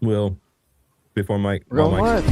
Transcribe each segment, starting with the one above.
Will, before Mike. We're going live.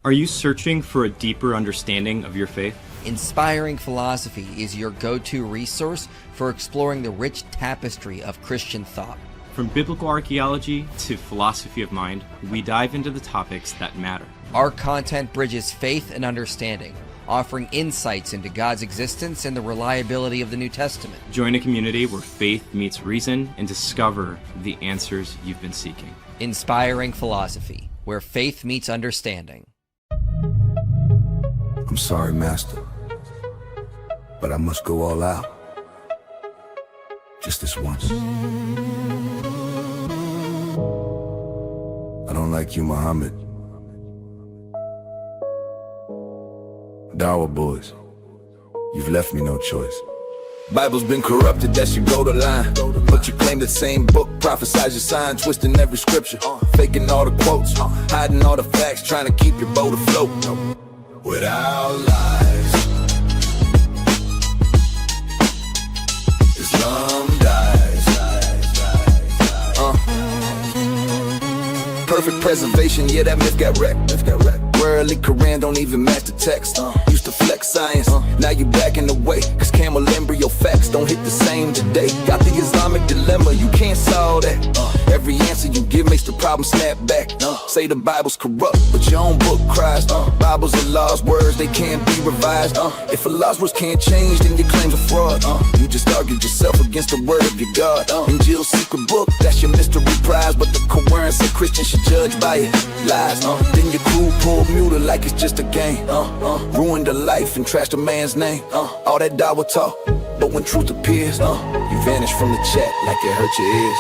Are you searching for a deeper understanding of your faith? Inspiring Philosophy is your go-to resource for exploring the rich tapestry of Christian thought. From biblical archaeology to philosophy of mind, we dive into the topics that matter. Our content bridges faith and understanding, offering insights into God's existence and the reliability of the New Testament. Join a community where faith meets reason and discover the answers you've been seeking. Inspiring Philosophy, where faith meets understanding. I'm sorry, Master, but I must go all out. Just this once. I don't like you, Muhammad. Dawa boys, you've left me no choice. Bible's been corrupted, that should go the line. But you claim the same book, prophesize your sign, twisting every scripture, faking all the quotes, hiding all the facts, trying to keep your boat afloat. Without lies, Islam dies. Perfect preservation, yeah, that myth got wrecked. Worldly Quran don't even match the text. Used to flex science, now you back in the way. Cause camel embryo facts don't hit the same today. Got the Islamic dilemma, you can't solve that. Every answer you give makes the problem snap back. Say the Bible's corrupt, but your own book cries. Bibles are Allah's words, they can't be revised. If Allah's words can't change, then your claims are fraud. You just argued yourself against the word of your God. Injil's secret book, that's your mystery prize. But the Quran said Christians should judge by it. Lies, then your crew pulled muted like it's just a game. Ruined a life and trashed a man's name. All that dawah talk, but when truth appears, you vanish from the chat like it hurt your ears.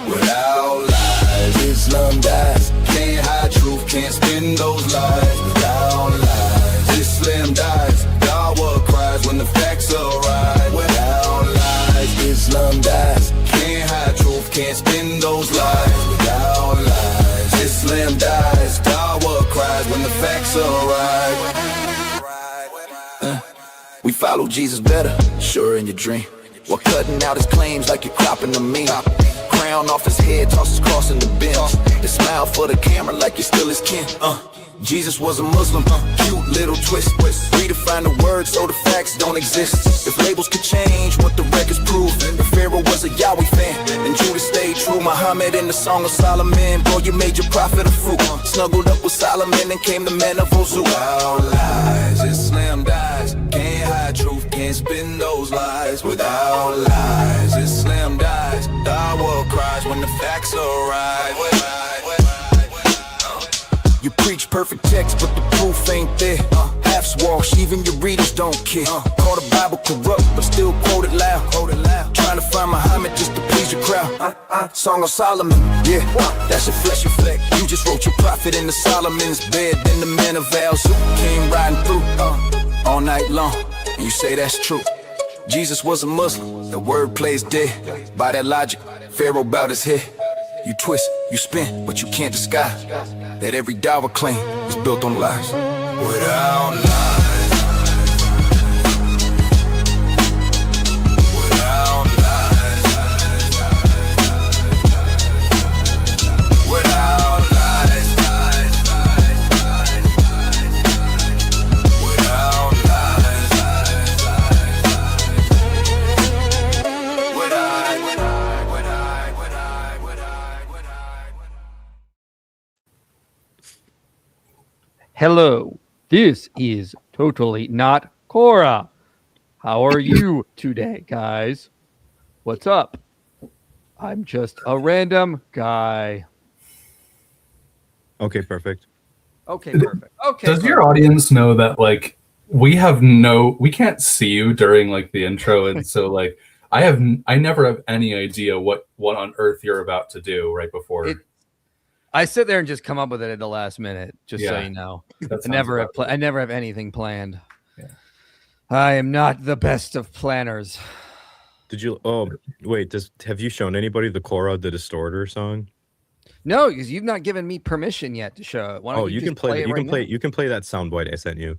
Without lies, Islam dies. Can't hide truth, can't spin those lies. Without lies, Islam dies. Dawah cries when the facts arise. Without lies, Islam dies. Can't hide truth, can't spin those lies. Without lies, Islam dies. Dawah cries when the facts arise. We follow Jesus better, sure in your dream. While cutting out his claims like you're cropping a meme. Crown off his head, toss his cross in the bin. They smile for the camera like you're still his kin. Jesus was a Muslim, cute little twist. Redefine the word so the facts don't exist. If labels could change what the records prove. If Pharaoh was a Yahweh fan, and Judas stayed true. Muhammad in the Song of Solomon, boy, you made your prophet a fruit. Snuggled up with Solomon and came the man of Ozu. Without lies, Islam dies. Can't hide truth, can't spin those lies. Without lies, Islam dies. Dawah cries when the facts arise. You preach perfect text, but the proof ain't there. Half wash, even your readers don't care. Call the Bible corrupt, but still quote it loud. Trying to find Muhammad just to please your crowd. Song of Solomon, yeah, that's your flesh effect. You just wrote your prophet in the Solomon's bed. Then the man of vows who came riding through all night long. And you say that's true. Jesus was a Muslim, the word plays dead. By that logic, Pharaoh bowed his head. You twist, you spin, but you can't disguise that every dawah claim is built on lies. Without lies, without lies, without lies, without Hello, this is Totally Not Cora. How are you today, guys? What's up? I'm just a random guy. Okay, perfect. Okay, perfect. Okay. Does your audience know that like we can't see you during like the intro, and so like I never have any idea what on earth you're about to do right before. I sit there and just come up with it at the last minute, just so Yeah. you know. That I never have anything planned. Yeah. I am not the best of planners. Did you? Oh, wait. Have you shown anybody the Korra the Distorter song? No, because you've not given me permission yet to show it. Why don't Oh, you just can play. it You right can play. now? You can play that soundbite I sent you.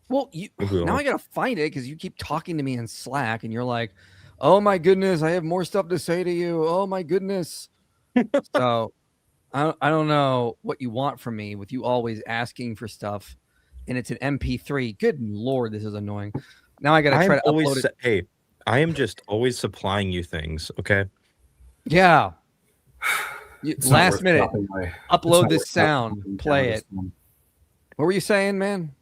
Well, now I gotta find it because you keep talking to me in Slack, and you're like, "Oh my goodness, I have more stuff to say to you. Oh my goodness." So I don't know what you want from me with you always asking for stuff, and it's an MP3. Good Lord, this is annoying. Now I gotta try to upload it. Hey, I am just always supplying you things. Okay. Yeah. Last minute, upload this worth sound, cropping the play camera it. What were you saying, man?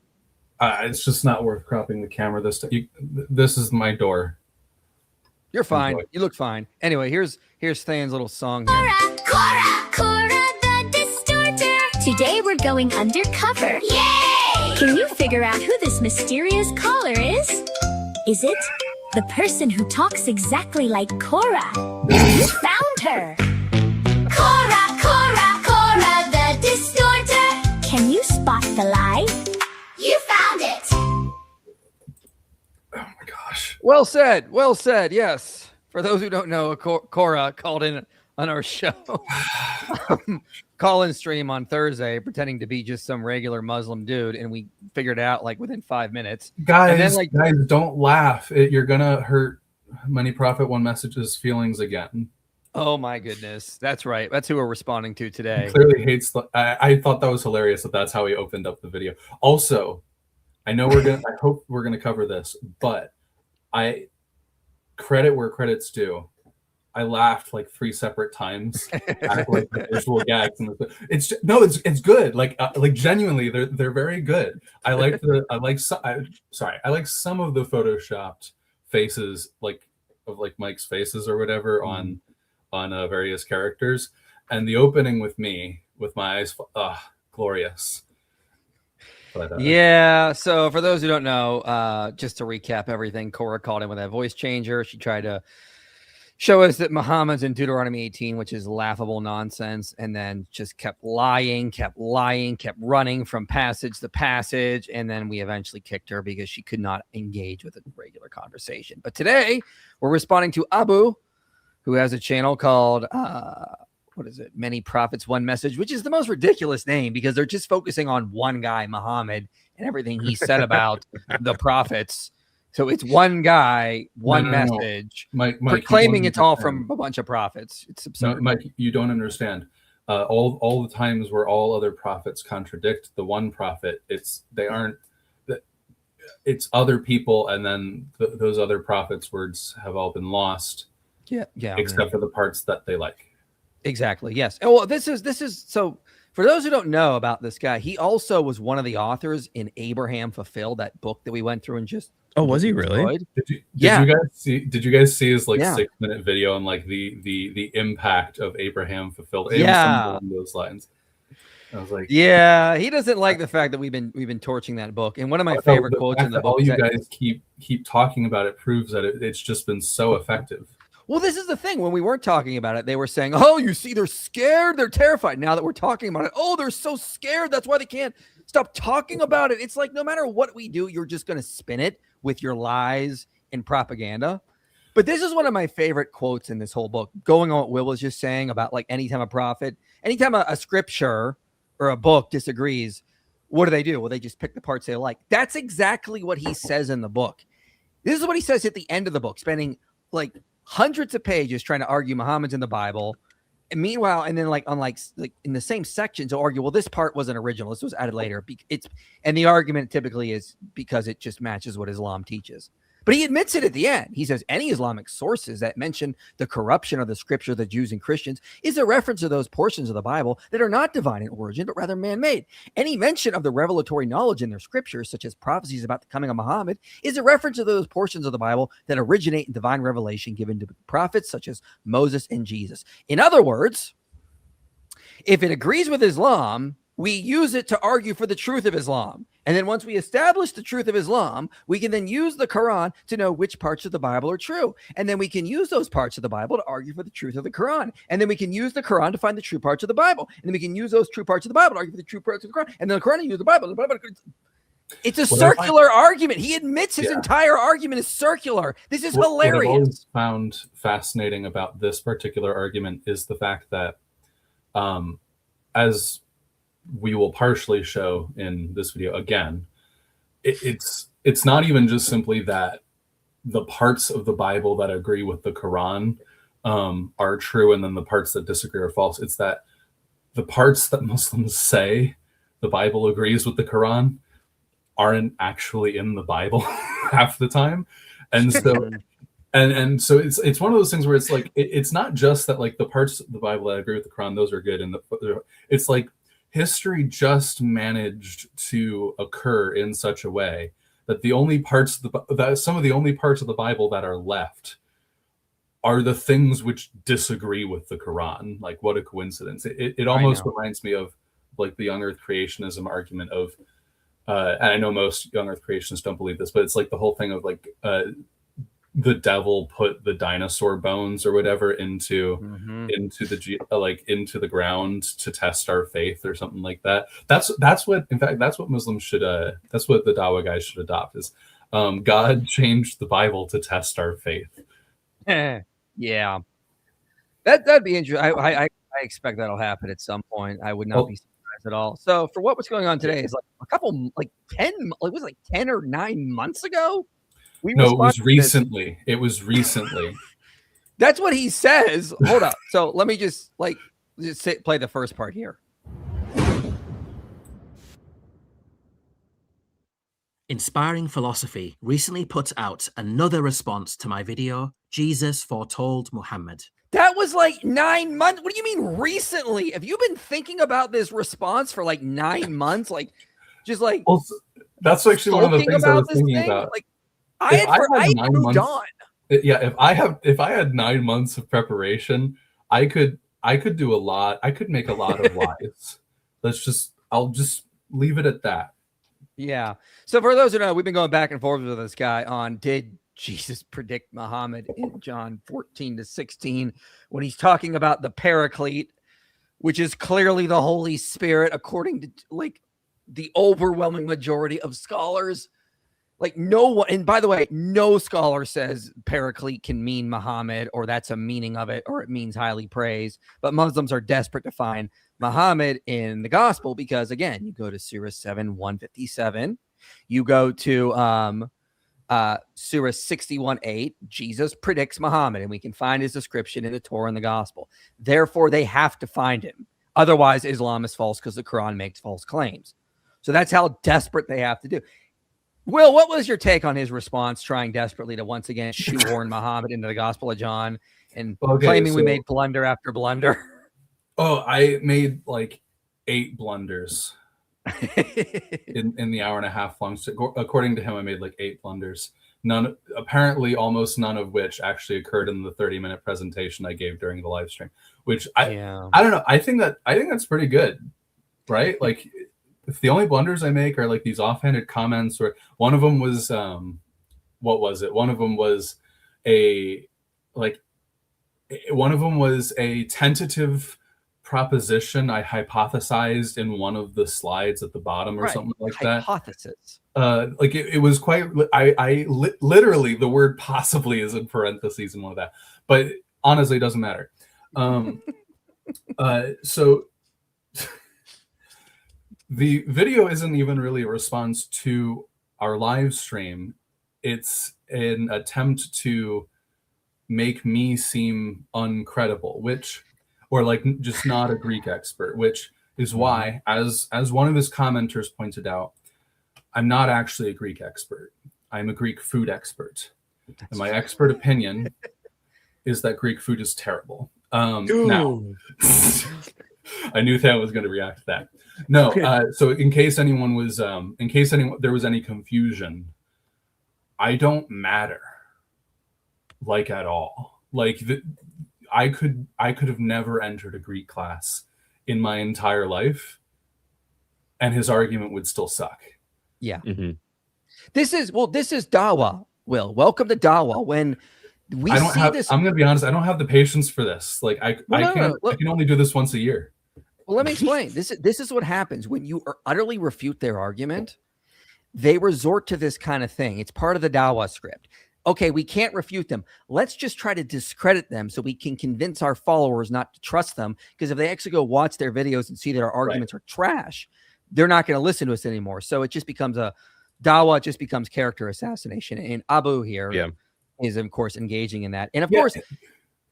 It's just not worth cropping the camera this time. This is my door. You're fine. Enjoy. You look fine. Anyway, here's Than's little song here. Korra the Distorter. Today we're going undercover. Yay! Can you figure out who this mysterious caller is? Is it the person who talks exactly like Korra? You found her. Korra the Distorter. Can you spot the lie? You found it. Oh my gosh. Well said. Well said. Yes. For those who don't know, Korra called in on our show call-in stream on Thursday, pretending to be just some regular Muslim dude, and we figured it out like within 5 minutes. Guys, and then, guys, don't laugh. You're gonna hurt Many Prophet One Message's feelings again. Oh my goodness, that's right. That's who we're responding to today. He clearly hates. I thought that was hilarious that's how he opened up the video. Also, I know I hope we're gonna cover this, but I credit where credit's due. I laughed like 3 separate times at like the visual gags. And it's good. Like genuinely, they're very good. I like some of the photoshopped faces of Mike's faces or whatever on various characters, and the opening with me with my eyes glorious. But, yeah. So for those who don't know, just to recap everything, Korra called in with that voice changer. She tried to show us that Muhammad's in Deuteronomy 18, which is laughable nonsense, and then just kept lying, kept running from passage to passage, and then we eventually kicked her because she could not engage with a regular conversation. But today, we're responding to Abu, who has a channel called, Many Prophets, One Message, which is the most ridiculous name because they're just focusing on one guy, Muhammad, and everything he said about the prophets. So it's one guy, one message, Mike, proclaiming it's all from a bunch of prophts. It's absurd. No, Mike, you don't understand. All the times where all other prophets contradict the one prophet, it's other people, and then those other prophets' words have all been lost. Yeah, except for the parts that they like. Exactly. Yes. Well, this is so. For those who don't know about this guy, he also was one of the authors in Abraham Fulfilled, that book that we went through and just. Oh, was he really? Did you guys see his 6-minute video on the impact of Abraham Fulfilled? Yeah, along those lines. I was like, yeah, he doesn't like the fact that we've been torching that book. And one of my favorite quotes in the book. All you guys keep talking about it proves that it's just been so effective. Well, this is the thing. When we weren't talking about it, they were saying, "Oh, you see, they're scared, they're terrified." Now that we're talking about it, oh, they're so scared. That's why they can't stop talking about it. It's like no matter what we do, you're just going to spin it with your lies and propaganda. But this is one of my favorite quotes in this whole book, going on what Will was just saying about like anytime a scripture or a book disagrees, what do? Well, they just pick the parts they like. That's exactly what he says in the book. This is what he says at the end of the book, spending like hundreds of pages trying to argue Muhammad's in the Bible. And meanwhile, and then like in the same section to argue, well, this part wasn't original. This was added later. And the argument typically is because it just matches what Islam teaches. But he admits it at the end. He says any Islamic sources that mention the corruption of the scripture of the Jews and Christians is a reference to those portions of the Bible that are not divine in origin, but rather man-made. Any mention of the revelatory knowledge in their scriptures, such as prophecies about the coming of Muhammad, is a reference to those portions of the Bible that originate in divine revelation given to prophets such as Moses and Jesus. In other words, if it agrees with Islam, we use it to argue for the truth of Islam. And then once we establish the truth of Islam, we can then use the Quran to know which parts of the Bible are true. And then we can use those parts of the Bible to argue for the truth of the Quran. And then we can use the Quran to find the true parts of the Bible. And then we can use those true parts of the Bible to argue for the true parts of the Quran. And then the Quran use the Bible. It's a What I circular argument. He admits his Yeah. entire argument is circular. This is What I've hilarious. always found fascinating about this particular argument is the fact that, as we will partially show in this video again, it's not even just simply that the parts of the Bible that agree with the Quran are true, and then the parts that disagree are false. It's that the parts that Muslims say the Bible agrees with the Quran aren't actually in the Bible half the time, and so and so it's one of those things where it's like it's not just that like the parts of the Bible that agree with the Quran, those are good, and it's like history just managed to occur in such a way that the only parts that some of the only parts of the Bible that are left are the things which disagree with the Quran. Like, what a coincidence! It almost reminds me of like the young Earth creationism argument of, and I know most young Earth creationists don't believe this, but it's like the whole thing of like the devil put the dinosaur bones or whatever into the ground to test our faith or something like that. That's what, in fact, that's what Muslims should that's what the Dawa guys should adopt is God changed the Bible to test our faith. Yeah, that'd be interesting. I expect that'll happen at some point. I would not be surprised at all. So for what's going on today is like a couple, like 10, like it was like 10 or 9 months ago. No, it was recently. It was recently. That's what he says. Hold up. So let me just play the first part here. Inspiring Philosophy recently put out another response to my video, Jesus Foretold Muhammad. That was like 9 months. What do you mean recently? Have you been thinking about this response for like 9 months? Like, just like, well, that's actually one of the things I was thinking about. Like, I moved on. Yeah, if I had 9 months of preparation, I could do a lot. I could make a lot of lies. I'll just leave it at that. Yeah. So for those who know, we've been going back and forth with this guy on did Jesus predict Muhammad in John 14-16 when he's talking about the Paraclete, which is clearly the Holy Spirit, according to like the overwhelming majority of scholars. Like no one, and by the way, no scholar says Paraclete can mean Muhammad or that's a meaning of it or it means highly praised. But Muslims are desperate to find Muhammad in the gospel because, again, you go to Surah 7:157, you go to Surah 61:8, Jesus predicts Muhammad, and we can find his description in the Torah and the gospel. Therefore, they have to find him. Otherwise, Islam is false because the Quran makes false claims. So that's how desperate they have to do. Will, what was your take on his response, trying desperately to once again shoehorn Muhammad into the Gospel of John and claiming we made blunder after blunder? Oh, I made like 8 blunders in the hour and a half long. So, according to him, I made like 8 blunders. Almost none of which actually occurred in the 30-minute presentation I gave during the live stream. Which I don't know. I think that's pretty good, right? Like, if the only blunders I make are like these offhanded comments, or one of them was what was it? One of them was a tentative proposition I hypothesized in one of the slides at the bottom or something like that. Hypothesis. Like it was quite. I literally the word possibly is in parentheses in one of that, but honestly, it doesn't matter. So. The video isn't even really a response to our live stream. It's an attempt to make me seem uncredible, or like just not a Greek expert, which is why, as one of his commenters pointed out, I'm not actually a Greek expert. I'm a Greek food expert. And my expert opinion is that Greek food is terrible. Now, I knew that was going to react to that. No, so in case there was any confusion, I don't matter, like at all. Like I could have never entered a Greek class in my entire life, and his argument would still suck. Yeah. Mm-hmm. This is Dawa. Will, welcome to Dawa. When we I'm going to be honest. I don't have the patience for this. Like I can only do this once a year. Well, let me explain. This is what happens when you utterly refute their argument. they resort to this kind of thing. It's part of the Dawa script. Okay, we can't refute them. Let's just try to discredit them so we can convince our followers not to trust them. Because if they actually go watch their videos and see that our arguments are trash, they're not going to listen to us anymore. So it just becomes Dawa just becomes character assassination. And Abu here is, of course, engaging in that. And of course,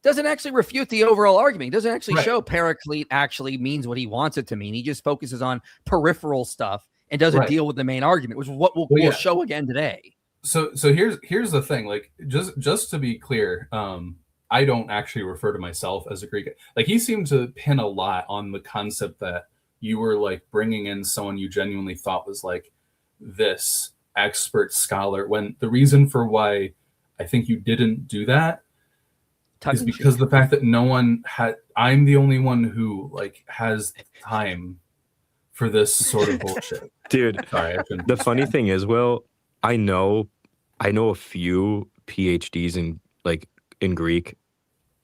doesn't actually refute the overall argument. He doesn't actually show Paraclete actually means what he wants it to mean. He just focuses on peripheral stuff and doesn't deal with the main argument, which is what we'll show again today. So here's the thing. Like, just to be clear, I don't actually refer to myself as a Greek. Like, he seemed to pin a lot on the concept that you were like bringing in someone you genuinely thought was like this expert scholar, when the reason for why I think you didn't do that is because of the fact that no one had. I'm the only one who like has time for this sort of bullshit, dude. Sorry, the funny thing is, Will, I know a few PhDs in Greek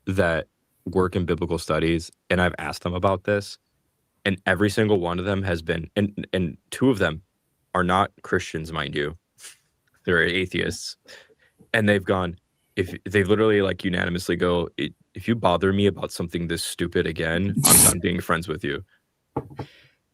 that work in biblical studies, and I've asked them about this, and every single one of them has been, and two of them are not Christians, mind you. They're atheists, and they've gone, if they literally like unanimously go, if you bother me about something this stupid again, I'm done being friends with you.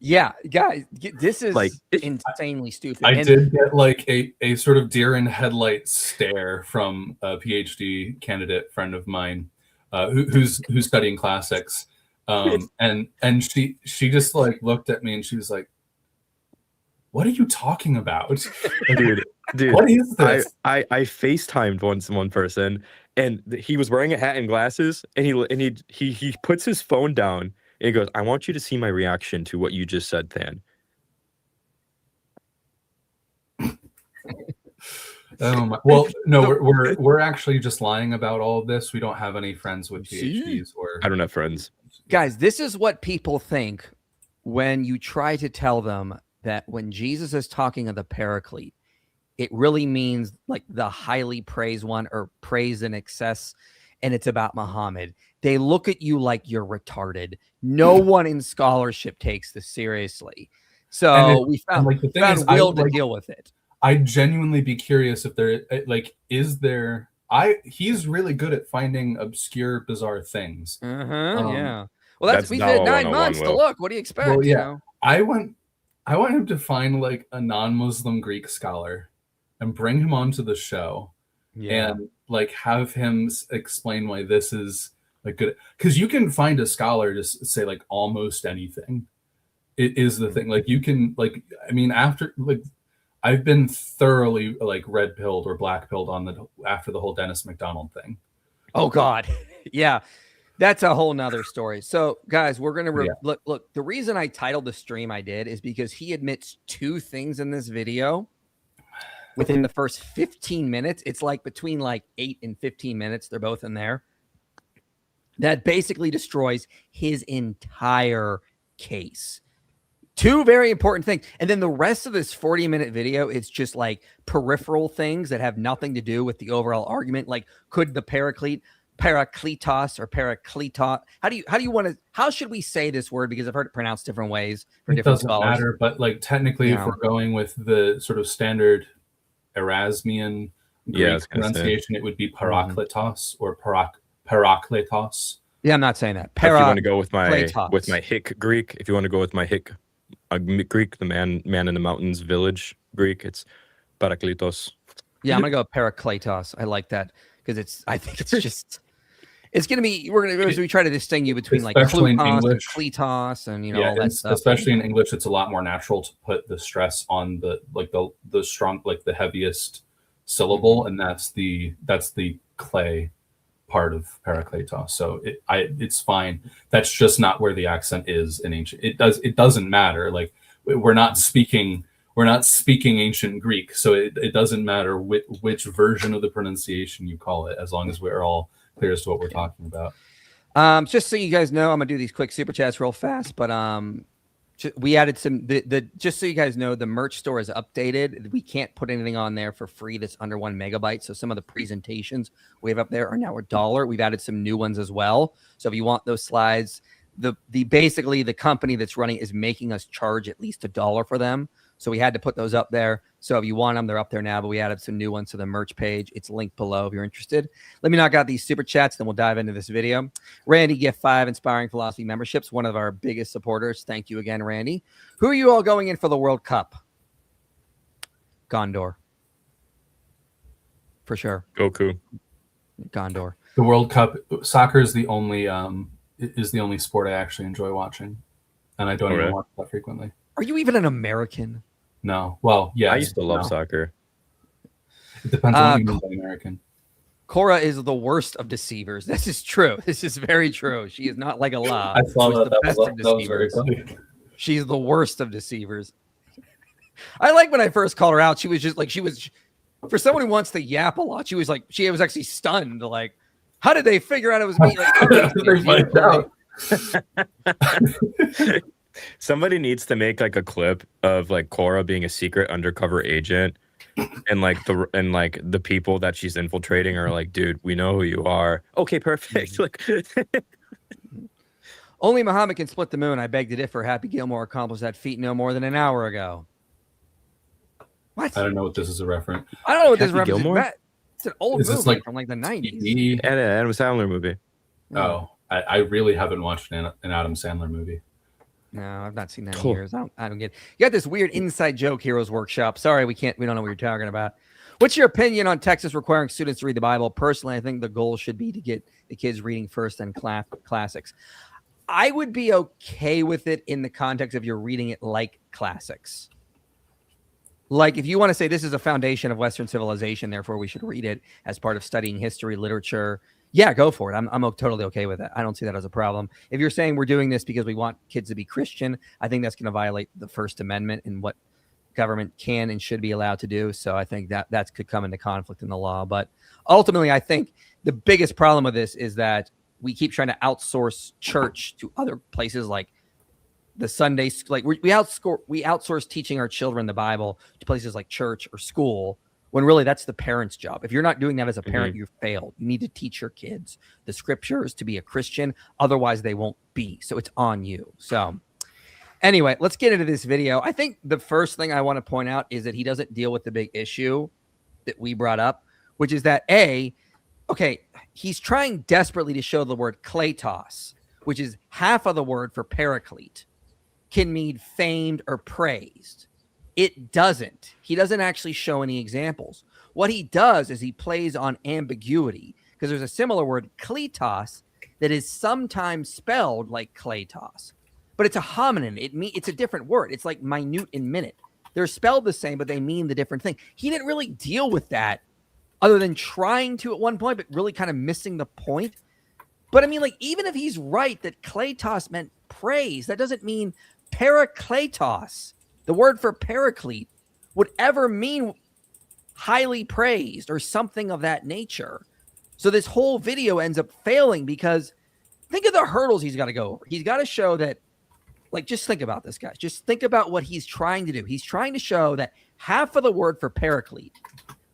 Yeah, guys, this is like insanely stupid. I did get like a sort of deer in headlights stare from a PhD candidate friend of mine who's studying classics, and she just like looked at me and she was like, "What are you talking about, dude? What is this?" I FaceTimed one person, and he was wearing a hat and glasses, and he puts his phone down. And he goes, "I want you to see my reaction to what you just said, Than." Well, no, we're actually just lying about all of this. We don't have any friends with PhDs, or I don't have friends. Guys, this is what people think when you try to tell them that when Jesus is talking of the Paraclete, it really means like the highly praised one or praise in excess, and it's about Muhammad. They look at you like you're retarded. No one in scholarship takes this seriously. So we found Will to deal with it. I'd genuinely be curious if there, like, is there... He's really good at finding obscure, bizarre things. Yeah. Well, we've had 9 months to look. What do you expect? Well, yeah. You know? I want him to find, like, a non-Muslim Greek scholar and bring him onto the show and, like, have him explain why this is... like good, because you can find a scholar to say like almost anything. It is the thing. Like you can, like, I mean, after like I've been thoroughly like red pilled or black pilled after the whole Dennis McDonald thing. Oh God, yeah, that's a whole nother story. So guys, we're gonna look. The reason I titled the stream I did is because he admits 2 things in this video within the first 15 minutes. It's like between like 8 and 15 minutes. They're both in there. That basically destroys his entire case. 2 very important things. And then the rest of this 40-minute video, it's just like peripheral things that have nothing to do with the overall argument. Like, could the Paracletos or Paracletos, how should we say this word? Because I've heard it pronounced different ways for different scholars. It doesn't matter, but like technically if we're going with the sort of standard Erasmian Greek pronunciation, it would be Paracletos or Paracletos. Yeah, I'm not saying that. If you want to go with my hick Greek, if you want to go with my hick Greek, the man in the mountains village Greek, it's Paracletos. Yeah, I'm gonna go Paracletos. I like that because I think it's just it's gonna be we try to distinguish between like Plutos and Kletos and all that stuff. Especially in English, it's a lot more natural to put the stress on the strong, like the heaviest syllable, and that's the clay part of Paracletos. So it's fine. That's just not where the accent is in ancient. It doesn't matter. Like we're not speaking ancient Greek, so it doesn't matter which version of the pronunciation you call it, as long as we're all clear as to what we're talking about. Just so you guys know, I'm gonna do these quick super chats real fast, but we added some just so you guys know, the merch store is updated. We can't put anything on there for free that's under 1 megabyte. So some of the presentations we have up there are now $1. We've added some new ones as well. So if you want those slides, basically the company that's running is making us charge at least $1 for them. So we had to put those up there. So if you want them, they're up there now, but we added some new ones to the merch page. It's linked below if you're interested. Let me knock out these super chats, then we'll dive into this video. Randy, gift 5 Inspiring Philosophy memberships, one of our biggest supporters. Thank you again, Randy. Who are you all going in for the World Cup? Gondor. For sure. Goku. Gondor. The World Cup, soccer is the only sport I actually enjoy watching, and I don't even watch that frequently. Are you even an American? No. Well, yeah. I used to love soccer. It depends on what you mean by American. Cora is the worst of deceivers. This is true. This is very true. She is not like Allah. I saw that. The best of deceivers. She's the worst of deceivers. I like when I first called her out. She was just like, for someone who wants to yap a lot, she was actually stunned. Like, how did they figure out it was me? Like, somebody needs to make like a clip of like Cora being a secret undercover agent, and the people that she's infiltrating are like, dude, we know who you are. Okay, perfect. Like, only Muhammad can split the moon. I beg to differ. Happy Gilmore accomplished that feat no more than an hour ago. What? I don't know what this is a reference. I don't know what this Happy reference Gilmore? is. It's an old movie from like the 90s. And an Adam Sandler movie. Oh, I really haven't watched an Adam Sandler movie. No, I've not seen that in years. I don't get it. You got this weird inside joke, Heroes Workshop. Sorry, we don't know what you're talking about. What's your opinion on Texas requiring students to read the Bible? Personally, I think the goal should be to get the kids reading first and classics. I would be okay with it in the context of you're reading it like classics. Like if you want to say this is a foundation of Western civilization, therefore we should read it as part of studying history, literature. Yeah, go for it. I'm totally okay with that. I don't see that as a problem. If you're saying we're doing this because we want kids to be Christian, I think that's going to violate the First Amendment and what government can and should be allowed to do. So I think that could come into conflict in the law. But ultimately, I think the biggest problem with this is that we keep trying to outsource church to other places like the Sunday, like we outsource teaching our children the Bible to places like church or school, when really that's the parent's job. If you're not doing that as a parent, you've failed. You need to teach your kids the scriptures to be a Christian. Otherwise, they won't be. So it's on you. So anyway, let's get into this video. I think the first thing I want to point out is that he doesn't deal with the big issue that we brought up, which is that he's trying desperately to show the word kletos, which is half of the word for paraclete, can mean famed or praised. It doesn't. He doesn't actually show any examples. What he does is he plays on ambiguity, because there's a similar word, kletos, that is sometimes spelled like kletos, but it's a homonym. It's a different word. It's like minute and minute. They're spelled the same, but they mean the different thing. He didn't really deal with that other than trying to at one point, but really kind of missing the point. But I mean, like, even if he's right that kletos meant praise, that doesn't mean parakletos, the word for paraclete, would ever mean highly praised or something of that nature. So this whole video ends up failing because think of the hurdles he's got to go over. He's got to show that, like, just think about this, guys. Just think about what he's trying to do. He's trying to show that half of the word for paraclete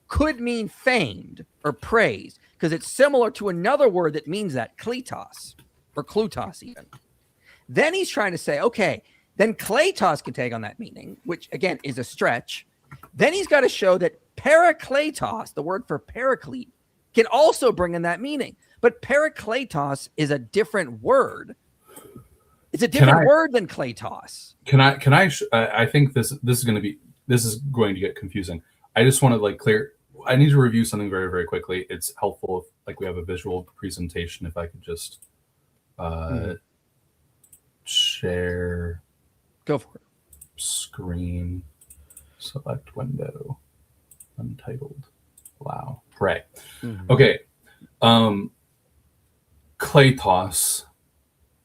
could mean famed or praised because it's similar to another word that means that, kletos, or klutos even. Then he's trying to say, okay, then kletos can take on that meaning, which again is a stretch. Then he's got to show that parakletos, the word for paraclete, can also bring in that meaning. But parakletos is a different word. It's a different word than kletos. I think this is going to get confusing. I just want to I need to review something very, very quickly. It's helpful if we have a visual presentation. If I could just share. Go for it. Screen, select window, untitled. Wow. Hooray. Okay. Kletos,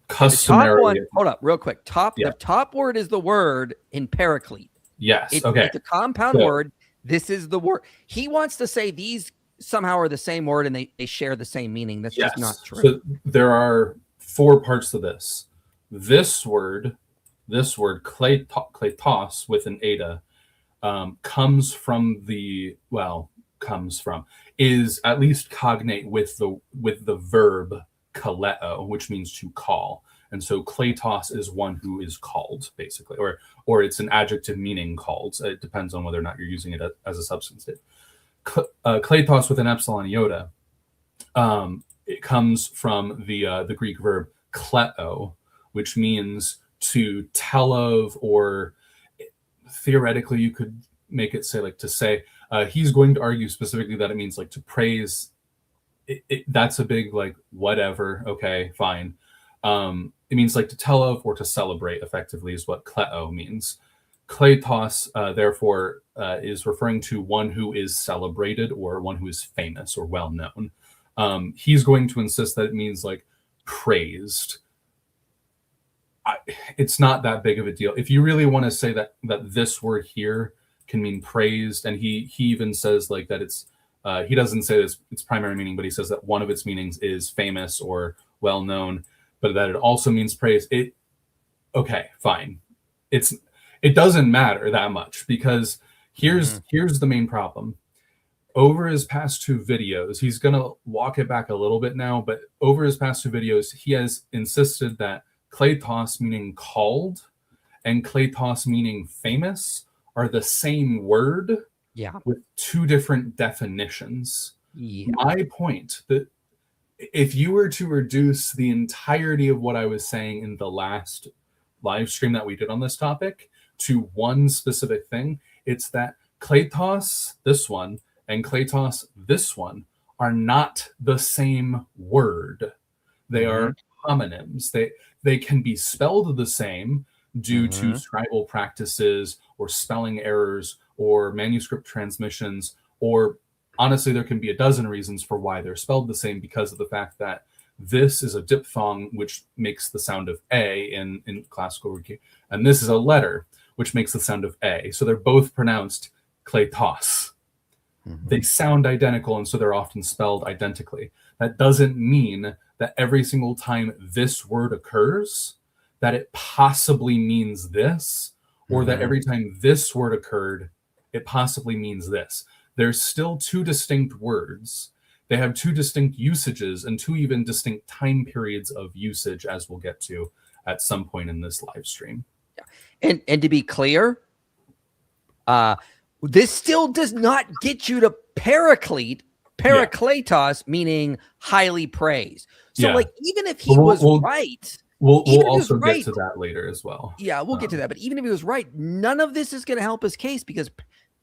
customarily. Hold up, real quick. The top word is the word in paraclete. Yes. It's a compound word. This is the word. He wants to say these somehow are the same word and they share the same meaning. That's just not true. So there are 4 parts to this. This word kletos with an eta is at least cognate with the verb kaleo, which means to call. And so kletos is one who is called, basically, or it's an adjective meaning called. It depends on whether or not you're using it as a substantive. Kletos with an epsilon iota, it comes from the Greek verb kleo, which means to tell of, or theoretically you could make it say like to say. He's going to argue specifically that it means like to praise. That's a big like whatever. Okay, fine. It means like to tell of or to celebrate. Effectively, is what kleo means. Kletos, therefore, is referring to one who is celebrated or one who is famous or well known. He's going to insist that it means like praised. It's not that big of a deal. If you really want to say that this word here can mean praised, and he even says like that it's he doesn't say this its primary meaning, but he says that one of its meanings is famous or well known, but that it also means praise. Okay, fine. It doesn't matter that much, because here's the main problem. Over his past 2 videos, he's gonna walk it back a little bit now, but over his past 2 videos, he has insisted that kletos meaning called and kletos meaning famous are the same word, with 2 different definitions. My point that if you were to reduce the entirety of what I was saying in the last live stream that we did on this topic to one specific thing, it's that kletos, this one, and kletos, this one, are not the same word. They are homonyms. They can be spelled the same due to scribal practices or spelling errors or manuscript transmissions, or honestly, there can be a dozen reasons for why they're spelled the same, because of the fact that this is a diphthong, which makes the sound of A in classical Greek, and this is a letter, which makes the sound of A. So they're both pronounced kletos. They sound identical, and so they're often spelled identically. That doesn't mean that every single time this word occurs, that it possibly means this, or that every time this word occurred, it possibly means this. There's still 2 distinct words. They have 2 distinct usages and 2 even distinct time periods of usage, as we'll get to at some point in this live stream. And to be clear, this still does not get you to Paraclete, Parakletos, meaning highly praised. So like, even if he was right, we'll also get to that later as well. Yeah, we'll get to that. But even if he was right, none of this is going to help his case, because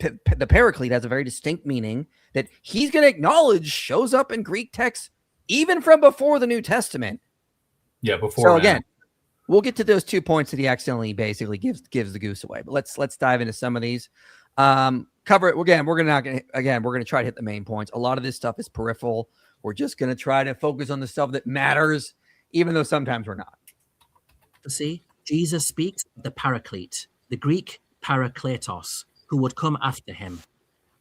the Paraclete has a very distinct meaning that he's going to acknowledge shows up in Greek texts even from before the New Testament. Yeah, before. So again, we'll get to those 2 points that he accidentally basically gives the goose away. But let's dive into some of these. Cover it again. We're gonna try to hit the main points. A lot of this stuff is peripheral. We're just gonna try to focus on the stuff that matters, even though sometimes we're not. See, Jesus speaks of the Paraclete, the Greek Parakletos, who would come after him.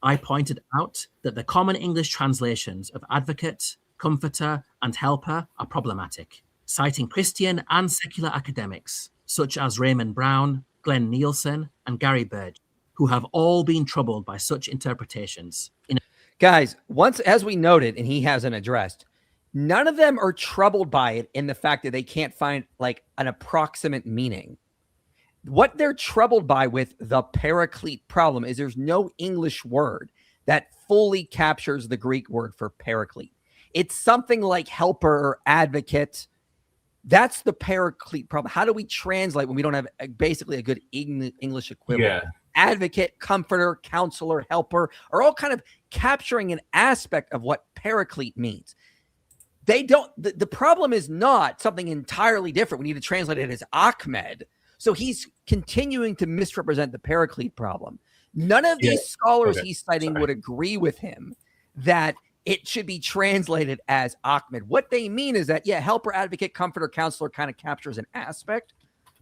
I pointed out that the common English translations of advocate, comforter, and helper are problematic, citing Christian and secular academics such as Raymond Brown, Glenn Nielsen, and Gary Burge, who have all been troubled by such interpretations. Guys, once, as we noted, and he hasn't addressed, none of them are troubled by it in the fact that they can't find like an approximate meaning. What they're troubled by with the Paraclete problem is there's no English word that fully captures the Greek word for Paraclete. It's something like helper or advocate. That's the Paraclete problem. How do we translate when we don't have basically a good English equivalent? Yeah. Advocate, comforter, counselor, helper are all kind of capturing an aspect of what Paraclete means. They don't. The problem is not something entirely different. We need to translate it as Ahmed. So he's continuing to misrepresent the Paraclete problem. None of these scholars he's citing would agree with him that it should be translated as Ahmed. What they mean is that, helper, advocate, comforter, counselor kind of captures an aspect,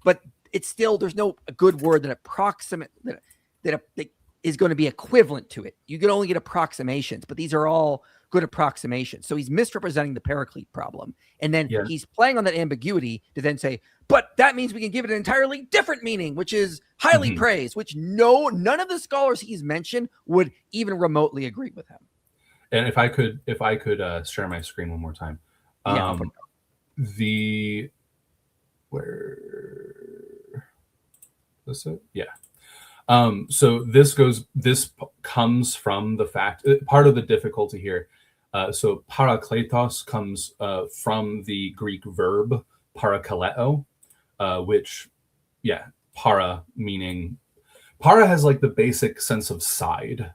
but it's still, there's no good word that that is going to be equivalent to it. You can only get approximations, but these are all good approximations. So he's misrepresenting the Paraclete problem. And then he's playing on that ambiguity to then say, but that means we can give it an entirely different meaning, which is highly praised, which none of the scholars he's mentioned would even remotely agree with him. And if I could share my screen one more time. where this it? Yeah. So this comes from the fact, part of the difficulty here. So parakletos comes from the Greek verb parakaleo, which, yeah, para has like the basic sense of side.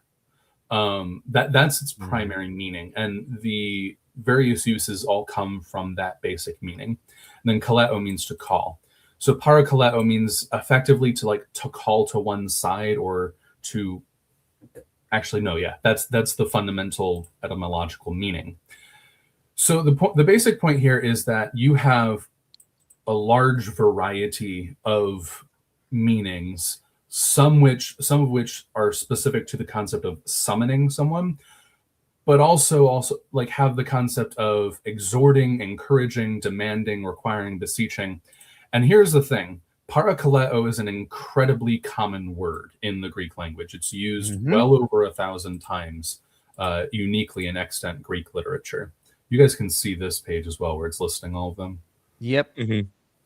That's its primary meaning, and the various uses all come from that basic meaning. And then kaleo means to call. So parakaleo means effectively to call to one side, or to actually, no, yeah, that's the fundamental etymological meaning. So the basic point here is that you have a large variety of meanings, some of which are specific to the concept of summoning someone, but also like have the concept of exhorting, encouraging, demanding, requiring, beseeching. And here's the thing. Parakaleo is an incredibly common word in the Greek language. It's used well over 1,000 times uniquely in extant Greek literature. You guys can see this page as well, where it's listing all of them. Yep.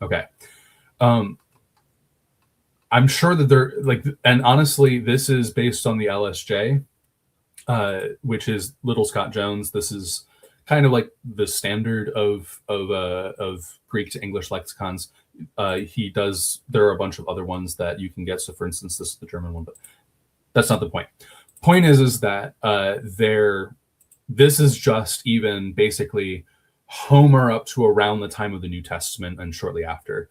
Okay. I'm sure that they're like, and honestly, this is based on the LSJ, which is Little Scott Jones. This is kind of like the standard of Greek to English lexicons. There are a bunch of other ones that you can get. So for instance, this is the German one, but that's not the point. Point is that this is just even basically Homer up to around the time of the New Testament and shortly after.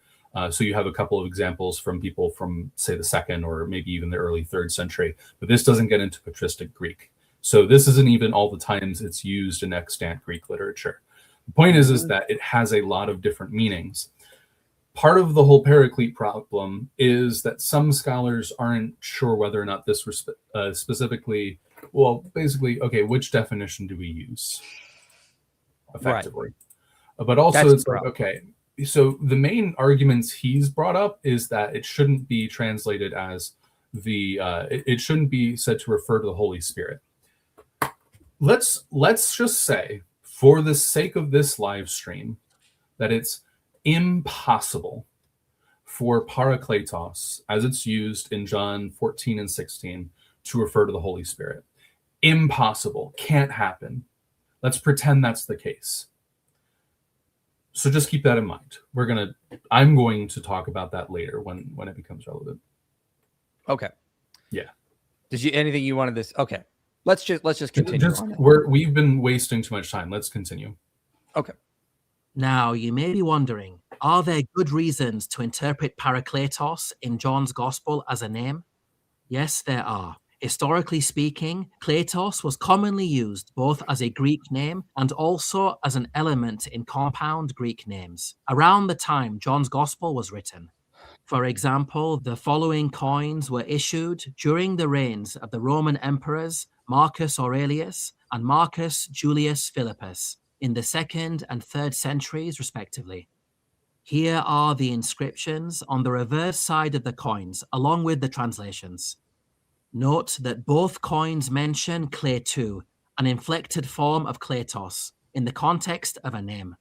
So you have a couple of examples from people from, say, the 2nd or maybe even the early 3rd century, but this doesn't get into patristic Greek. So this isn't even all the times it's used in extant Greek literature. The point is that it has a lot of different meanings. Part of the whole Paraclete problem is that some scholars aren't sure whether or not this was specifically, well, basically, okay, which definition do we use effectively? Right. But also it's like, okay, so the main arguments he's brought up is that it shouldn't be translated as it shouldn't be said to refer to the Holy Spirit. Let's just say, for the sake of this live stream, that it's impossible for parakletos, as it's used in John 14 and 16, to refer to the Holy Spirit. Impossible. Can't happen. Let's pretend that's the case. So just keep that in mind. I'm going to talk about that later when it becomes relevant. Okay. Yeah. Anything you wanted this? Okay. Let's just continue. We've been wasting too much time. Let's continue. Okay. Now, you may be wondering, are there good reasons to interpret Parakletos in John's Gospel as a name? Yes, there are. Historically speaking, Kletos was commonly used both as a Greek name and also as an element in compound Greek names around the time John's Gospel was written. For example, the following coins were issued during the reigns of the Roman emperors Marcus Aurelius and Marcus Julius Philippus in the 2nd and 3rd centuries, respectively. Here are the inscriptions on the reverse side of the coins, along with the translations. Note that both coins mention Kletou, an inflected form of Kletos, in the context of a name.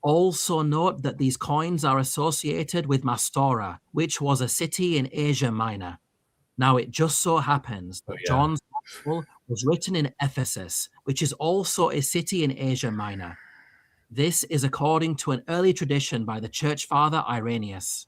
Also note that these coins are associated with Mastora, which was a city in Asia Minor. Now, it just so happens that John's Gospel was written in Ephesus, which is also a city in Asia Minor. This is according to an early tradition by the church father Irenaeus.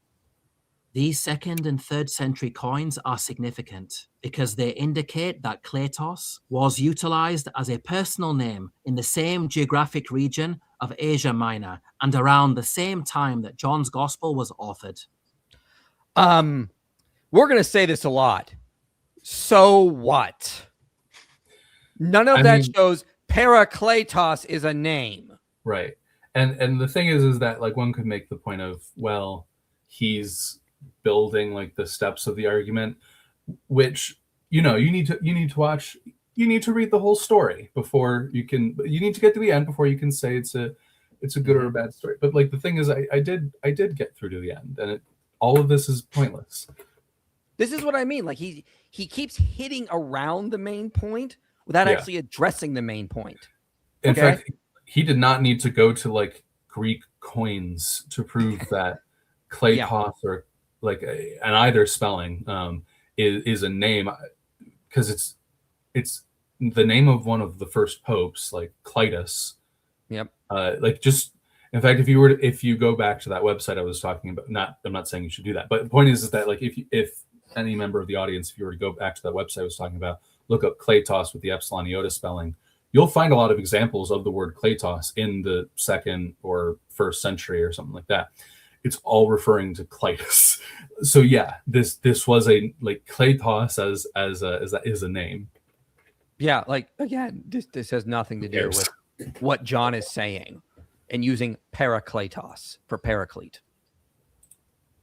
These 2nd and 3rd century coins are significant because they indicate that Kletos was utilized as a personal name in the same geographic region of Asia Minor and around the same time that John's Gospel was authored. We're going to say this a lot. So what? None of that shows Parakletos is a name. Right. And the thing is that like one could make the point of, well, he's building like the steps of the argument, which, you need to read the whole story before you need to get to the end before you can say it's a good or a bad story. But like the thing is, I did get through to the end, and all of this is pointless. This is what I mean. Like he keeps hitting around the main point without actually addressing the main point. In fact, he did not need to go to like Greek coins to prove that Kletos or like an either spelling is a name, because it's the name of one of the first popes, like Cletus. Yep. Like, just in fact, if you go back to that website I was talking about, I'm not saying you should do that, but the point is that like if any member of the audience, if you were to go back to that website I was talking about, look up Kletos with the epsilon iota spelling, you'll find a lot of examples of the word Kletos in the 2nd or 1st century or something like that. It's all referring to Cletus. So yeah, this was a like Kletos is a name. Yeah, like again, this has nothing to do with what John is saying and using Paracletos for Paraclete.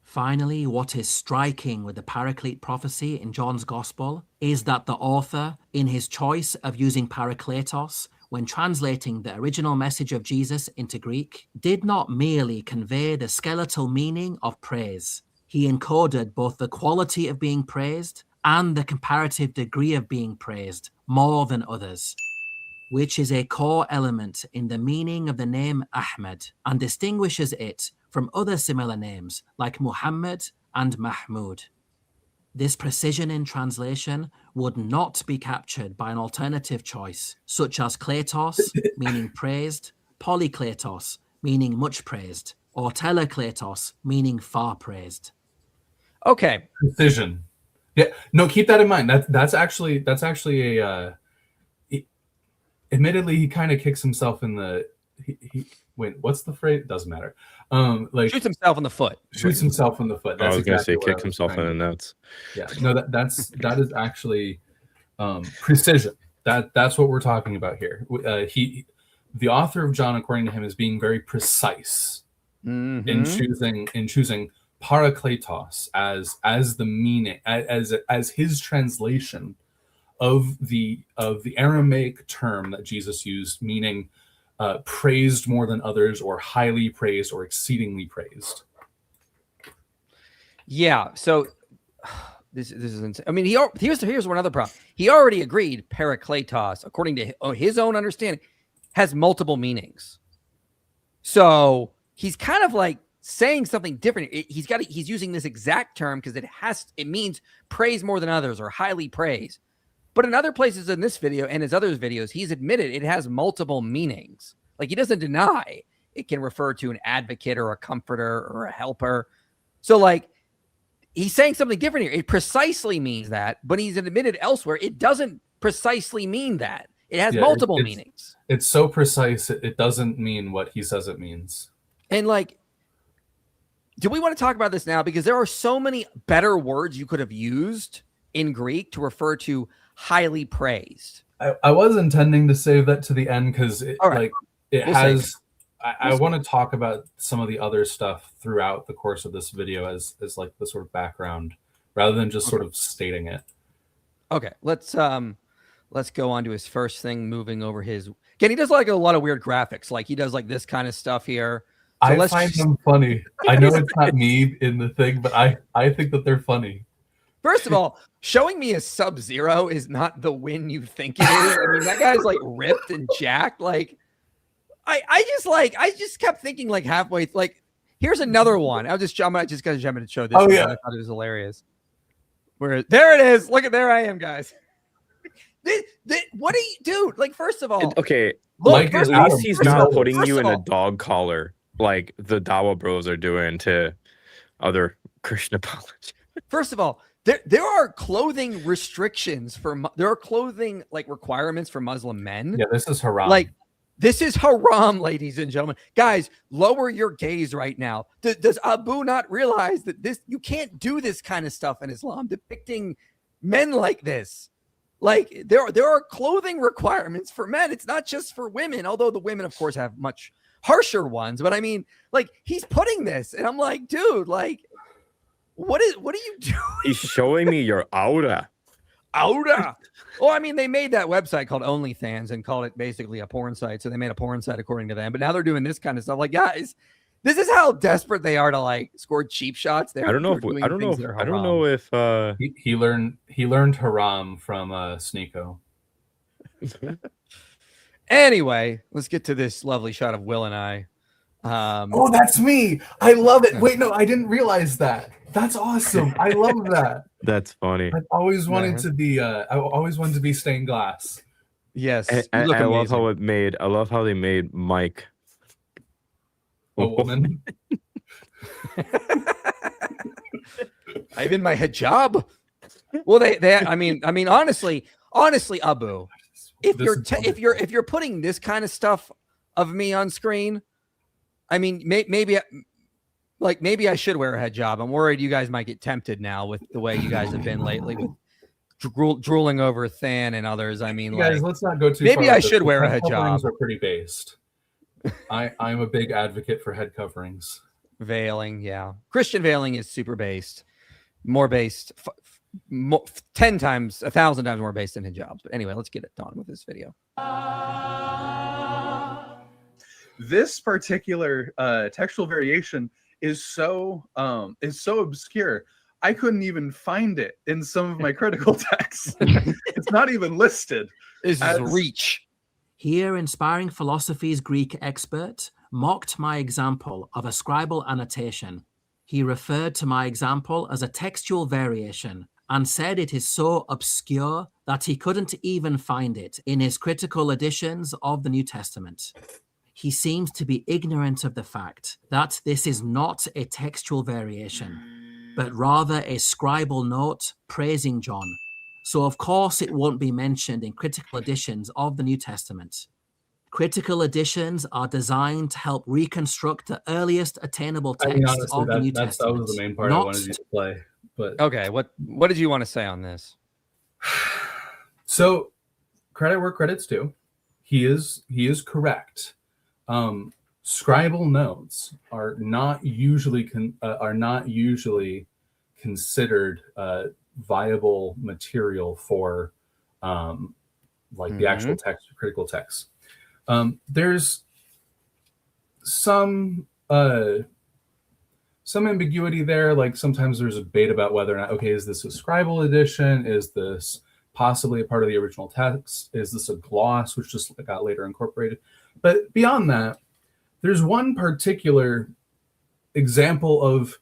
Finally, what is striking with the Paraclete prophecy in John's Gospel is that the author, in his choice of using Parakletos when translating the original message of Jesus into Greek, did not merely convey the skeletal meaning of praise. He encoded both the quality of being praised and the comparative degree of being praised more than others, which is a core element in the meaning of the name Ahmed and distinguishes it from other similar names like Muhammad and Mahmud. This precision in translation would not be captured by an alternative choice, such as Kletos, meaning praised, Polykletos, meaning much praised, or Telekletos, meaning far praised. Okay. Precision. Yeah, no, keep that in mind. That's actually a admittedly, he kind of kicks himself in the wait, what's the phrase? Doesn't matter. Like shoots himself in the foot. Shoots himself in the foot. That's I was going to exactly say kick himself in the nuts. Yeah, no, that is actually precision. That's what we're talking about here. The author of John, according to him, is being very precise in choosing Parakletos as the meaning, as his translation of the Aramaic term that Jesus used, meaning praised more than others, or highly praised, or exceedingly praised. Yeah. So this is insane. I mean, here's one other problem. He already agreed Parakletos, according to his own understanding, has multiple meanings. So he's kind of like saying something different. He's using this exact term because it means praise more than others or highly praised. But in other places in this video and his other videos, he's admitted it has multiple meanings. Like, he doesn't deny it can refer to an advocate or a comforter or a helper. So like, he's saying something different here. It precisely means that, but he's admitted elsewhere it doesn't precisely mean that. It has multiple meanings. It's so precise, it doesn't mean what he says it means. And like, do we want to talk about this now? Because there are so many better words you could have used in Greek to refer to highly praised. I was intending to save that to the end because I want to talk about some of the other stuff throughout the course of this video as like the sort of background rather than just sort of stating it. Okay, let's go on to his first thing, moving over his. Again, he does like a lot of weird graphics. Like, he does like this kind of stuff here. So I find them funny. I know it's not me in the thing, but I think that they're funny. First of all, showing me a Sub-Zero is not the win you think it is. I mean, that guy's like ripped and jacked. Like, I just kept thinking like halfway. Like, here's another one. I'm just gonna jump in and show this. Oh, one. yeah. I thought it was hilarious. There it is. Look at, there I am, guys. What do you do? Like, first of all, Okay, look, like, at least he's not putting you in a dog collar like the Dawa Bros are doing to other Christian apologists. First of all, there are clothing restrictions there are clothing like requirements for Muslim men. Yeah, this is haram. Like, this is haram, ladies and gentlemen. Guys, lower your gaze right now. Does Abu not realize that you can't do this kind of stuff in Islam, depicting men like this? Like, there are clothing requirements for men. It's not just for women, although the women, of course, have much harsher ones. But I mean, like, he's putting this, and I'm like, dude, like, what are you doing? He's showing me your aura. Aura. Well, I mean, they made that website called OnlyFans and called it basically a porn site. So they made a porn site according to them. But now they're doing this kind of stuff. Like, guys, this is how desperate they are to like score cheap shots. I don't know if he learned haram from Sneeko. Anyway, let's get to this lovely shot of Will and I. Oh, that's me. I love it. Wait, no, I didn't realize that. That's awesome. I love that. That's funny. I've always wanted to be. I always wanted to be stained glass. Yes, And, you look I love amazing. how it made. I love how they made Mike A woman. I'm in my hijab. Well, they. I mean, honestly, Abu, if you're putting this kind of stuff of me on screen, I mean, maybe I should wear a hijab. I'm worried you guys might get tempted now with the way you guys have been lately with drooling over Than and others. I mean, guys, let's not go too. Maybe far I with should this. wear a Head coverings hijab. are pretty based. I'm a big advocate for head coverings. Veiling, yeah. Christian veiling is super based, more based, 10 times, 1,000 times more based than hijabs. But anyway, let's get it done with this video. This particular textual variation is so obscure. I couldn't even find it in some of my critical texts. It's not even listed. This is a reach. Here, Inspiring Philosophy's Greek expert mocked my example of a scribal annotation. He referred to my example as a textual variation and said it is so obscure that he couldn't even find it in his critical editions of the New Testament. He seems to be ignorant of the fact that this is not a textual variation, but rather a scribal note praising John. So of course it won't be mentioned in critical editions of the New Testament. Critical editions are designed to help reconstruct the earliest attainable text of the New Testament. That was the main part I wanted you to play. But okay, what did you want to say on this? So, credit where credit's due. He is correct. Scribal notes are not usually considered viable material for the actual text, critical text. There's some ambiguity there. Like sometimes there's a debate about whether or not, okay, is this a scribal edition? Is this possibly a part of the original text? Is this a gloss, which just got later incorporated? But beyond that, there's one particular example of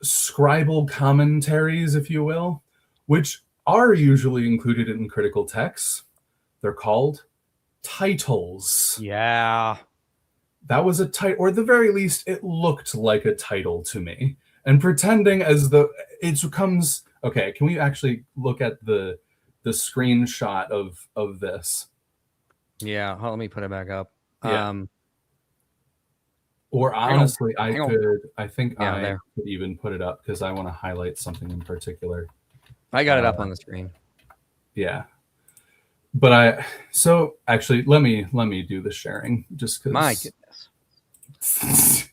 scribal commentaries, if you will, which are usually included in critical texts. They're called titles. Yeah. That was a title, or at the very least, it looked like a title to me. And pretending as though it comes... Okay, can we actually look at the screenshot of this? Yeah, let me put it back up. Yeah. Or honestly, I could even put it up because I want to highlight something in particular. I got it up on the screen. Yeah. But actually let me do the sharing just because. My goodness.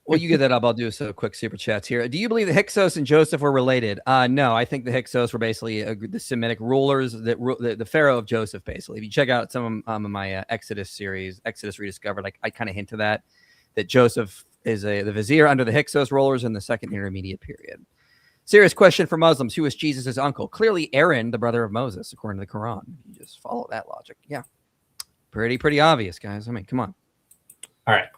Well, you get that up. I'll do some quick super chats here. Do you believe that Hyksos and Joseph were related? No, I think the Hyksos were basically the Semitic rulers that the Pharaoh of Joseph. Basically, if you check out some of my Exodus series, Exodus Rediscovered, I kind of hint to that Joseph is the vizier under the Hyksos rulers in the second intermediate period. Serious question for Muslims: who was Jesus' uncle? Clearly, Aaron, the brother of Moses, according to the Quran. You just follow that logic. Yeah, pretty obvious, guys. I mean, come on. All right.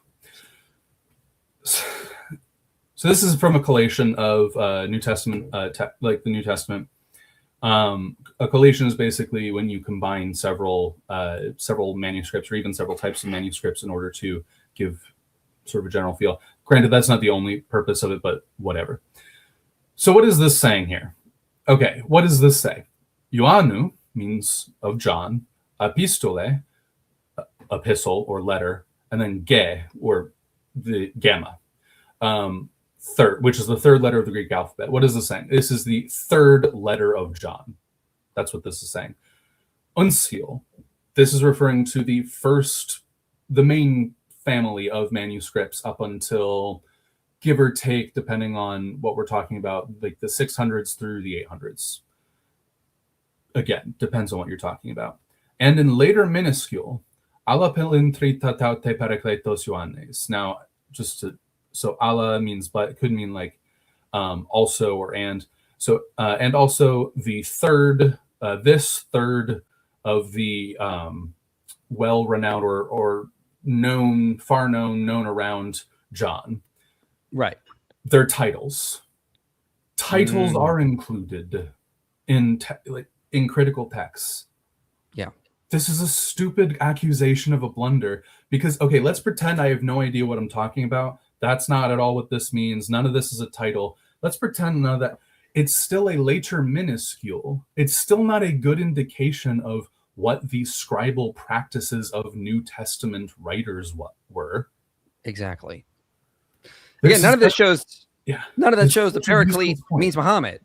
So this is from a collation of New Testament, like the New Testament. A collation is basically when you combine several manuscripts or even several types of manuscripts in order to give sort of a general feel. Granted, that's not the only purpose of it, but whatever. So what is this saying here? Okay, what does this say? Ioannou means of John, epistole, epistle or letter, and then ge, or the gamma, third, which is the third letter of the Greek alphabet. What is this saying? This is the third letter of John. That's what this is saying. Uncial. This is referring to the main family of manuscripts up until, give or take, depending on what we're talking about, like the 600s through the 800s. Again, depends on what you're talking about. And in later minuscule, alla pelintrita taute Paracletos Ioannes. Now, so alla means, but it could mean like also or and. So and also the third, this third of the well-renowned or known around John. Right. They're titles. Titles are included in in critical texts. Yeah. This is a stupid accusation of a blunder because, okay, let's pretend I have no idea what I'm talking about. That's not at all what this means. None of this is a title. Let's pretend none of that. It's still a later minuscule. It's still not a good indication of what the scribal practices of New Testament writers were. Exactly. Again, none of this shows. Yeah. None of that shows the such a useful Paraclete point. means Muhammad.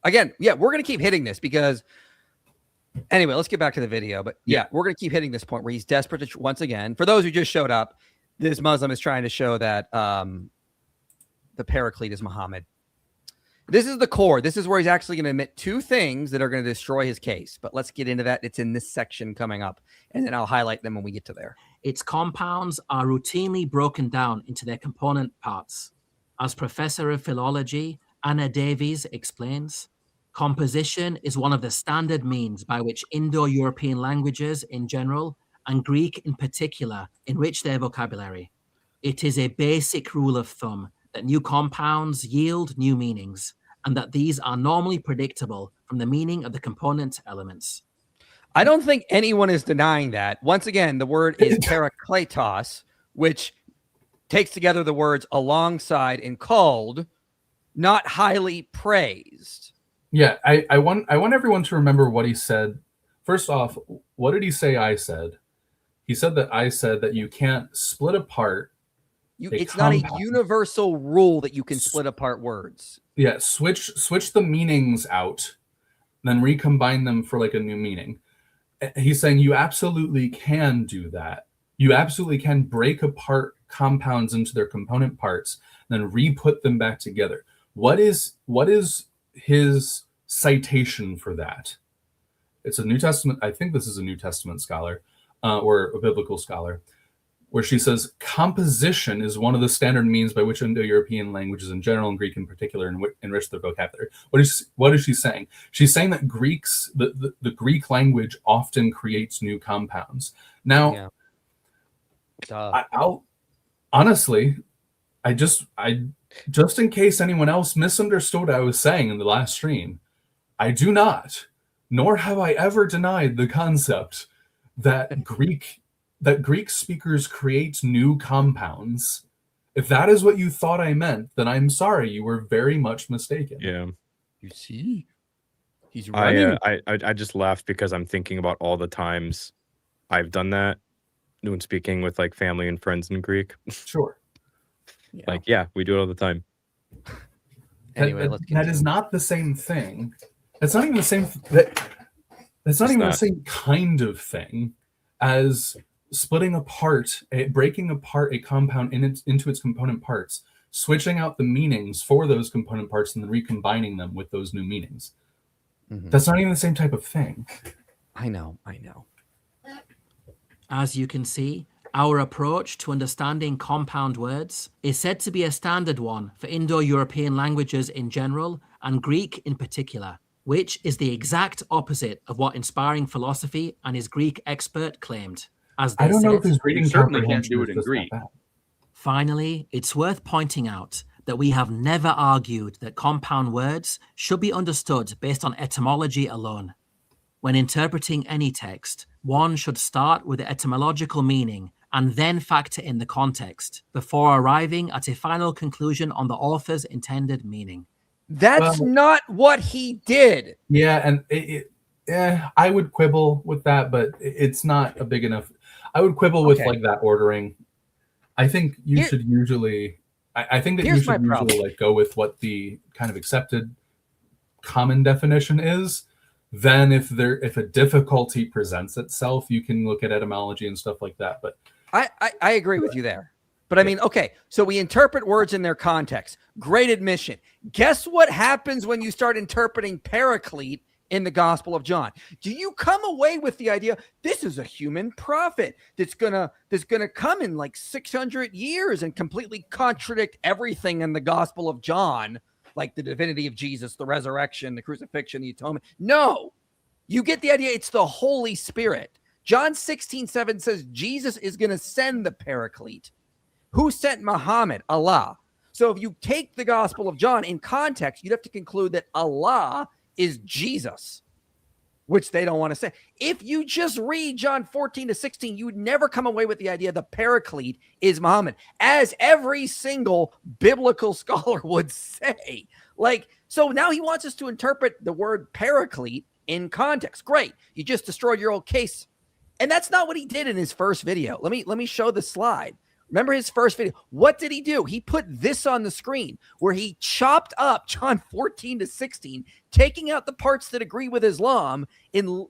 Again, yeah, we're going to keep hitting this because. Anyway, let's get back to the video. But yeah, we're going to keep hitting this point where he's desperate to once again. For those who just showed up, this Muslim is trying to show that the Paraclete is Muhammad. This is the core. This is where he's actually going to admit two things that are going to destroy his case. But let's get into that. It's in this section coming up, and then I'll highlight them when we get to there. Its compounds are routinely broken down into their component parts. As Professor of Philology Anna Davies explains, composition is one of the standard means by which Indo-European languages in general and Greek in particular enrich their vocabulary. It is a basic rule of thumb that new compounds yield new meanings, and that these are normally predictable from the meaning of the component elements. I don't think anyone is denying that. Once again, the word is parakletos, which takes together the words alongside and called, not highly praised. Yeah, I want everyone to remember what he said. First off, what did he say I said? He said that I said that you can't split apart. It's not a universal rule that you can split apart words. Yeah, switch the meanings out, then recombine them for like a new meaning. He's saying you absolutely can do that. You absolutely can break apart compounds into their component parts, then re-put them back together. What is his citation for that? It's a New Testament. I think this is a New Testament scholar or a biblical scholar, where she says composition is one of the standard means by which Indo-European languages in general and Greek in particular enrich their vocabulary. What is she saying? She's saying that the Greek language often creates new compounds. Now, I'll honestly, I just in case anyone else misunderstood what I was saying in the last stream, I do not, nor have I ever denied the concept that Greek speakers create new compounds. If that is what you thought I meant, then I'm sorry, you were very much mistaken. Yeah. You see, he's running. I just laughed because I'm thinking about all the times I've done that when speaking with like family and friends in Greek. Sure. Yeah. Like, yeah, we do it all the time. Anyway, that is not the same thing. That's not even the same. That's not even the same kind of thing as splitting apart, breaking apart a compound into its component parts, switching out the meanings for those component parts, and then recombining them with those new meanings. Mm-hmm. That's not even the same type of thing. I know. As you can see, our approach to understanding compound words is said to be a standard one for Indo-European languages in general and Greek in particular, which is the exact opposite of what Inspiring Philosophy and his Greek expert claimed. As they I don't know if said, his reading certainly can't comprehension do is it in just Greek. that bad. Finally, it's worth pointing out that we have never argued that compound words should be understood based on etymology alone. When interpreting any text, one should start with the etymological meaning and then factor in the context before arriving at a final conclusion on the author's intended meaning. That's not what he did. Yeah, and I would quibble with that, but it's not a big enough. I would quibble with like that ordering. I think you should usually. I think that you should usually like go with what the kind of accepted common definition is. Then, if a difficulty presents itself, you can look at etymology and stuff like that. But I agree with you there. But I mean, okay, so we interpret words in their context. Great admission. Guess what happens when you start interpreting Paraclete in the Gospel of John? Do you come away with the idea this is a human prophet that's gonna come in like 600 years and completely contradict everything in the Gospel of John, like the divinity of Jesus, the resurrection, the crucifixion, the atonement? No, you get the idea. It's the Holy Spirit. John 16:7 says Jesus is going to send the Paraclete. Who sent Muhammad? Allah. So if you take the Gospel of John in context, you'd have to conclude that Allah is Jesus, which they don't want to say. If you just read John 14-16, you would never come away with the idea the Paraclete is Muhammad, as every single biblical scholar would say. Like, so now he wants us to interpret the word Paraclete in context. Great. You just destroyed your old case. And that's not what he did in his first video. Let me show the slide. Remember his first video? What did he do? He put this on the screen where he chopped up John 14-16, taking out the parts that agree with Islam and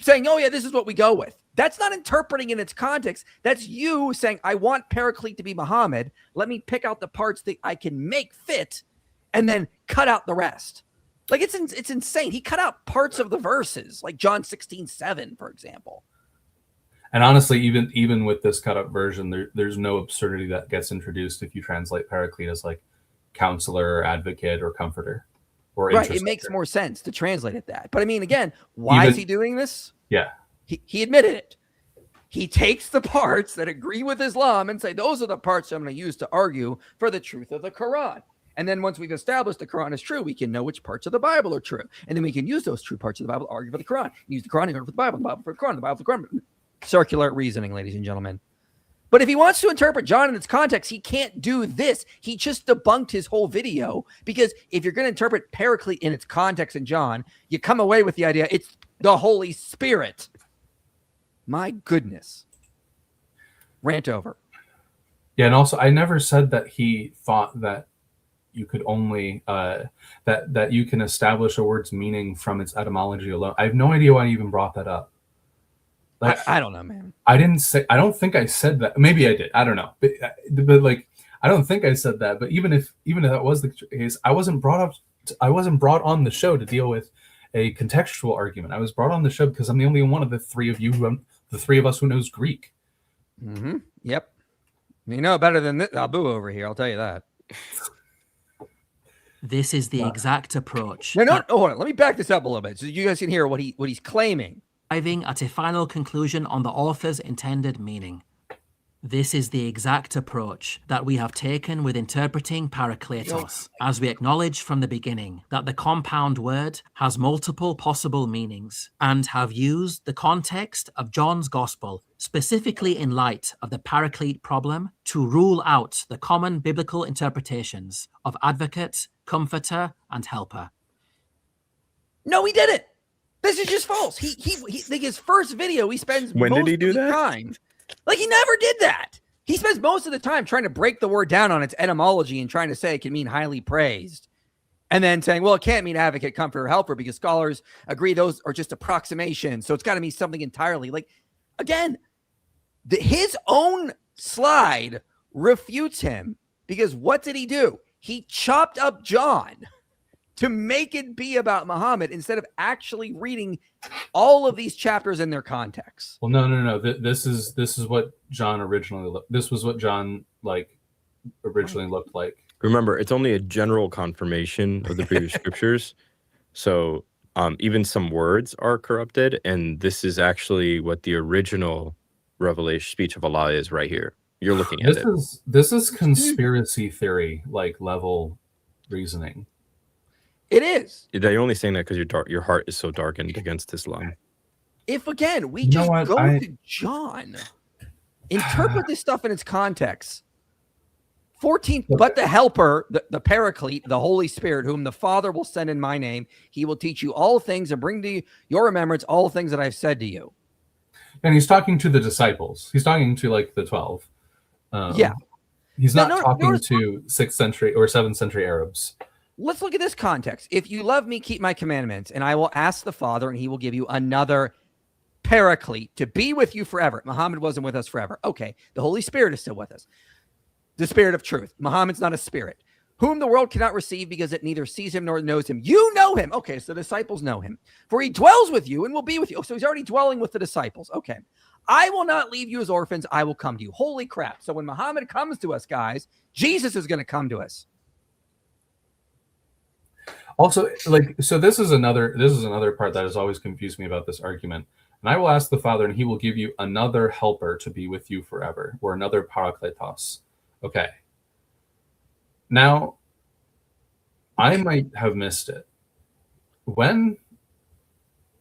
saying, oh, yeah, this is what we go with. That's not interpreting in its context. That's you saying, I want Paraclete to be Muhammad. Let me pick out the parts that I can make fit and then cut out the rest. Like, it's insane. He cut out parts of the verses, like John 16:7, for example. And honestly, even with this cut up version, there's no absurdity that gets introduced if you translate Paraclete as like counselor or advocate or comforter or right. It makes more sense to translate it that. But I mean, again, why is he doing this? Yeah. He admitted it. He takes the parts that agree with Islam and say, those are the parts I'm going to use to argue for the truth of the Quran. And then once we've established the Quran is true, we can know which parts of the Bible are true. And then we can use those true parts of the Bible to argue for the Quran. Use the Quran to argue for the Bible for the Quran, the Bible for the Quran. Circular reasoning, ladies and gentlemen. But if he wants to interpret John in its context, he can't do this. He just debunked his whole video, because if you're going to interpret Paraclete in its context in John, you come away with the idea it's the Holy Spirit. My goodness. Rant over. Yeah, and also I never said that he thought that you could only that you can establish a word's meaning from its etymology alone. I have no idea why I even brought that up. Like, I don't know, man. I don't think I said that. Maybe I did. I don't know. But like, I don't think I said that. But even if that was the case, I wasn't brought on the show to deal with a contextual argument. I was brought on the show because I'm the only one of the three of us who knows Greek. Mm-hmm. Yep. You know better than this, Abu over here. I'll tell you that. This is the exact approach. No, hold on. Let me back this up a little bit so you guys can hear what he's claiming. Arriving at a final conclusion on the author's intended meaning. This is the exact approach that we have taken with interpreting Parakletos, as we acknowledge from the beginning that the compound word has multiple possible meanings, and have used the context of John's Gospel, specifically in light of the Paraclete problem, to rule out the common biblical interpretations of advocate, comforter, and helper. No, he didn't. This is just false. He like his first video, he spends When most did he do of the that? time. Like, he never did that. He spends most of the time trying to break the word down on its etymology and trying to say it can mean highly praised. And then saying, well, it can't mean advocate, comforter, or helper, because scholars agree those are just approximations. So it's got to mean something entirely. Like, again, his own slide refutes him, because what did he do? He chopped up John to make it be about Muhammad instead of actually reading all of these chapters in their context. Well, no. This is what John originally looked. This was what John originally looked like. Remember, it's only a general confirmation of the previous scriptures. So even some words are corrupted, and this is actually what the original revelation speech of Allah is right here. You're looking at it. This is conspiracy theory level reasoning. It is. You're only saying that because your heart is so darkened against Islam. If, again, we just go to John, interpret this stuff in its context. 14, but the helper, the Paraclete, the Holy Spirit, whom the Father will send in my name, he will teach you all things and bring to your remembrance all things that I've said to you. And he's talking to the disciples. He's talking to the 12. Yeah. He's not talking to 6th century or 7th century Arabs. Let's look at this context. If you love me, keep my commandments, and I will ask the Father, and he will give you another Paraclete to be with you forever. Muhammad wasn't with us forever. Okay, the Holy Spirit is still with us. The Spirit of truth. Muhammad's not a spirit, whom the world cannot receive because it neither sees him nor knows him. You know him. Okay, so the disciples know him. For he dwells with you and will be with you. Oh, so he's already dwelling with the disciples. Okay. I will not leave you as orphans. I will come to you. Holy crap. So when Muhammad comes to us, guys, Jesus is going to come to us. Also, so this is another part that has always confused me about this argument. And I will ask the Father, and he will give you another helper to be with you forever, or another Paracletos. Okay. Now, I might have missed it.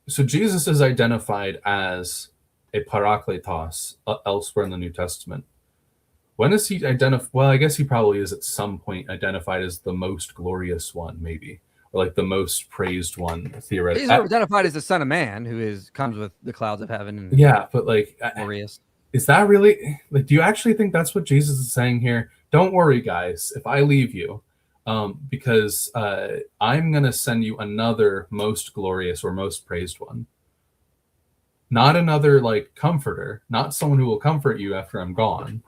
So Jesus is identified as a Paracletos elsewhere in the New Testament. When is he identified? Well, I guess he probably is at some point identified as the most glorious one, maybe, or like the most praised one, theoretically. He's identified as the Son of Man, who comes with the clouds of heaven. And yeah, but like, glorious. Is that really like? Do you actually think that's what Jesus is saying here? Don't worry, guys. If I leave you, because I'm gonna send you another most glorious or most praised one. Not another like comforter, not someone who will comfort you after I'm gone.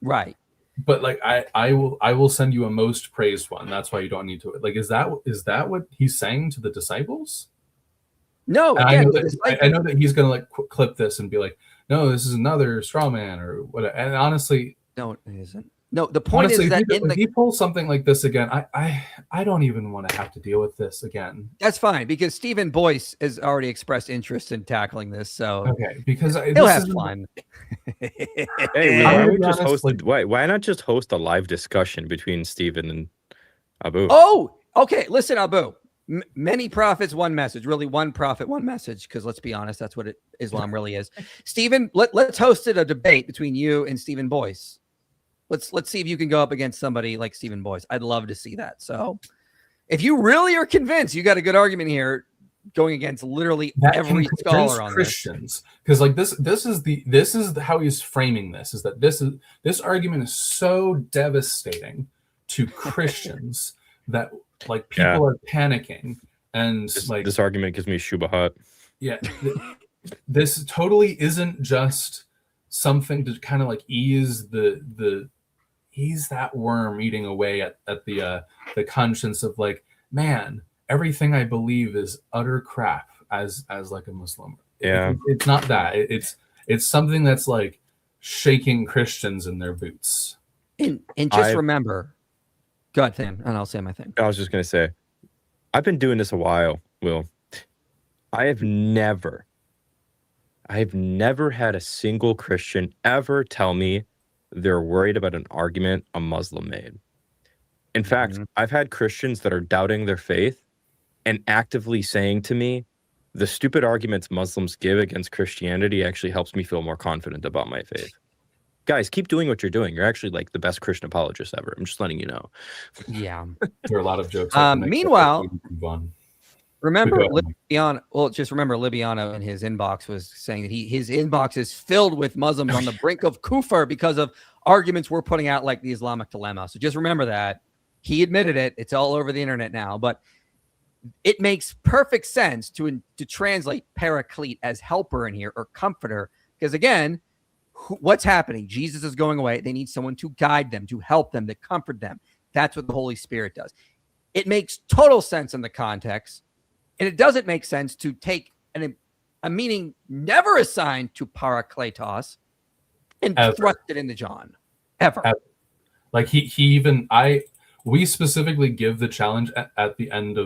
Right. But like I will send you a most praised one. That's why you don't need to. Like, is that what he's saying to the disciples? No, again, I know that he's gonna like clip this and be like, no, this is another straw man or whatever. And honestly, no, it isn't. No, the point is that if he pulls something like this again, I don't even want to have to deal with this again. That's fine, because Stephen Boyce has already expressed interest in tackling this. So okay, because he'll have fun. Hey, why not just host a live discussion between Stephen and Abu? Oh, okay. Listen, Abu. Many prophets, one message. Really, one prophet, one message. Because let's be honest, that's what Islam really is. Stephen, let's host a debate between you and Stephen Boyce. Let's see if you can go up against somebody like Stephen Boyce. I'd love to see that. So, if you really are convinced you got a good argument here, going against literally every scholar on Christians, because like this is how he's framing this. Is that this argument is so devastating to Christians that like people are panicking, and this argument gives me shubahat. Yeah, this totally isn't just something to kind of like ease that worm eating away at the conscience of like, man, everything I believe is utter crap as like a Muslim. Yeah, it's not that. It's something that's like shaking Christians in their boots. And just remember, go ahead, Sam, and I'll say my thing. I was just gonna say, I've been doing this a while, Will. I've never had a single Christian ever tell me they're worried about an argument a Muslim made. In fact, I've had Christians that are doubting their faith and actively saying to me, the stupid arguments Muslims give against Christianity actually helps me feel more confident about my faith. Guys, keep doing what you're doing. You're actually like the best Christian apologist ever. I'm just letting you know. Yeah. There are a lot of jokes. Meanwhile, remember Libiano? Well, just remember Libiano in his inbox was saying that his inbox is filled with Muslims on the brink of kufr because of arguments we're putting out like the Islamic dilemma. So just remember that. He admitted it. It's all over the internet now, but it makes perfect sense to translate Paraclete as helper in here or comforter, because again, what's happening? Jesus is going away. They need someone to guide them, to help them, to comfort them. That's what the Holy Spirit does. It makes total sense in the context. And it doesn't make sense to take a meaning never assigned to Parakletos and thrust it into John. Ever. Like we specifically give the challenge at the end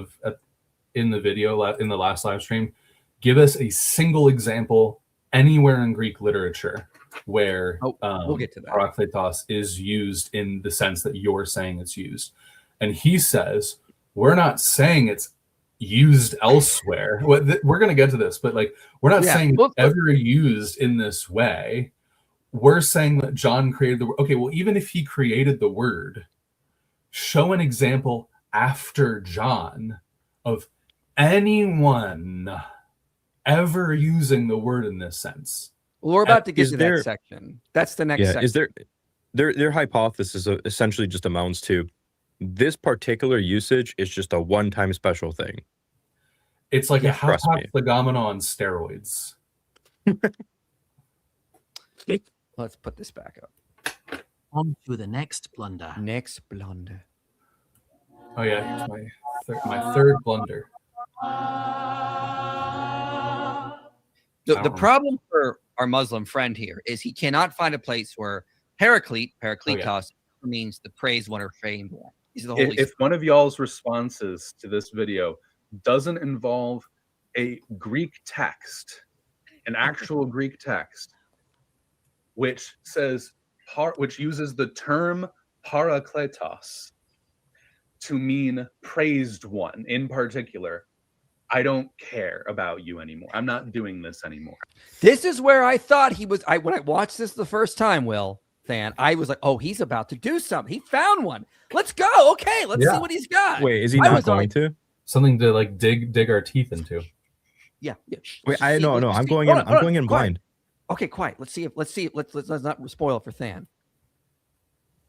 in the video, in the last live stream, give us a single example anywhere in Greek literature where we'll get to that. Parakletos is used in the sense that you're saying it's used. And he says, we're not saying it's used elsewhere. We're going to get to this, but like, we're not saying it's ever used in this way. We're saying that John created the word. Okay, well, even if he created the word, show an example after John of anyone ever using the word in this sense. Well, we're about to get to that section. That's the next section. Is their hypothesis essentially just amounts to this particular usage is just a one-time special thing. It's like a legomena on steroids. Let's put this back up. On to the next blunder. Oh yeah, here's my third blunder. The problem for our Muslim friend here is he cannot find a place where Parakletos means the praised one or famed one. If one of y'all's responses to this video doesn't involve a Greek text an actual Greek text, which says, which uses the term Paracletos to mean praised one in particular, I don't care about you anymore. I'm not doing this anymore. This is where I thought he was. When I watched this the first time, Will Than, I was like, oh, he's about to do something. He found one. Let's go. Okay, let's see what he's got. Wait, is he not going to? Something to like dig our teeth into. Yeah. Wait, I know. I'm going in. I'm going in blind. Okay, quiet. Let's see. Let's not spoil it for Than.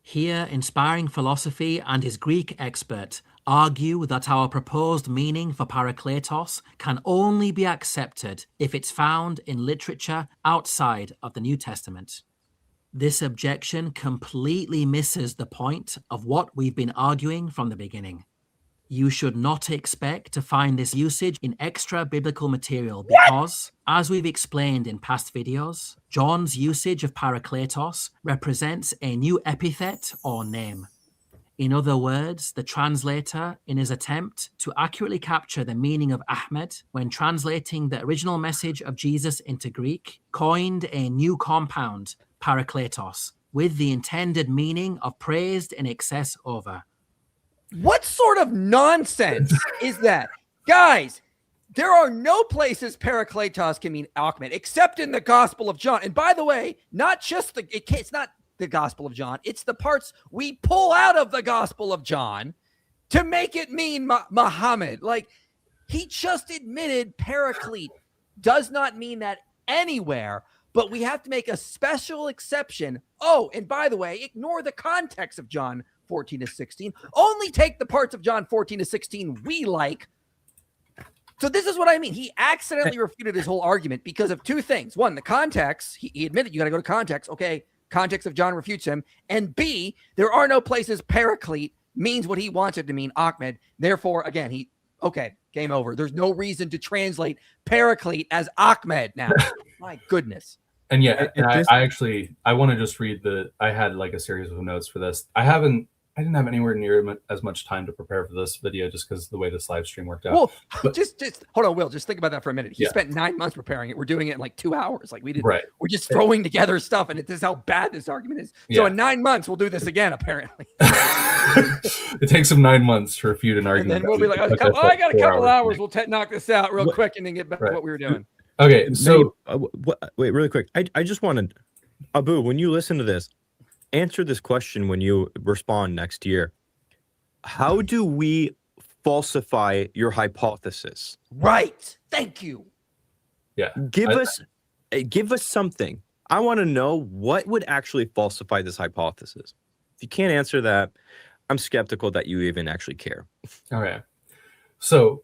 Here, inspiring philosophy and his Greek expert argue that our proposed meaning for Parakletos can only be accepted if it's found in literature outside of the New Testament. This objection completely misses the point of what we've been arguing from the beginning. You should not expect to find this usage in extra biblical material because, as we've explained in past videos, John's usage of Parakletos represents a new epithet or name. In other words, the translator, in his attempt to accurately capture the meaning of Ahmed when translating the original message of Jesus into Greek, coined a new compound, Parakletos, with the intended meaning of praised in excess over. What sort of nonsense is that? Guys, there are no places Parakletos can mean Ahmed except in the Gospel of John. And by the way, not just it's not the Gospel of John. It's the parts we pull out of the Gospel of John to make it mean Muhammad. Like, he just admitted Paraclete does not mean that anywhere, but we have to make a special exception. Oh, and by the way, ignore the context of John 14 to 16. Only take the parts of John 14 to 16 we like. So this is what I mean. He accidentally refuted his whole argument because of two things. One, the context. He admitted you got to go to context. Okay, context of John refutes him. And B, there are no places Paraclete means what he wants it to mean, Ahmed. Therefore, again, game over. There's no reason to translate Paraclete as Ahmed now. My goodness. And I want to just read I had like a series of notes for this. I didn't have anywhere near as much time to prepare for this video just because the way this live stream worked out. Well, just hold on, Will. Just think about that for a minute. He spent 9 months preparing it. We're doing it in like 2 hours. Like we did. Right. We're just throwing together stuff, and this is how bad this argument is. So in 9 months, we'll do this again. Apparently, it takes him 9 months to refute an argument. And then we'll be like, I got a couple hours. We'll knock this out real quick, and then get back to what we were doing. Okay. So wait, really quick. I just wanted, Abu, when you listen to this, answer this question when you respond next year. How do we falsify your hypothesis? Right. Thank you. Yeah. Give us something. I want to know what would actually falsify this hypothesis. If you can't answer that, I'm skeptical that you even actually care. Okay. So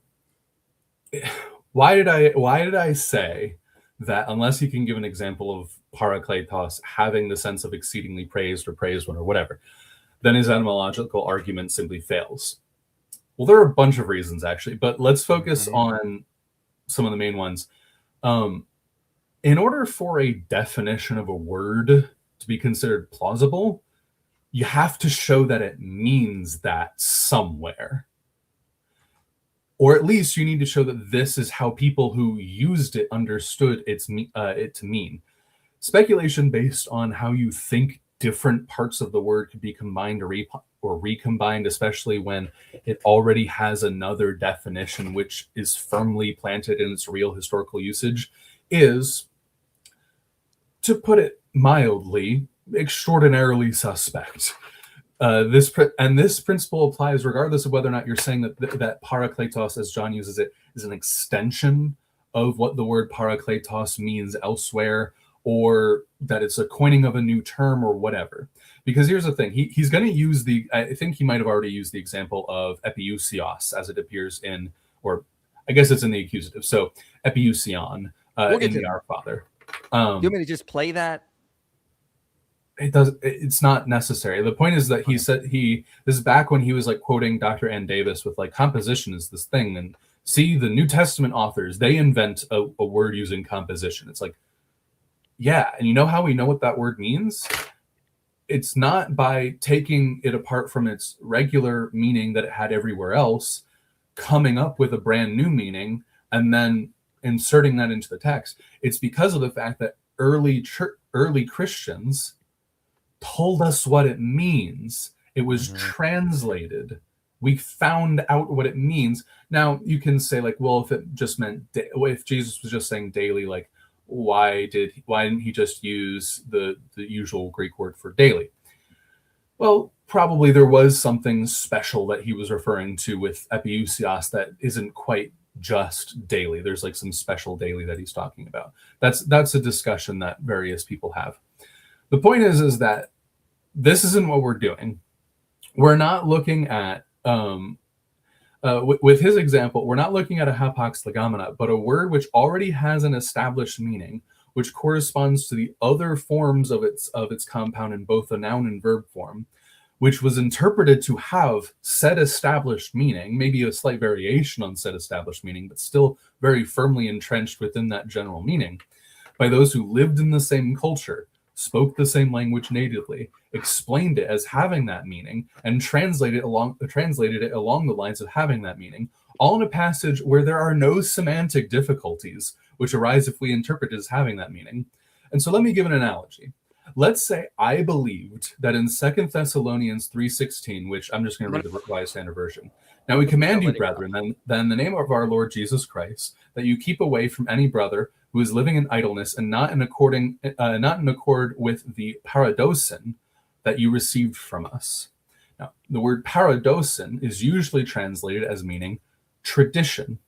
why did I say that unless you can give an example of Parakletos having the sense of exceedingly praised or praised one or whatever, then his etymological argument simply fails? Well, there are a bunch of reasons actually, but let's focus on some of the main ones. In order for a definition of a word to be considered plausible, you have to show that it means that somewhere. Or at least you need to show that this is how people who used it understood it to mean. Speculation based on how you think different parts of the word could be combined or recombined, especially when it already has another definition which is firmly planted in its real historical usage, is, to put it mildly, extraordinarily suspect. This principle applies regardless of whether or not you're saying that Parakletos, as John uses it, is an extension of what the word Parakletos means elsewhere, or that it's a coining of a new term or whatever. Because here's the thing, he's going to use I think he might have already used the example of epiousios as it appears in, or I guess it's in the accusative. So epiousion in the Our Father. Do you want me to just play that? It's not necessary. The point is that he said this is back when he was like quoting Dr. Ann Davis with like, composition is this thing, and see the New Testament authors, they invent a word using composition. It's like, yeah, and you know how we know what that word means? It's not by taking it apart from its regular meaning that it had everywhere else, coming up with a brand new meaning, and then inserting that into the text, it's because of the fact that early Christians told us what it means. It was translated. We found out what it means. Now you can say like, well, if it just meant, if Jesus was just saying daily, like why didn't he just use the usual Greek word for daily? Well, probably there was something special that he was referring to with epiousios that isn't quite just daily. There's like some special daily that he's talking about. That's a discussion that various people have. The point is that this isn't what we're doing. We're not looking at with his example, we're not looking at a hapax legomena, but a word which already has an established meaning, which corresponds to the other forms of its compound in both the noun and verb form, which was interpreted to have said established meaning, maybe a slight variation on said established meaning, but still very firmly entrenched within that general meaning, by those who lived in the same culture, spoke the same language natively, explained it as having that meaning, and translated it along the lines of having that meaning, all in a passage where there are no semantic difficulties which arise if we interpret it as having that meaning. And so let me give an analogy. Let's say I believed that in 2 Thessalonians 3:16, which I'm just going to read the Revised Standard Version. Now we command you, brethren, then in the name of our Lord Jesus Christ, that you keep away from any brother who is living in idleness and not in accord with the paradosin that you received from us. Now, the word paradosin is usually translated as meaning tradition.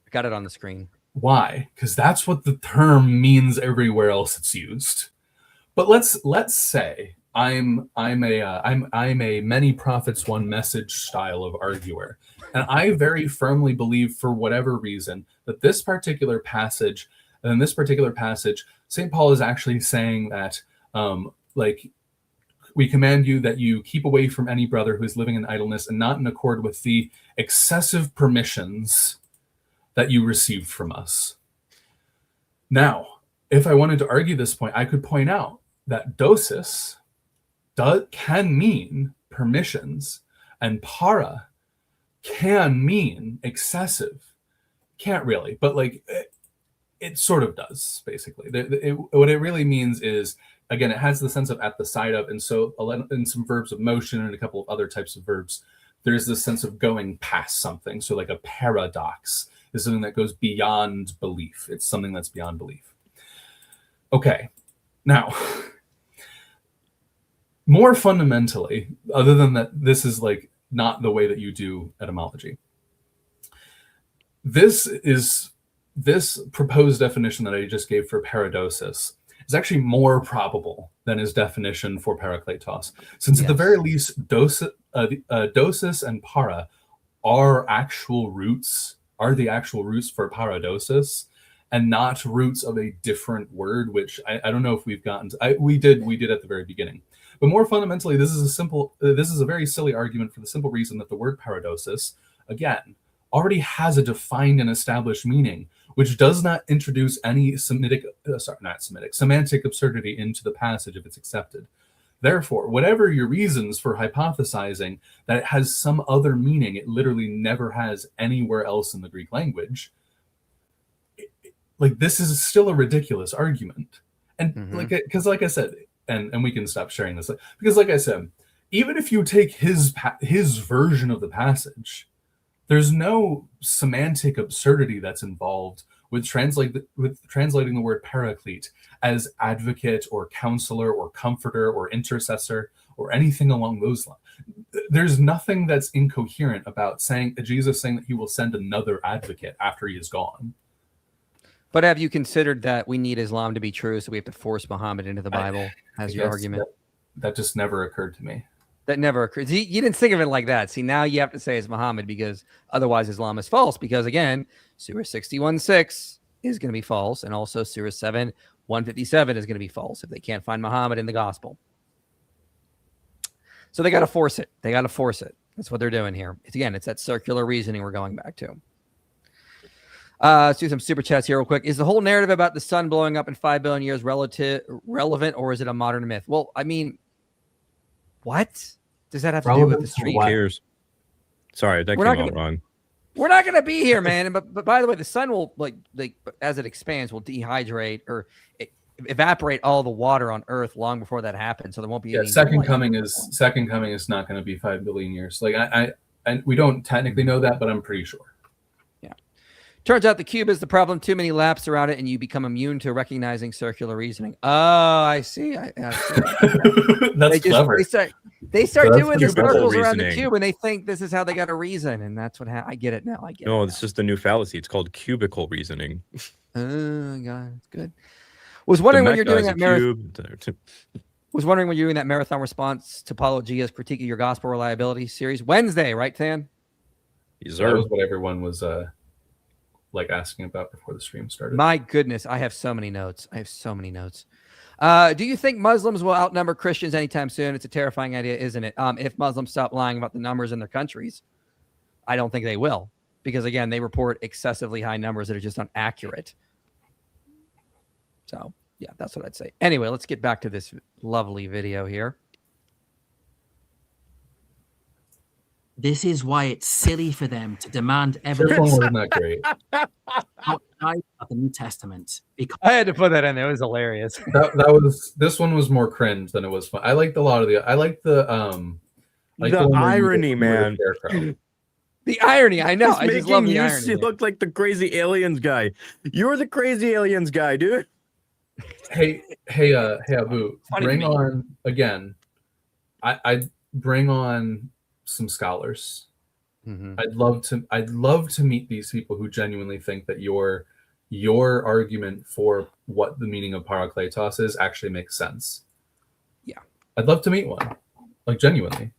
I got it on the screen. Why? Because that's what the term means everywhere else it's used. But let's say I'm a ManyProphetsoneMessage style of arguer, and I very firmly believe, for whatever reason, that this particular passage, St. Paul is actually saying that, we command you that you keep away from any brother who is living in idleness and not in accord with the excessive permissions that you received from us. Now, if I wanted to argue this point, I could point out that dosis can mean permissions, and para can mean excessive. Can't really, but like it sort of does, basically. What it really means is, again, it has the sense of at the side of, and so in some verbs of motion and a couple of other types of verbs, there's this sense of going past something. So like a paradox is something that goes beyond belief. It's something that's beyond belief. Okay, now, more fundamentally, other than that, this is like not the way that you do etymology. This proposed definition that I just gave for paradosis is actually more probable than his definition for parakletos, since at the very least, dosis and para are the actual roots for paradosis, and not roots of a different word, which I don't know if we've gotten to. We did at the very beginning. But more fundamentally, this is a very silly argument for the simple reason that the word paradosis, again, already has a defined and established meaning, which does not introduce any semantic absurdity into the passage if it's accepted. Therefore, whatever your reasons for hypothesizing that it has some other meaning it literally never has anywhere else in the Greek language, like this is still a ridiculous argument. And because like I said, and we can stop sharing this, because like I said, even if you take his version of the passage, there's no semantic absurdity that's involved with translating the word paraclete as advocate or counselor or comforter or intercessor or anything along those lines. There's nothing that's incoherent about Jesus saying that he will send another advocate after he is gone. But have you considered that we need Islam to be true, so we have to force Muhammad into the Bible as your argument? That just never occurred to me. That never occurred. You didn't think of it like that. See, now you have to say it's Muhammad, because otherwise Islam is false. Because again, Surah 61:6 is going to be false, and also Surah 7:157 is going to be false if they can't find Muhammad in the gospel. So they got to force it. That's what they're doing here. It's that circular reasoning we're going back to. Let's do some super chats here real quick. Is the whole narrative about the sun blowing up in 5 billion years relevant, or is it a modern myth? Well, I mean, what does that have to do with the stream? Who cares? Sorry, that came out wrong. We're not going to be here, man. But by the way, the sun will like as it expands will dehydrate or evaporate all the water on Earth long before that happens. So there won't be any. Second coming is not going to be 5 billion years. Like I we don't technically know that, but I'm pretty sure. Yeah. Turns out the cube is the problem. Too many laps around it, and you become immune to recognizing circular reasoning. Oh, I see. I see. That's clever. They start So doing the cubicle circles around the reasoning. cube, and they think this is how they got to reason, and that's what I get it now. I get it. No, now. it's just a new fallacy. It's called cubicle reasoning. Oh God, it's good. Was wondering when you're doing that marathon. Was wondering when you're doing that marathon response to Paulo Gia's critique of your gospel reliability series Wednesday, right, Tan? That was what everyone was like asking about before the stream started. My goodness, I have so many notes. Do you think Muslims will outnumber Christians anytime soon? It's a terrifying idea, isn't it? If Muslims stop lying about the numbers in their countries, I don't think they will, because again, they report excessively high numbers that are just inaccurate. So yeah, that's what I'd say. Anyway, let's get back to this lovely video here. This is why it's silly for them to demand This one evidence wasn't that great. outside of the New Testament. Because I had to put that in there. It was hilarious. This one was more cringe than it was fun. I liked a lot of the like the one where you irony, get to know man. the scarecrow. The irony, I know. It's I just love making the you irony. look like the crazy aliens guy. You're the crazy aliens guy, dude. Hey, Abu, Funny bring to me. on again. I bring on some scholars. Mhm. I'd love to meet these people who genuinely think that your argument for what the meaning of Paracletos is actually makes sense. Yeah. I'd love to meet one. Like genuinely.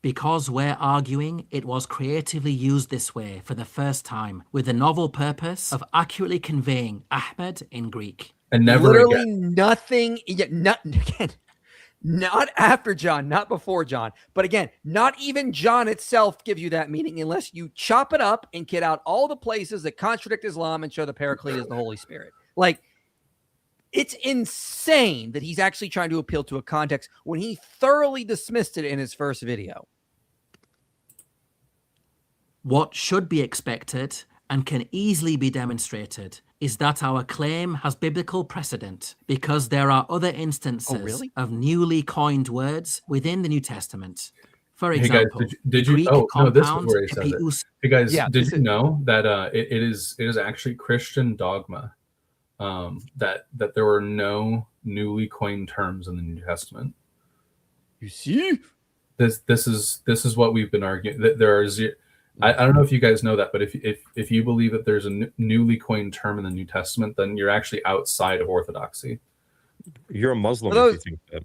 Because we're arguing it was creatively used this way for the first time with the novel purpose of accurately conveying Ahmed in Greek. And never Literally again. nothing. Not after John, not before John, but again, not even John itself gives you that meaning unless you chop it up and get out all the places that contradict Islam and show the Paraclete is the Holy Spirit. Like, it's insane that he's actually trying to appeal to a context when he thoroughly dismissed it in his first video. What should be expected and can easily be demonstrated is that our claim has biblical precedent because there are other instances of newly coined words within the New Testament. For example, did you Greek no, this is compound where he says it. epious- Hey guys, Yeah, did you know that it is actually Christian dogma that there were no newly coined terms in the New Testament? You see? This is what we've been arguing. That there are I don't know if you guys know that, but if you believe that there's a newly coined term in the New Testament, then you're actually outside of orthodoxy. You're a Muslim For if you think that.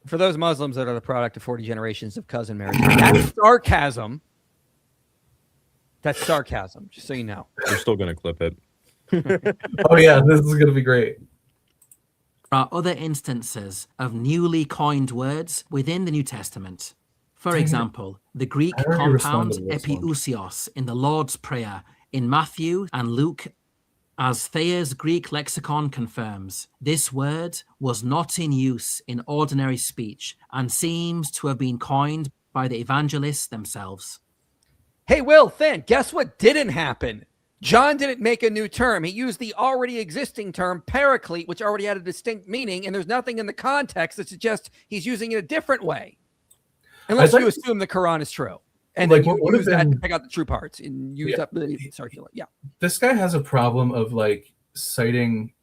For those Muslims that are the product of 40 generations of cousin marriage, that's sarcasm. That's sarcasm, just so you know. You're still gonna clip it. Oh yeah, this is gonna be great. There are other instances of newly coined words within the New Testament. For example, the Greek I already compound responded to this one. epiousios in the Lord's Prayer in Matthew and Luke, as Thayer's Greek lexicon confirms. This word was not in use in ordinary speech and seems to have been coined by the evangelists themselves. Hey, Will, Thin, guess what didn't happen? John didn't make a new term. He used the already existing term Paraclete, which already had a distinct meaning, and there's nothing in the context that suggests he's using it a different way. Unless you assume the Quran is true. And Like, then what you would've use that to been- pick out the true parts and use up the circular. Yeah. This guy has a problem of like citing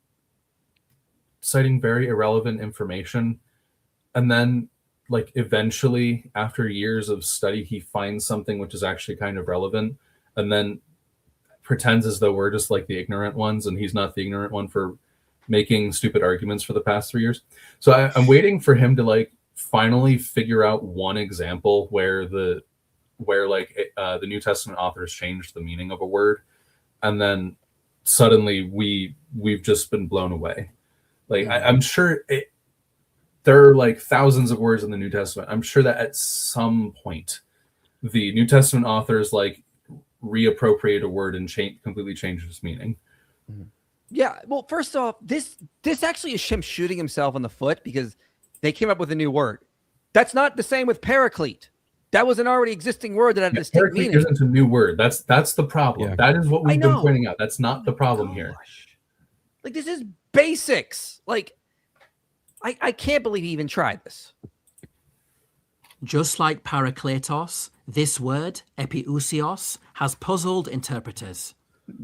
very irrelevant information, and then like eventually after years of study he finds something which is actually kind of relevant, and then pretends as though we're just like the ignorant ones and he's not the ignorant one for making stupid arguments for the past 3 years. So I'm waiting for him to like finally figure out one example where the New Testament authors changed the meaning of a word, and then suddenly we've just been blown away. Like I'm sure there are like thousands of words in the New Testament. I'm sure that at some point the New Testament authors like reappropriate a word and completely change its meaning. Yeah. Well, first off, this actually is him shooting himself in the foot because they came up with a new word. That's not the same with Paraclete. That was an already existing word that had a distinct Paraclete meaning. isn't a new word. That's the problem. Yeah. That is what I we've been know. pointing out. That's not the problem here. Like, this is basics. Like, I can't believe he even tried this. Just like Paracletos, this word, epiousios, has puzzled interpreters.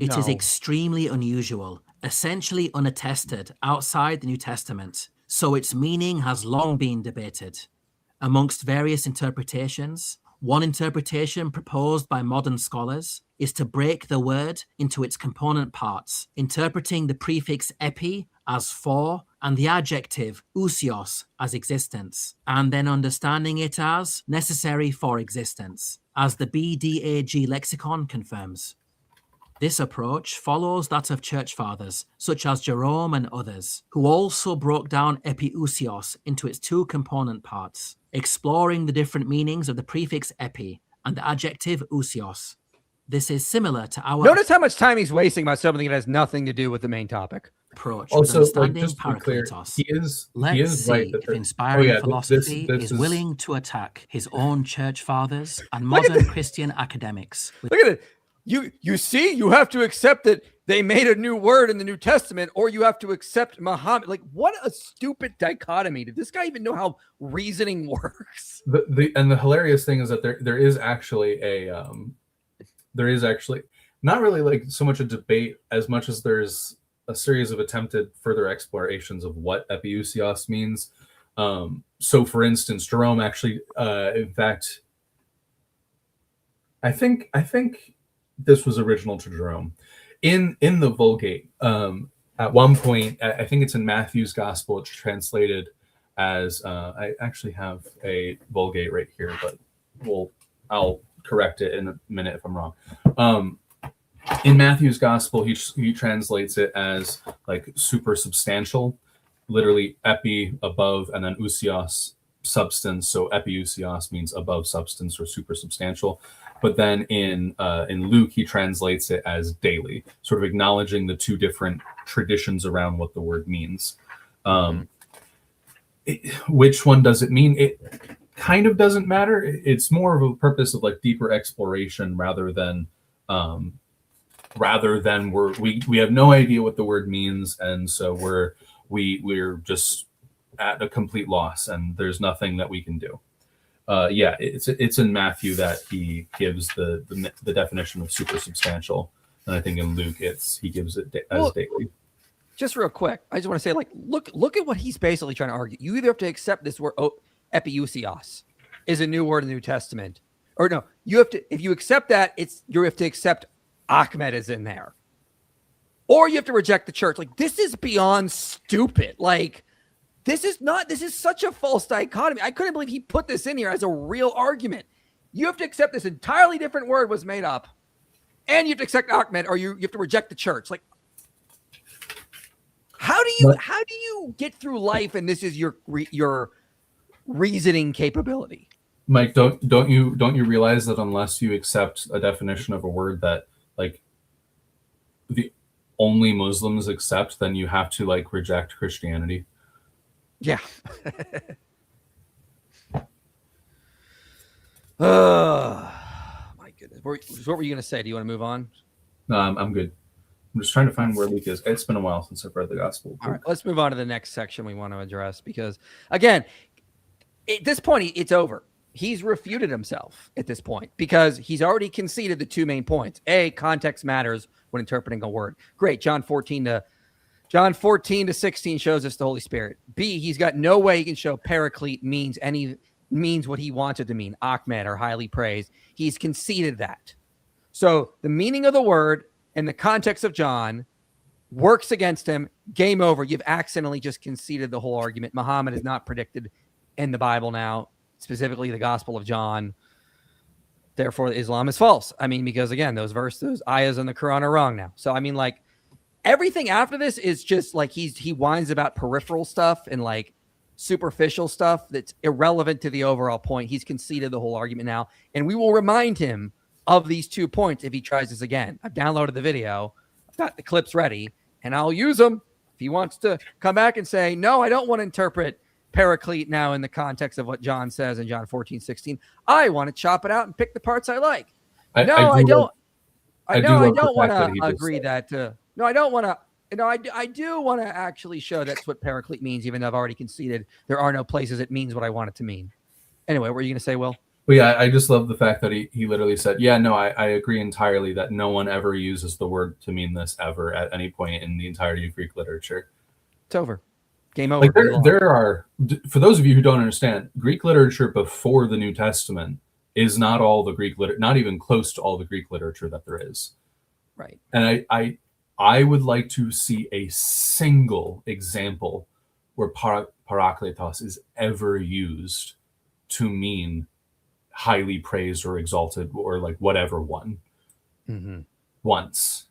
It is No. extremely unusual, essentially unattested outside the New Testament, so its meaning has long been debated. Amongst various interpretations, one interpretation proposed by modern scholars is to break the word into its component parts, interpreting the prefix epi as for and the adjective ousios as existence, and then understanding it as necessary for existence, as the BDAG lexicon confirms. This approach follows that of church fathers, such as Jerome and others, who also broke down epiousios into its two component parts, exploring the different meanings of the prefix epi and the adjective ousios. This is similar to our Notice how much time he's wasting about something that has nothing to do with the main topic. approach Also, with like, understanding just to be clear, Paracletos. he is Let's is right see that if there- inspiring this philosophy is is willing to attack his own church fathers and modern Christian academics. Look at it. You see, you have to accept that they made a new word in the New Testament, or you have to accept Muhammad. Like, what a stupid dichotomy. Did this guy even know how reasoning works? The hilarious thing is that there is actually not really like so much a debate as much as there's a series of attempted further explorations of what epiousios means. So for instance, Jerome actually in fact I think this was original to Jerome in the Vulgate. At one point, I think it's in Matthew's Gospel, it's translated as I actually have a Vulgate right here, but I'll correct it in a minute if I'm wrong. In Matthew's Gospel, he translates it as like super substantial, literally epi above, and then ousios substance. So epiousios means above substance or super substantial. But then in Luke, he translates it as daily, sort of acknowledging the two different traditions around what the word means. Which one does it mean? It kind of doesn't matter. It's more of a purpose of like deeper exploration rather than we have no idea what the word means, and so we're just at a complete loss, and there's nothing that we can do. It's in Matthew that he gives the definition of super substantial, and I think in Luke he gives it as daily. Just real quick, I just want to say, like, look at what he's basically trying to argue. You either have to accept this word, epiousios is a new word in the New Testament, or no, you have to. If you accept that, you have to accept Ahmed is in there, or you have to reject the church. Like, this is beyond stupid. Like, this is such a false dichotomy. I couldn't believe he put this in here as a real argument. You have to accept this entirely different word was made up, and you have to accept Ahmed, or you have to reject the church. Like, how do you get through life and this is your reasoning capability? Mike, don't you realize that unless you accept a definition of a word that like the only Muslims accept, then you have to like reject Christianity? Yeah. My goodness. What were you going to say? Do you want to move on? No, I'm good. I'm just trying to find where Luke is. It's been a while since I've read the gospel. All right, let's move on to the next section we want to address, because again, at this point, it's over. He's refuted himself at this point because he's already conceded the two main points. A, context matters when interpreting a word. Great. John 14 to 16 shows us the Holy Spirit. B, he's got no way he can show Paraclete means what he wanted to mean, Ahmed or highly praised. He's conceded that. So the meaning of the word and the context of John works against him. Game over. You've accidentally just conceded the whole argument. Muhammad is not predicted in the Bible now, specifically the Gospel of John. Therefore, Islam is false. I mean, because again, those ayahs in the Quran are wrong now. So, I mean, like, everything after this is just like he whines about peripheral stuff and like superficial stuff that's irrelevant to the overall point. He's conceded the whole argument now, and we will remind him of these 2 points if he tries this again. I've downloaded the video, I've got the clips ready, and I'll use them if he wants to come back and say, no, I don't want to interpret Paraclete now in the context of what John says in John 14:16. I want to chop it out and pick the parts I like. I don't want to agree that. No, I don't want to. I do want to actually show that's what Paraclete means, even though I've already conceded there are no places it means what I want it to mean. Anyway, what were you going to say, Will? Well, yeah, I just love the fact that he literally said, yeah, no, I agree entirely that no one ever uses the word to mean this ever at any point in the entirety of Greek literature. It's over. Game over. Like there are, for those of you who don't understand, Greek literature before the New Testament is not all the Greek literature, not even close to all the Greek literature that there is. Right. And I would like to see a single example where parakletos is ever used to mean highly praised or exalted or like whatever one. Once.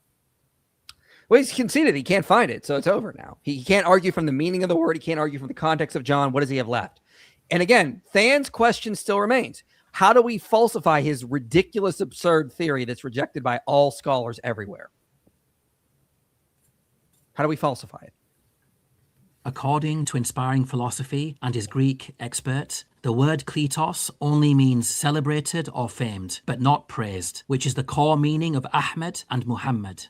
Well, he's conceded he can't find it, so it's over now. He can't argue from the meaning of the word. He can't argue from the context of John. What does he have left? And again, Than's question still remains. How do we falsify his ridiculous, absurd theory that's rejected by all scholars everywhere? How do we falsify it? According to Inspiring Philosophy and his Greek expert, the word kletos only means celebrated or famed, but not praised, which is the core meaning of Ahmed and Muhammad.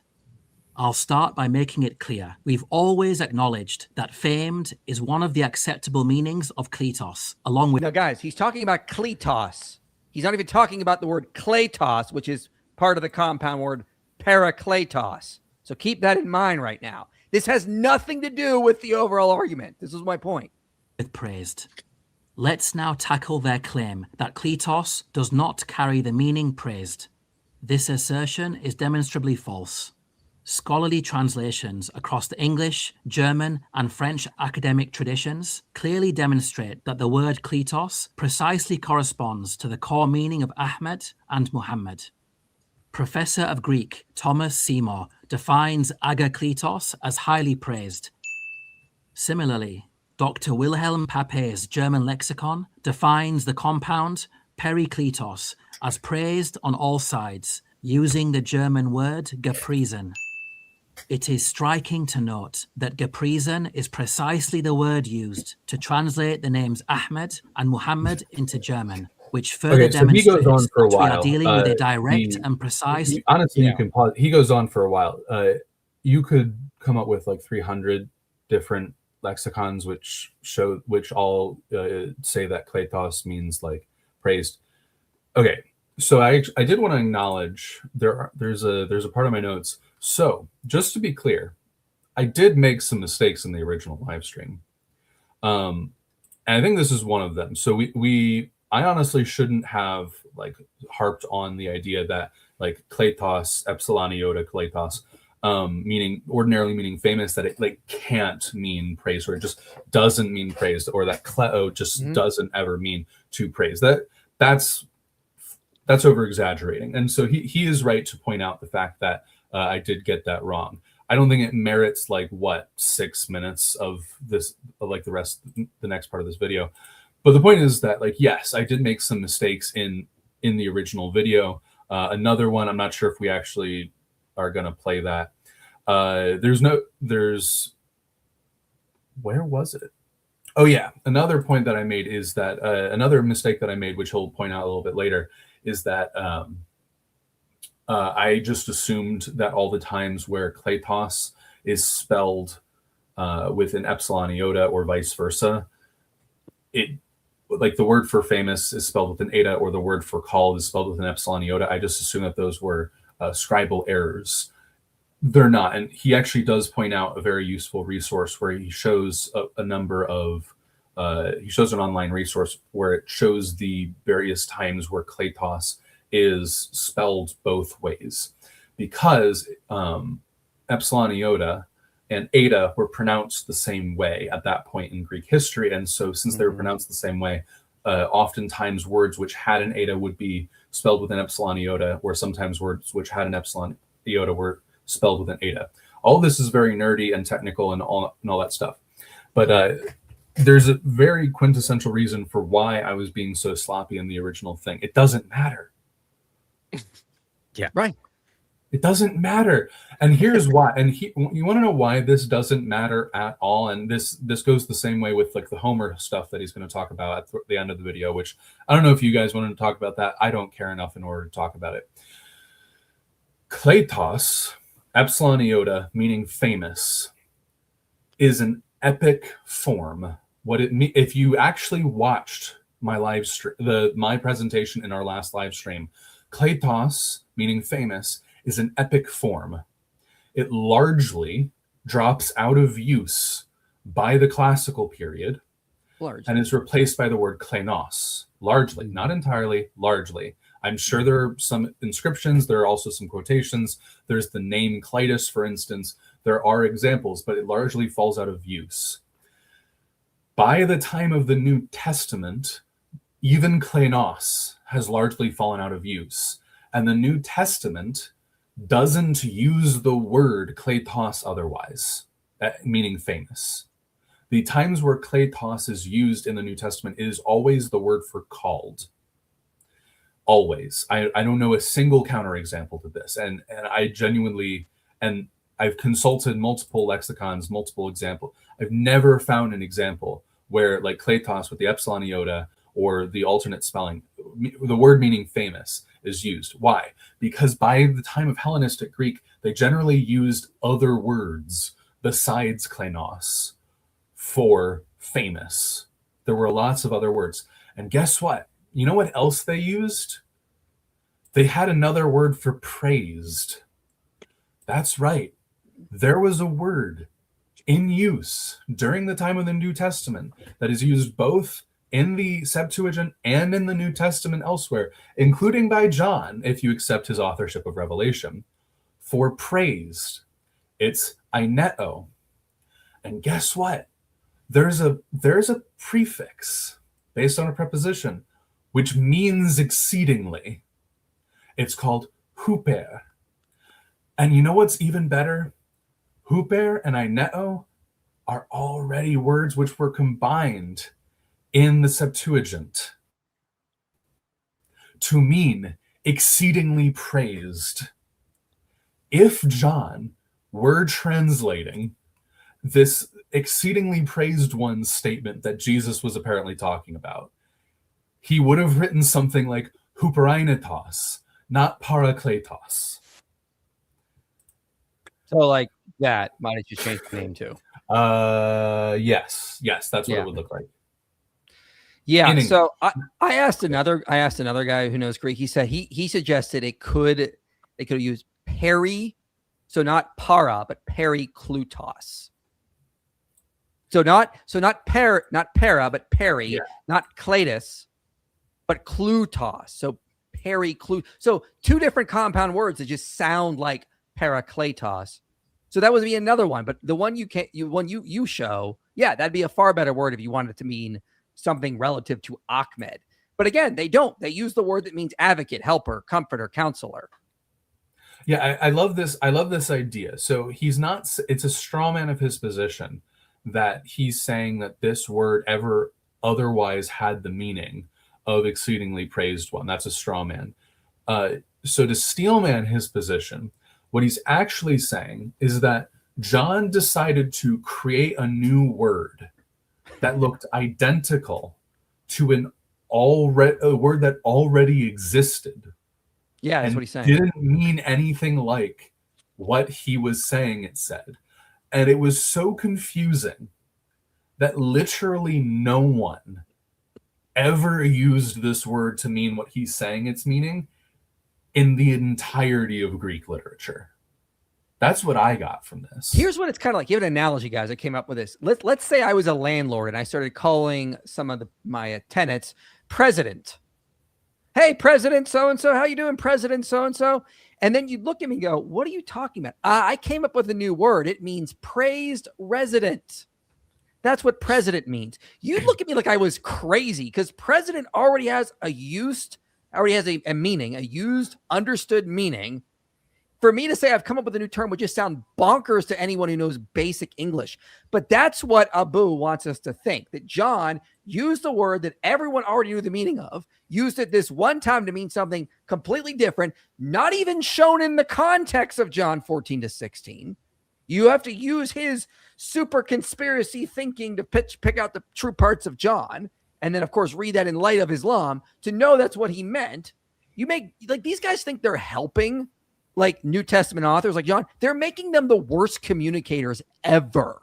I'll start by making it clear. We've always acknowledged that famed is one of the acceptable meanings of kletos, along with... Now, guys, he's talking about kletos. He's not even talking about the word kletos, which is part of the compound word parakletos. So keep that in mind right now. This has nothing to do with the overall argument. This is my point. With praised. Let's now tackle their claim that kletos does not carry the meaning praised. This assertion is demonstrably false. Scholarly translations across the English, German, and French academic traditions clearly demonstrate that the word kletos precisely corresponds to the core meaning of Ahmed and Muhammad. Professor of Greek Thomas Seymour defines agakletos as highly praised. Similarly, Dr. Wilhelm Pappe's German lexicon defines the compound perikletos as praised on all sides, using the German word gepriesen. It is striking to note that gepriesen is precisely the word used to translate the names Ahmed and Muhammad into German, which further demonstrates he goes on for a that we while. are dealing with a direct and precise... Honestly, you can pause. He goes on for a while. You could come up with like 300 different lexicons which all say that kletos means like praised. Okay, so I did want to acknowledge there's a part of my notes. So just to be clear, I did make some mistakes in the original live stream, and I think this is one of them. So I honestly shouldn't have like harped on the idea that like kletos, epsilon iota kletos, ordinarily meaning famous, that it like can't mean praise, or it just doesn't mean praised, or that kleo just doesn't ever mean to praise. That's over exaggerating. And so he is right to point out the fact that I did get that wrong. I don't think it merits like 6 minutes of this, like the next part of this video. But the point is that, like, yes, I did make some mistakes in the original video. Another one, I'm not sure if we actually are going to play that. Where was it? Oh, yeah. Another point that I made is that another mistake that I made, which he'll point out a little bit later, is that I just assumed that all the times where kletos is spelled with an epsilon iota or vice versa, like the word for famous is spelled with an eta, or the word for called is spelled with an epsilon iota. I just assumed that those were scribal errors. They're not. And he actually does point out a very useful resource where he shows a number of, he shows an online resource where it shows the various times where kletos is spelled both ways, because epsilon iota and eta were pronounced the same way at that point in Greek history. And so since they were pronounced the same way, oftentimes words which had an eta would be spelled with an epsilon iota, or sometimes words which had an epsilon iota were spelled with an eta. All this is very nerdy and technical and all that stuff. But there's a very quintessential reason for why I was being so sloppy in the original thing. It doesn't matter. Yeah. Right. It doesn't matter. And here's why. And you want to know why this doesn't matter at all? And this goes the same way with like the Homer stuff that he's going to talk about at the end of the video, which I don't know if you guys wanted to talk about that. I don't care enough in order to talk about it. Kletos, epsilon iota, meaning famous, is an epic form. If you actually watched my live stream, my presentation in our last live stream, Kletos, meaning famous, is an epic form. It largely drops out of use by the classical period and is replaced by the word klenos. Largely, not entirely, largely. I'm sure there are some inscriptions. There are also some quotations. There's the name Clytus, for instance. There are examples, but it largely falls out of use. By the time of the New Testament, even klenos has largely fallen out of use. And the New Testament doesn't use the word kletos otherwise, meaning famous. The times where kletos is used in the New Testament is always the word for called. Always. I don't know a single counterexample to this. And I genuinely, and I've consulted multiple lexicons, multiple examples. I've never found an example where like kletos with the epsilon iota or the alternate spelling, the word meaning famous, is used. Why? Because by the time of Hellenistic Greek, they generally used other words besides klenos for famous. There were lots of other words. And guess what? You know what else they used? They had another word for praised. That's right. There was a word in use during the time of the New Testament that is used both in the Septuagint and in the New Testament elsewhere, including by John, if you accept his authorship of Revelation, for praised. It's aineo. And guess what? There's a prefix based on a preposition which means exceedingly. It's called huper. And you know what's even better? Huper and aineo are already words which were combined in the Septuagint to mean exceedingly praised. If John were translating this exceedingly praised one statement that Jesus was apparently talking about, he would have written something like huperainetos, not parakletos. So like that, might have just changed the name too. Yes, that's what it would look like. Yeah. So I asked another guy who knows Greek. He said he suggested it could use peri, so not para, but periklutos. So not para, but peri, not kletus, but klutos. So periklut. So two different compound words that just sound like parakletos. So that would be another one. But the one you show, that'd be a far better word if you wanted it to mean something relative to Ahmed. But again, they don't. They use the word that means advocate, helper, comforter, counselor. Yeah, I love this. I love this idea. So it's a straw man of his position that he's saying that this word ever otherwise had the meaning of exceedingly praised one. That's a straw man. So to steelman his position, what he's actually saying is that John decided to create a new word that looked identical to a word that already existed. Yeah, that's what he's saying. Didn't mean anything like what he was saying it said. And it was so confusing that literally no one ever used this word to mean what he's saying it's meaning in the entirety of Greek literature. That's what I got from this. Here's what it's kind of like. Give an analogy, guys. I came up with this. Let's say I was a landlord and I started calling some of my tenants president. Hey, President so-and-so, how you doing, President so-and-so? And then you look at me and go, what are you talking about? I came up with a new word. It means praised resident. That's what president means. You look at me like I was crazy because president already has a meaning, a used, understood meaning For me to say I've come up with a new term would just sound bonkers to anyone who knows basic English. But that's what Abu wants us to think, that John used the word that everyone already knew the meaning of, used it this one time to mean something completely different, not even shown in the context of John 14-16. You have to use his super conspiracy thinking to pick out the true parts of John. And then, of course, read that in light of Islam to know that's what he meant. You make, like, these guys think they're helping, like, New Testament authors like John. They're making them the worst communicators ever.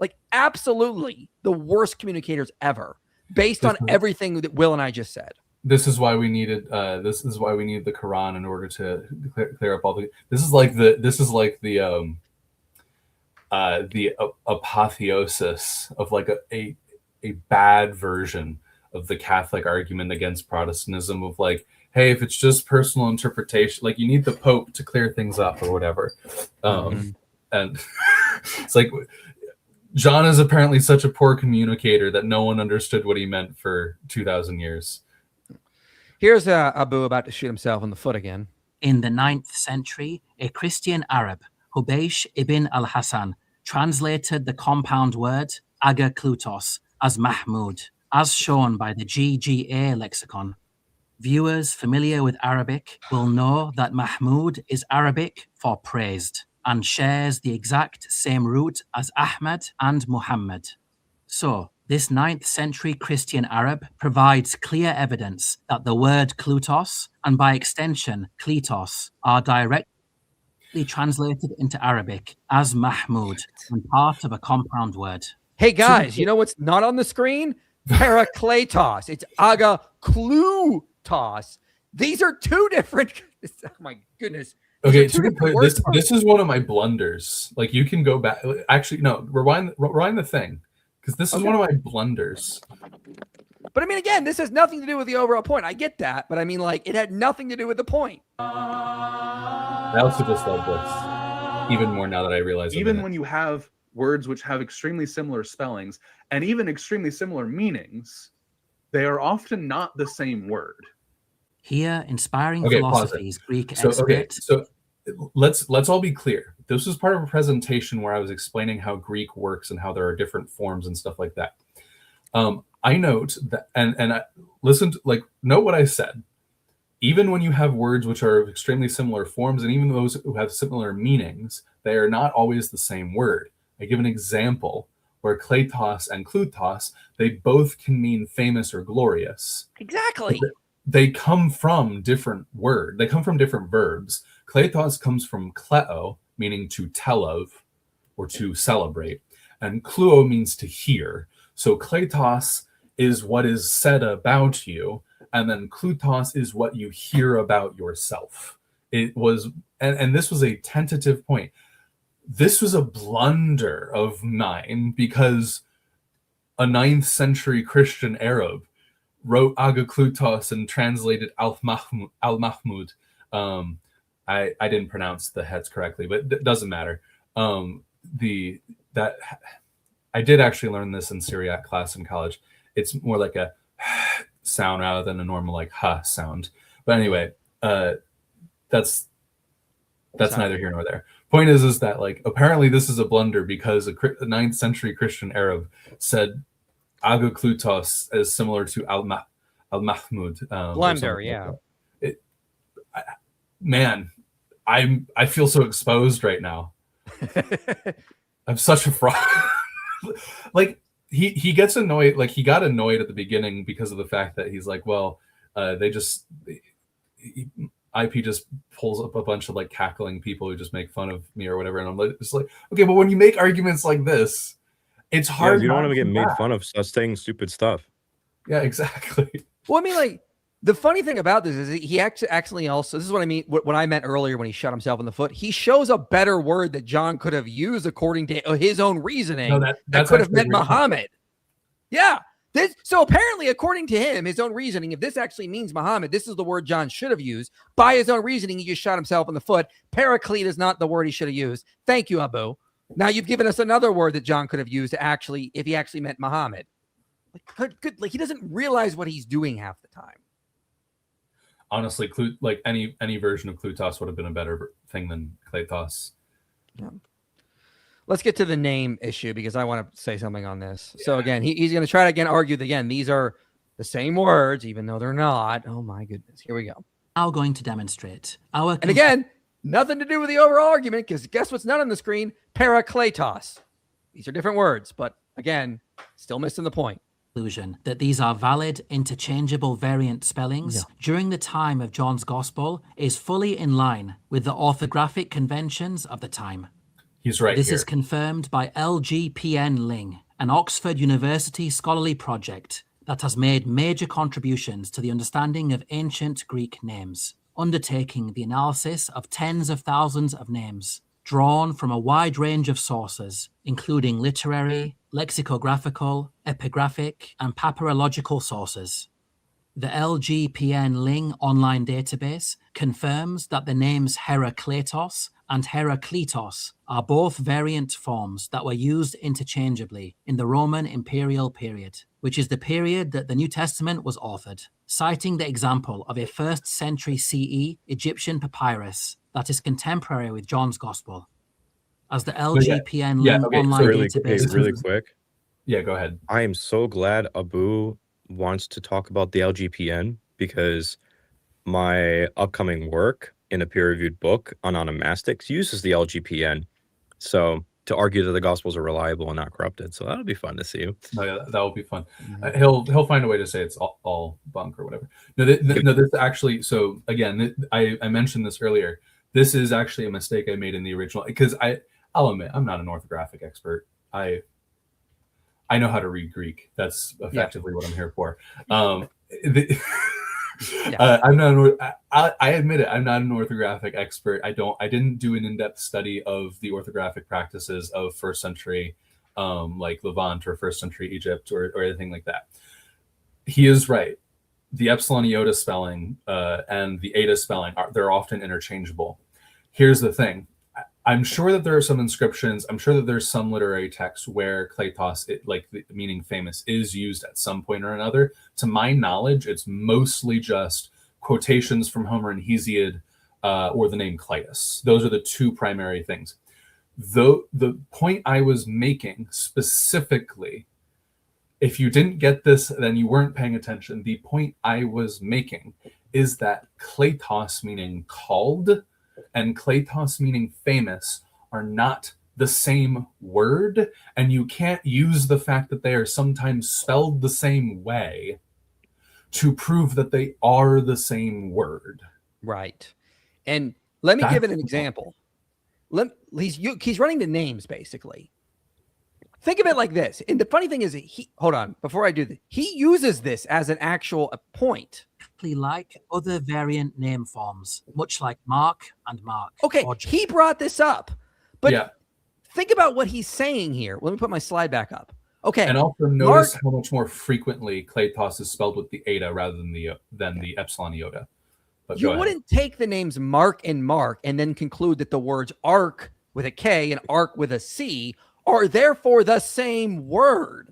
Like, absolutely the worst communicators ever, based on everything that Will and I just said. This is why we needed the Quran in order to clear up all the. This is like the apotheosis of like a bad version of the Catholic argument against Protestantism of like, hey, if it's just personal interpretation, like you need the Pope to clear things up or whatever. And it's like John is apparently such a poor communicator that no one understood what he meant for 2,000 years. Here's Abu about to shoot himself in the foot again. In the 9th century, a Christian Arab, Hubaysh ibn al-Hasan, translated the compound word aga klutos as Mahmud, as shown by the GGA lexicon. Viewers familiar with Arabic will know that Mahmud is Arabic for praised and shares the exact same root as Ahmad and Muhammad. So, this 9th century Christian Arab provides clear evidence that the word klutos, and by extension kletos, are directly translated into Arabic as Mahmud and part of a compound word. Hey guys, you know what's not on the screen? Paracletos. It's aga klutos. These are two different. Oh my goodness. Okay, to be clear, this is one of my blunders. Like you can go back. Actually, no, rewind the thing, because this is one of my blunders. But I mean, again, this has nothing to do with the overall point. I get that, but I mean, like, it had nothing to do with the point. I also just love this even more now that I realize. Even when you have words which have extremely similar spellings and even extremely similar meanings, they are often not the same word. Here, inspiring philosophies, Greek expert. So let's all be clear. This was part of a presentation where I was explaining how Greek works and how there are different forms and stuff like that. I note that, and I listened, like, note what I said. Even when you have words which are of extremely similar forms, and even those who have similar meanings, they are not always the same word. I give an example where kletos and klutos, they both can mean famous or glorious. Exactly. They come from different words. They come from different verbs. Kletos comes from kleo, meaning to tell of or to celebrate. And kluo means to hear. So kletos is what is said about you, and then klutos is what you hear about yourself. It was, and this was a tentative point. This was a blunder of mine because a 9th century Christian Arab wrote aga klutos and translated al-Mahmud. I didn't pronounce the heads correctly, but it doesn't matter. I did actually learn this in Syriac class in college. It's more like a sound rather than a normal like ha sound. But anyway, that's neither here nor there. Point is that like apparently this is a blunder because a 9th century Christian Arab said aga klutos is similar to al-Mahmud. Blunder, yeah. Man, I feel so exposed right now. I'm such a fraud. Like he gets annoyed. Like he got annoyed at the beginning because of the fact that he's like, well, IP just pulls up a bunch of like cackling people who just make fun of me or whatever, and I'm like, it's like, okay, but when you make arguments like this, it's hard. You don't want to get made fun of saying stupid stuff. Yeah, exactly. Well, I mean, like, the funny thing about this is he actually also, this is what I mean, what I meant earlier when he shot himself in the foot. He shows a better word that John could have used according to his own reasoning that could have meant Muhammad. Yeah. So apparently, according to him, his own reasoning, if this actually means Muhammad, this is the word John should have used. By his own reasoning, he just shot himself in the foot. Paraclete is not the word he should have used. Thank you, Abu. Now you've given us another word that John could have used to actually, if he actually meant Muhammad. Like, good. Like, he doesn't realize what he's doing half the time. honestly, like any version of Klutos would have been a better thing than Kletos. Yeah. Let's get to the name issue because I want to say something on this. So again, he's going to try to again argue that again these are the same words, even though they're not. Oh my goodness, here we go. Now going to demonstrate and again, nothing to do with the overall argument because guess what's not on the screen? Paracletos. These are different words, but again, still missing the point. Conclusion that these are valid interchangeable variant spellings during the time of John's Gospel is fully in line with the orthographic conventions of the time. He's right. This here. is confirmed by LGPN Ling, an Oxford University scholarly project that has made major contributions to the understanding of ancient Greek names, undertaking the analysis of tens of thousands of names drawn from a wide range of sources, including literary, lexicographical, epigraphic, and papyrological sources. The LGPN Ling online database confirms that the names Herakletos and Herakletos are both variant forms that were used interchangeably in the Roman imperial period, which is the period that the New Testament was authored, citing the example of a 1st century CE Egyptian papyrus that is contemporary with John's Gospel. As the LGPN Ling online database... Really quick. Yeah, go ahead. I am so glad Abu wants to talk about the LGPN because my upcoming work in a peer-reviewed book on onomastics uses the LGPN. So to argue that the Gospels are reliable and not corrupted. So that'll be fun to see. Oh, yeah, that will be fun. He'll find a way to say it's all bunk or whatever. No, this actually. So again, I mentioned this earlier. This is actually a mistake I made in the original because I'll admit I'm not an orthographic expert. I know how to read Greek. That's effectively what I'm here for. I'm not. I admit it. I'm not an orthographic expert. I didn't do an in-depth study of the orthographic practices of 1st century, like Levant or 1st century Egypt or anything like that. He is right. The epsilon iota spelling and the eta spelling they're often interchangeable. Here's the thing. I'm sure that there are some inscriptions. I'm sure that there's some literary text where Kletos, meaning famous, is used at some point or another. To my knowledge, it's mostly just quotations from Homer and Hesiod or the name Cleitus. Those are the two primary things. Though the point I was making specifically, if you didn't get this, then you weren't paying attention. The point I was making is that Kletos, meaning called, and Kletos meaning famous are not the same word, and you can't use the fact that they are sometimes spelled the same way to prove that they are the same word. Right. And let me give it an example. He's running the names basically. Think of it like this. And the funny thing is, hold on, before I do this, he uses this as an actual point. Like other variant name forms, much like Mark and Mark. Okay, he brought this up, but think about what he's saying here. Let me put my slide back up. Okay, and also notice how much more frequently Kletos is spelled with the eta rather than the epsilon iota. But you wouldn't take the names Mark and then conclude that the words ark with a K and ark with a C are therefore the same word.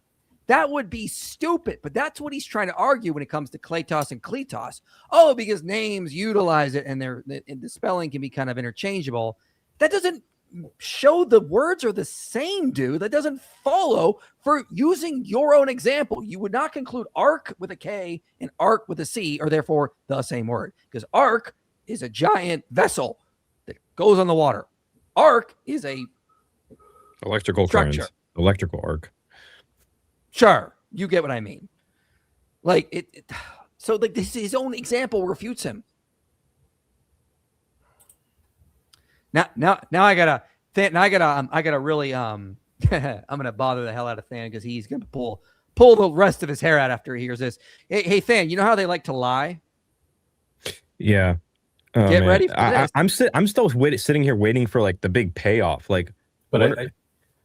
That would be stupid, but that's what he's trying to argue when it comes to Kletos and Kletos. Oh, because names utilize it and the spelling can be kind of interchangeable. That doesn't show the words are the same, dude. That doesn't follow for using your own example. You would not conclude ark with a K and ark with a C are therefore the same word, because ark is a giant vessel that goes on the water. Ark is a electrical structure. Current. Electrical arc. Sure, you get what I mean. Like so like this his own example refutes him. Now I gotta really I'm gonna bother the hell out of Than because he's gonna pull the rest of his hair out after he hears this. Hey Than, you know how they like to lie? Yeah. Get ready for this. I'm still sitting here waiting for like the big payoff. Like, but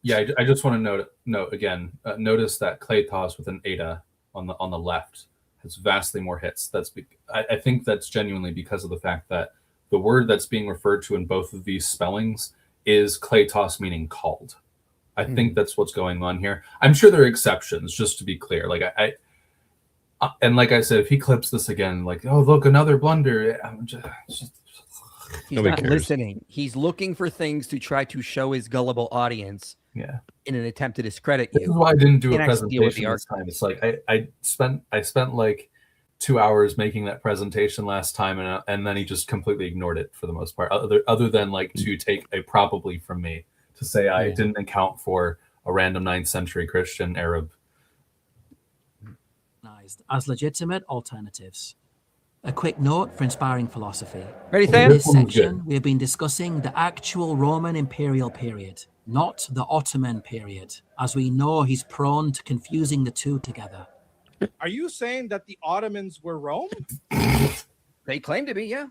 I just want to note again. Notice that Kletos with an eta on the left has vastly more hits. I think that's genuinely because of the fact that the word that's being referred to in both of these spellings is Kletos, meaning called. I think that's what's going on here. I'm sure there are exceptions, just to be clear. Like And like I said, if he clips this again, like, oh look, another blunder, I'm just He's Nobody not cares. listening. He's looking for things to try to show his gullible audience yeah. in an attempt to discredit This is you. why I didn't do a Can't actually deal with the presentation this time. It's like I spent like 2 hours making that presentation last time, and then he just completely ignored it for the most part. Other than like to take a probably from me to say I didn't account for a random 9th century Christian Arab as legitimate alternatives. A quick note for inspiring philosophy. Ready, In Sam? this section, we have been discussing the actual Roman imperial period, not the Ottoman period, as we know he's prone to confusing the two together. Are you saying that the Ottomans were Rome? They claim to be, yeah.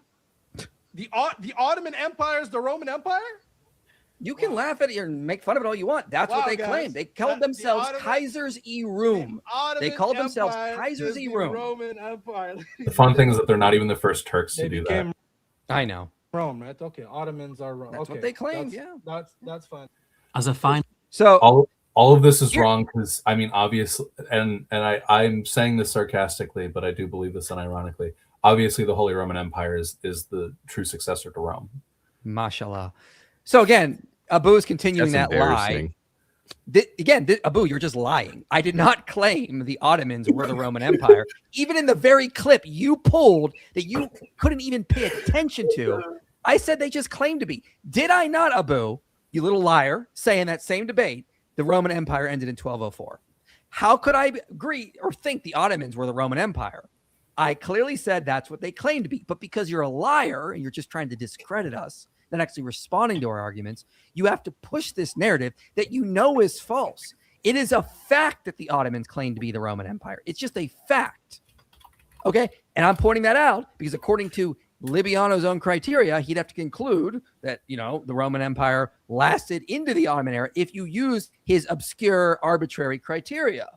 The Ottoman Empire is the Roman Empire? You can laugh at it and make fun of it all you want. That's what Wow, they guys. claim. They called themselves Kaisers Rum. They called themselves Kaisers Rum. Roman Empire. The fun thing is that they're not even the first Turks to They do that. became I know. Rome, right? Okay, Ottomans are Rome. That's okay, what they claim, That's fine. As a final So All of this is wrong because I mean, obviously, and I'm saying this sarcastically, but I do believe this unironically. Obviously, the Holy Roman Empire is the true successor to Rome. mashallah. So again, Abu is continuing That's that lie. embarrassing. Abu, you're just lying. I did not claim the Ottomans were the Roman Empire. Even in the very clip you pulled that you couldn't even pay attention to, I said they just claimed to be. Did I not, Abu, you little liar, say in that same debate, the Roman Empire ended in 1204? How could I agree or think the Ottomans were the Roman Empire? I clearly said that's what they claimed to be. But because you're a liar and you're just trying to discredit us, than actually responding to our arguments, you have to push this narrative that you know is false. It is a fact that the Ottomans claim to be the Roman Empire. It's just a fact. Okay? And I'm pointing that out because according to Libiano's own criteria, he'd have to conclude that, the Roman Empire lasted into the Ottoman era if you use his obscure, arbitrary criteria.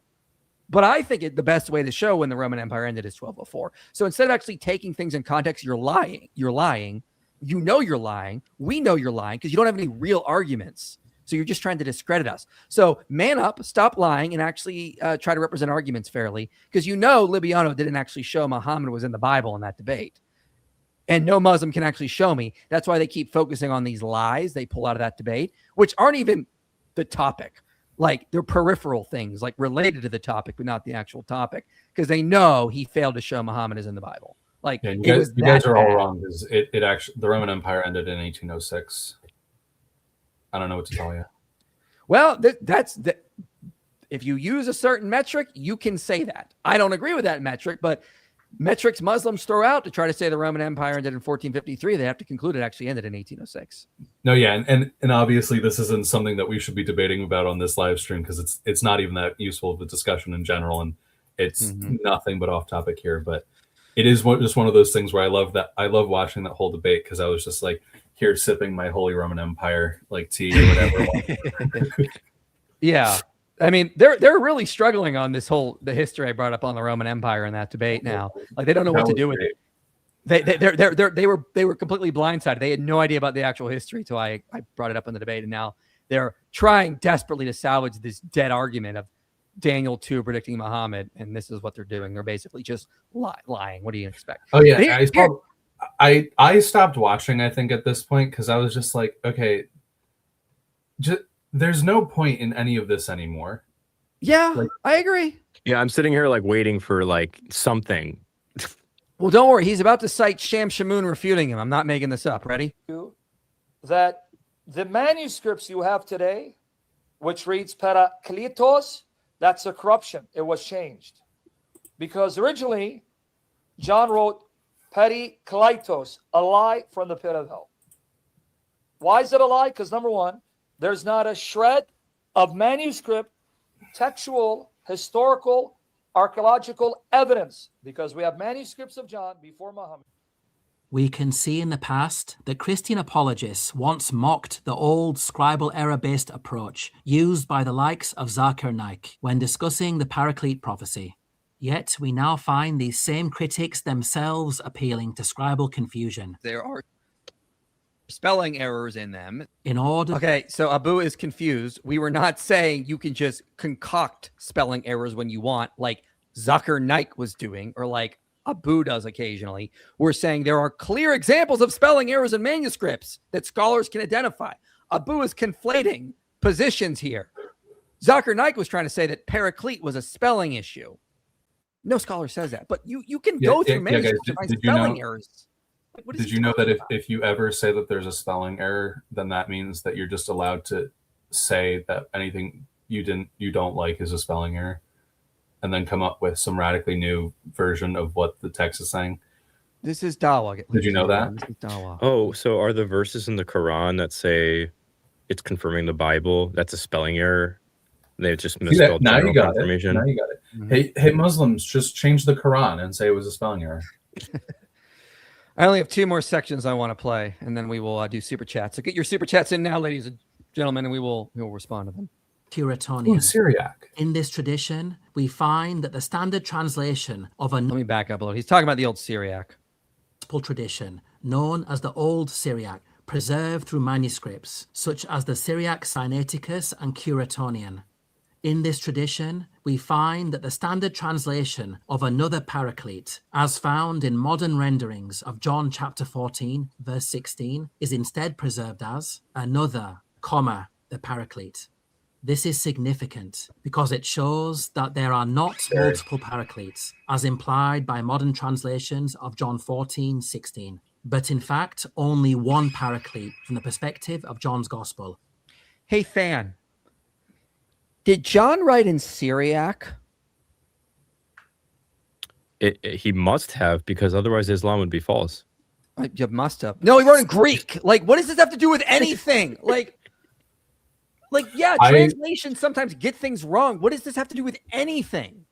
But I think the best way to show when the Roman Empire ended is 1204. So instead of actually taking things in context, you're lying. You're lying. You know you're lying. We know you're lying because you don't have any real arguments. So you're just trying to discredit us. So man up, stop lying, and actually try to represent arguments fairly because Libiano didn't actually show Muhammad was in the Bible in that debate. And no Muslim can actually show me. That's why they keep focusing on these lies they pull out of that debate, which aren't even the topic. Like they're peripheral things, like related to the topic, but not the actual topic, because they know he failed to show Muhammad is in the Bible. Like Yeah, you guys are all wrong because it actually the Roman Empire ended in 1806. I don't know what to tell you. Well, if you use a certain metric, you can say that. I don't agree with that metric, but metrics Muslims throw out to try to say the Roman Empire ended in 1453, they have to conclude it actually ended in 1806. No, yeah, and obviously this isn't something that we should be debating about on this live stream because it's not even that useful of a discussion in general, and it's nothing but off topic here, but. It is just one of those things where I love watching that whole debate because I was just like here sipping my Holy Roman Empire like tea or whatever. Yeah, I mean they're really struggling on the history I brought up on the Roman Empire in that debate now. Like they don't know what to do with it. They were completely blindsided. They had no idea about the actual history until I brought it up in the debate, and now they're trying desperately to salvage this dead argument of Daniel 2 predicting Muhammad, and this is what they're doing. They're basically just lying. What do you expect? Oh yeah, I stopped watching. I think at this point because I was just like, okay, there's no point in any of this anymore. Yeah, I agree. Yeah, I'm sitting here like waiting for like something. Well, don't worry. He's about to cite Sham Shamoun refuting him. I'm not making this up. Ready? That the manuscripts you have today, which reads Paracletos, that's a corruption. It was changed. Because originally, John wrote Paracletos, a lie from the pit of hell. Why is it a lie? Because number one, there's not a shred of manuscript, textual, historical, archaeological evidence. Because we have manuscripts of John before Muhammad. We can see in the past that Christian apologists once mocked the old scribal error-based approach used by the likes of Zakariya when discussing the Paraclete prophecy. Yet we now find these same critics themselves appealing to scribal confusion. There are spelling errors in them. In order... Okay, so Abu is confused. We were not saying you can just concoct spelling errors when you want, like Zakariya was doing, or like Abu does occasionally, we're saying there are clear examples of spelling errors in manuscripts that scholars can identify. Abu is conflating positions here. Zakariya was trying to say that Paraclete was a spelling issue. No scholar says that, but you can go through manuscripts and find spelling errors. Like, did you know that if you ever say that there's a spelling error, then that means that you're just allowed to say that anything you don't like is a spelling error, and then come up with some radically new version of what the text is saying? This is Dawa. Did you know that? This is Dawa. Oh, so are the verses in the Quran that say it's confirming the Bible, that's a spelling error? They just misspelled now you got confirmation. It. Now you got it. Mm-hmm. Hey, Muslims, just change the Quran and say it was a spelling error. I only have 2 more sections I want to play, and then we will do super chats. So get your super chats in now, ladies and gentlemen, and we will respond to them. Curetonian. Syriac. In this tradition, we find that the standard translation of a Let me back up a little. He's talking about the old Syriac tradition, known as the Old Syriac, preserved through manuscripts such as the Syriac Sinaiticus and Curetonian. In this tradition, we find that the standard translation of another Paraclete, as found in modern renderings of John chapter 14, verse 16, is instead preserved as another, the Paraclete. This is significant because it shows that there are not multiple Paracletes, as implied by modern translations of John 14, 16, but in fact, only one Paraclete from the perspective of John's Gospel. Hey, fan. Did John write in Syriac? He must have, because otherwise Islam would be false. You must have. No, he wrote in Greek. Like, what does this have to do with anything? Yeah, translations sometimes get things wrong. What does this have to do with anything?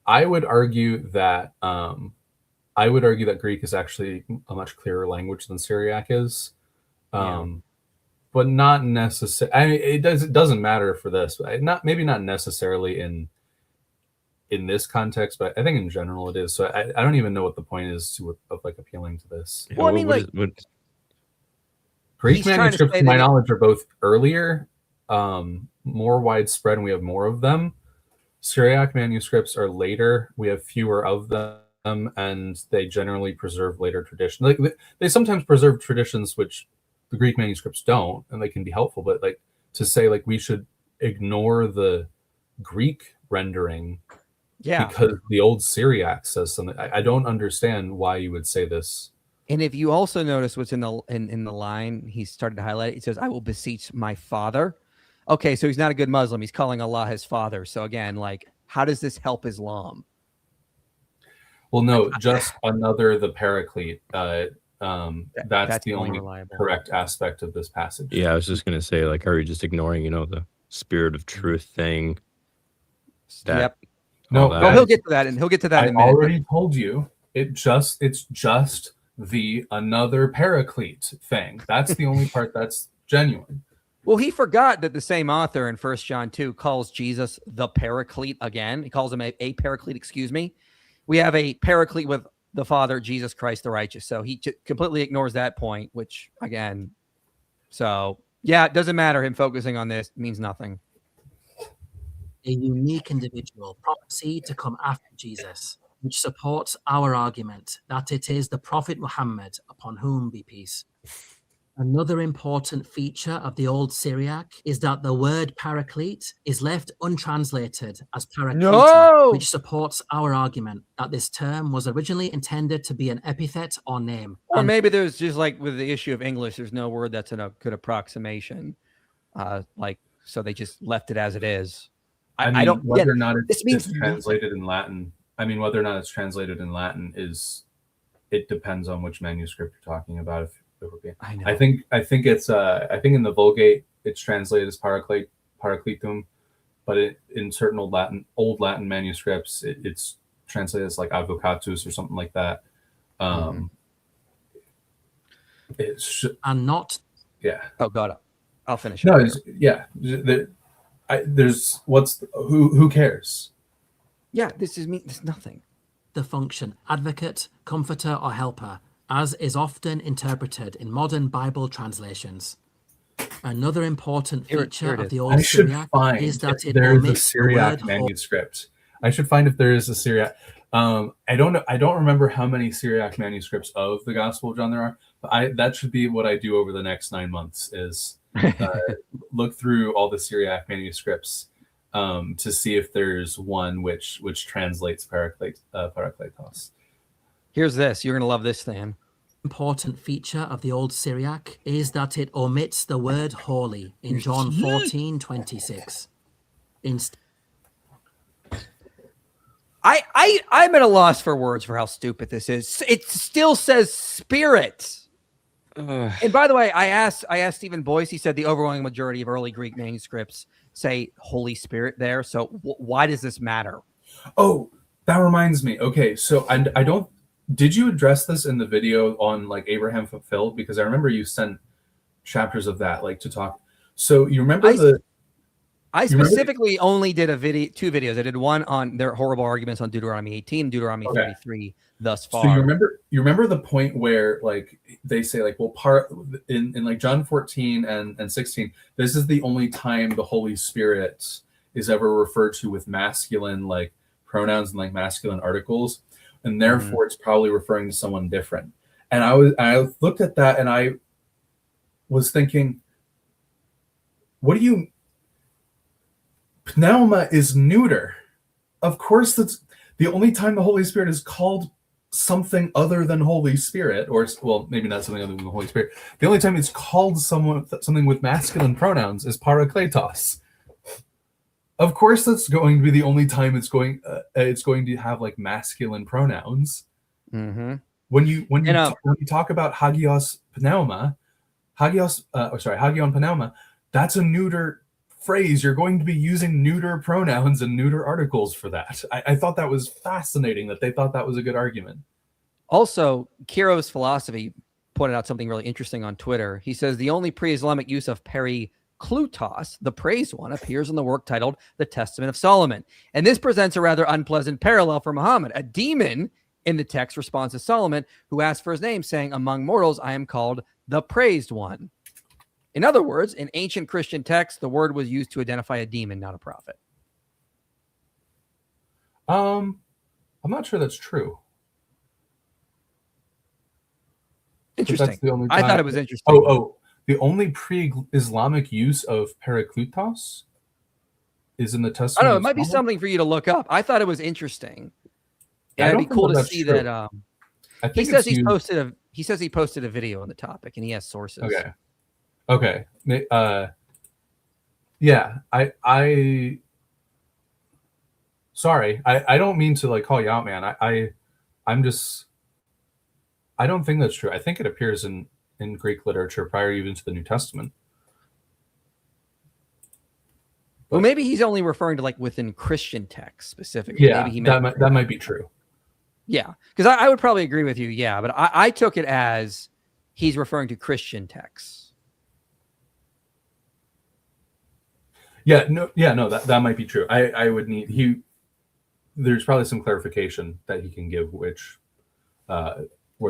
I would argue that Greek is actually a much clearer language than Syriac is. But not necessarily. I mean, it doesn't matter for this. Maybe not necessarily in this context, but I think in general it is. So I don't even know what the point is of like appealing to this. Well, I mean, Greek manuscripts, to my knowledge, are both earlier, more widespread, and we have more of them. Syriac manuscripts are later. We have fewer of them, and they generally preserve later traditions. Like they sometimes preserve traditions which the Greek manuscripts don't, and they can be helpful, but like to say like we should ignore the Greek rendering because the old Syriac says something. I don't understand why you would say this. And if you also notice what's in the line, he started to highlight it. He says, "I will beseech my father." Okay, so he's not a good Muslim. He's calling Allah his father. So again, like, how does this help Islam? Well, no, just the Paraclete. That's the only correct aspect of this passage. Yeah, I was just gonna say, like, are you just ignoring, the spirit of truth thing? No, he'll get to that, and he'll get to that in a minute. I already told you it's just the another Paraclete thing. That's the only part that's genuine. Well, he forgot that the same author in 1 John 2 calls Jesus the Paraclete again. He calls him a Paraclete, excuse me. We have a Paraclete with the Father, Jesus Christ the righteous. So he completely ignores that point, which again, it doesn't matter. Him focusing on this means nothing. A unique individual prophecy to come after Jesus, which supports our argument that it is the Prophet Muhammad, upon whom be peace. Another important feature of the Old Syriac is that the word Paraclete is left untranslated as Paraclete, which supports our argument that this term was originally intended to be an epithet or name. Or maybe there's just like with the issue of English, there's no word that's a good approximation. So they just left it as it is. I don't whether or not it's translated in Latin. I mean, whether or not it's translated in Latin it depends on which manuscript you're talking about. I think it's in the Vulgate it's translated as Paracletum, but in certain old Latin manuscripts it's translated as like Advocatus or something like that. Oh God, I'll finish. No, who cares? Yeah, this is nothing. The function advocate, comforter, or helper, as is often interpreted in modern Bible translations. Another important feature of the Old Syriac is that it there's omits a Syriac the word manuscript. I should find if there is a Syriac. I don't know. I don't remember how many Syriac manuscripts of the Gospel of John there are. But that should be what I do over the next 9 months is look through all the Syriac manuscripts to see if there's one which translates Parakletos. Here's this. You're gonna love this, Stan. Important feature of the Old Syriac is that it omits the word holy in John 14:26. I'm at a loss for words for how stupid this is. It still says spirit. And by the way, I asked Stephen Boyce. He said the overwhelming majority of early Greek manuscripts say Holy Spirit there. So why does this matter? Oh, that reminds me. Okay, so I don't. Did you address this in the video on like Abraham Fulfilled? Because I remember you sent chapters of that like to talk. So you remember I specifically only did two videos. I did one on their horrible arguments on Deuteronomy 18, Deuteronomy 33 thus far. So you remember the point where like they say like, well, in like John 14 and 16, this is the only time the Holy Spirit is ever referred to with masculine like pronouns and like masculine articles, and therefore it's probably referring to someone different. And I looked at that and I was thinking, what do you? Pneuma is neuter. Of course, that's the only time the Holy Spirit is called something other than Holy Spirit, or well, maybe not something other than the Holy Spirit. The only time it's called something with masculine pronouns is Paracletos. Of course, that's going to be the only time it's going to have like masculine pronouns. Mm-hmm. When you talk about Hagios Pneuma, Hagion Pneuma, that's a neuter phrase. You're going to be using neuter pronouns and neuter articles for that. I thought that was fascinating that they thought that was a good argument. Also, Kiro's Philosophy pointed out something really interesting on Twitter. He says the only pre-Islamic use of Paracletos, the praised one, appears in the work titled The Testament of Solomon. And this presents a rather unpleasant parallel for Muhammad. A demon in the text responds to Solomon, who asks for his name, saying, "Among mortals, I am called the praised one." In other words, in ancient Christian texts, the word was used to identify a demon, not a prophet. I'm not sure that's true. Interesting. I thought it was interesting. The only pre-Islamic use of Parakletos is in the Testament. I don't know. It might be something for you to look up. I thought it was interesing. And it'd be cool to see true. That. He says he posted a video on the topic, and he has sources. Okay. Yeah. Sorry. I don't mean to like call you out, man. I don't think that's true. I think it appears in Greek literature prior even to the New Testament. Well, maybe he's only referring to like within Christian texts specifically. Yeah, maybe that might be true. Yeah, because I would probably agree with you. Yeah, but I took it as he's referring to Christian texts. No, that might be true. I would need there's probably some clarification that he can give where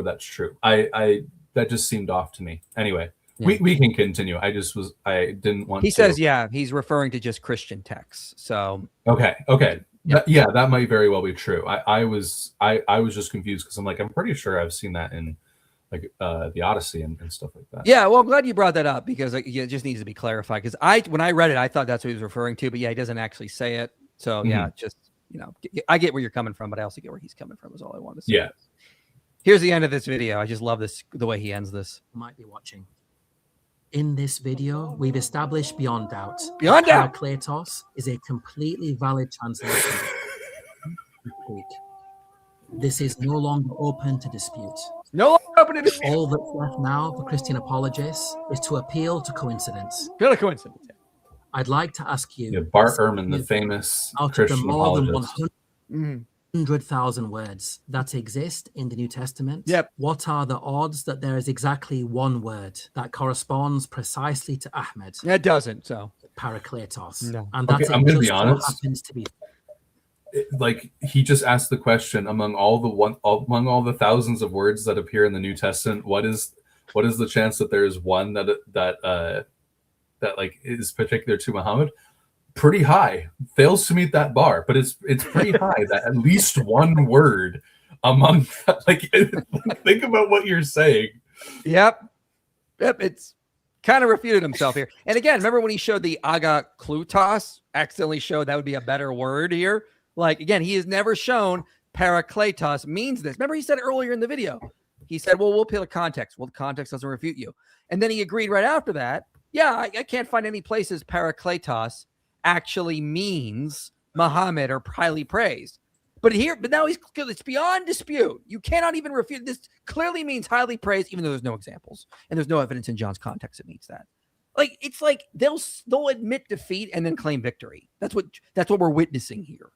that's true. That just seemed off to me. Anyway, yeah. we can continue. I didn't want to. He says, yeah, he's referring to just Christian texts. So okay. Yeah. That might very well be true. I was just confused because I'm like, I'm pretty sure I've seen that in like the Odyssey and stuff like that. Yeah, well, I'm glad you brought that up because it just needs to be clarified. Because when I read it, I thought that's what he was referring to, but yeah, he doesn't actually say it. So yeah, just I get where you're coming from, but I also get where he's coming from. Is all I wanted to say. Yeah. Here's the end of this video. I just love the way he ends this. Might be watching. In this video, we've established beyond doubt. Parakletos is a completely valid translation. This is no longer open to dispute. No longer open to dispute. All that's left now for Christian apologists is to appeal to coincidence. Appeal to coincidence. Yeah. I'd like to ask you. Yeah, Bart Ehrman, the famous Christian apologist. 100,000 words that exist in the New Testament. Yep. What are the odds that there is exactly one word that corresponds precisely to Ahmed? It doesn't. So Parakletos. No. And that's I'm going to be honest. Happens to be. Like he just asked the question among all the thousands of words that appear in the New Testament, what is the chance that there is one that like is particular to Muhammad? pretty high. Fails to meet that bar, but it's pretty high that at least one word among like think about what you're saying. Yep. It's kind of refuted himself here. And again, remember when he showed the agaklutos, accidentally showed that would be a better word here. Like, again, he has never shown Paracletos means this. Remember he said earlier in the video, he said, well, we'll peel the context. Well, the context doesn't refute you. And then he agreed right after that. Yeah, I can't find any places Paracletos actually means Muhammad or highly praised. But now it's beyond dispute. You cannot even refute this. Clearly means highly praised, even though there's no examples and there's no evidence in John's context that means that. Like, it's like they'll admit defeat and then claim victory. That's what we're witnessing here.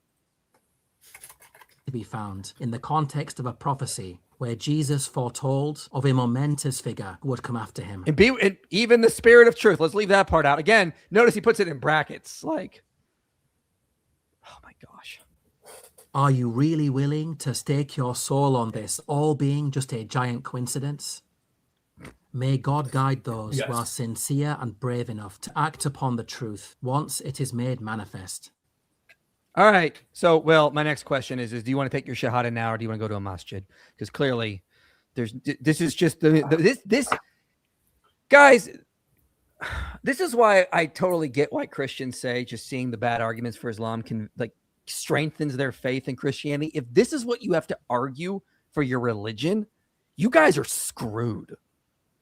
To be found in the context of a prophecy where Jesus foretold of a momentous figure who would come after him. And even the spirit of truth. Let's leave that part out. Again, notice he puts it in brackets. Like, oh my gosh. Are you really willing to stake your soul on this, all being just a giant coincidence? May God guide those who are sincere and brave enough to act upon the truth once it is made manifest. All right. So, well, my next question is do you want to take your shahada now or do you want to go to a masjid? Because clearly this is just this guys, this is why I totally get why Christians say just seeing the bad arguments for Islam can like strengthens their faith in Christianity. If this is what you have to argue for your religion, you guys are screwed.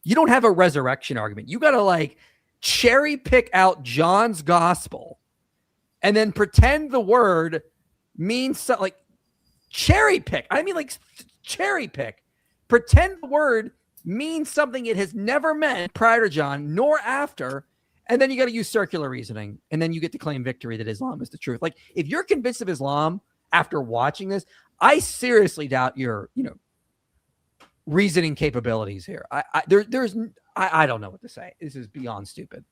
You don't have a resurrection argument. You got to like cherry pick out John's gospel and then pretend the word means something like cherry pick. I mean, like cherry pick. Pretend the word means something it has never meant prior to John nor after. And then you got to use circular reasoning. And then you get to claim victory that Islam is the truth. Like if you're convinced of Islam after watching this, I seriously doubt your, reasoning capabilities here. I don't know what to say. This is beyond stupid.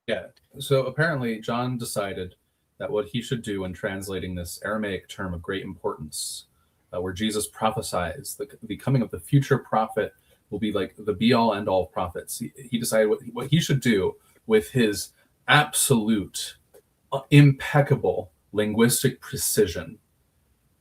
Yeah. So apparently John decided that what he should do when translating this Aramaic term of great importance, where Jesus prophesies the coming of the future prophet will be like the be-all, end-all of prophets. He decided what he should do with his absolute, impeccable linguistic precision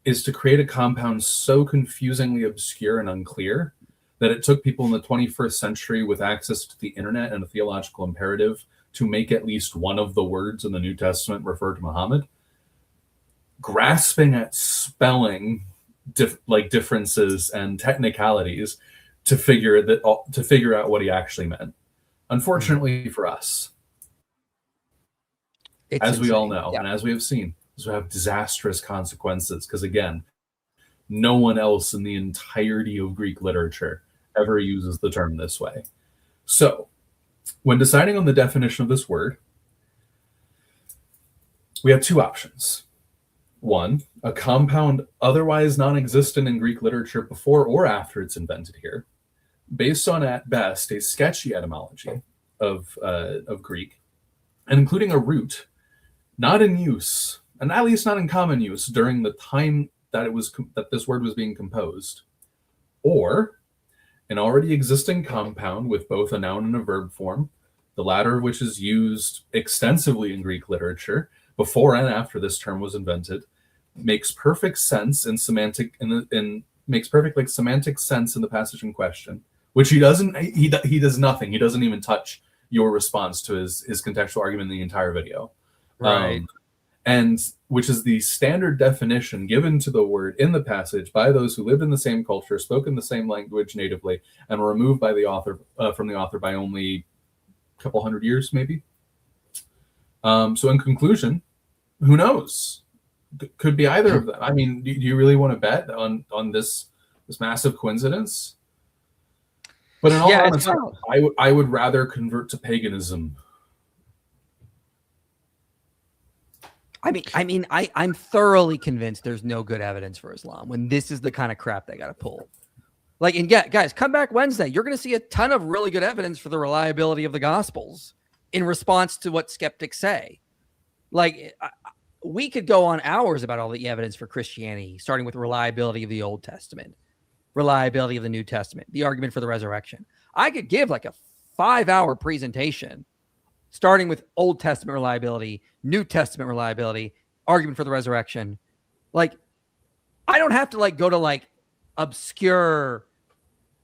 is to create a compound so confusingly obscure and unclear that it took people in the 21st century with access to the internet and a theological imperative to make at least one of the words in the New Testament refer to Muhammad, grasping at spelling differences and technicalities to figure out what he actually meant. Unfortunately for us, as we all know, and as we have seen, this will have disastrous consequences because, again, no one else in the entirety of Greek literature ever uses the term this way. So, when deciding on the definition of this word, we have two options. One, a compound otherwise non-existent in Greek literature before or after it's invented here, based on, at best, a sketchy etymology of Greek, and including a root not in use, and at least not in common use during the time that this word was being composed, or an already existing compound with both a noun and a verb form, the latter of which is used extensively in Greek literature before and after this term was invented, makes perfect sense in semantic sense in the passage in question, which he does nothing. He doesn't even touch your response to his contextual argument in the entire video. Right. And which is the standard definition given to the word in the passage by those who lived in the same culture, spoke in the same language natively, and were removed by the author from the author by only a couple hundred years, maybe. So in conclusion, who knows? Could be either of them. I mean, do you really want to bet on this massive coincidence? But in all honesty, I would rather convert to paganism. I'm thoroughly convinced there's no good evidence for Islam when this is the kind of crap they got to pull. Like, and guys, come back Wednesday. You're going to see a ton of really good evidence for the reliability of the Gospels in response to what skeptics say. Like, we could go on hours about all the evidence for Christianity, starting with reliability of the Old Testament, reliability of the New Testament, the argument for the resurrection. I could give like a 5-hour presentation starting with Old Testament reliability, New Testament reliability, argument for the resurrection. Like, I don't have to like go to like obscure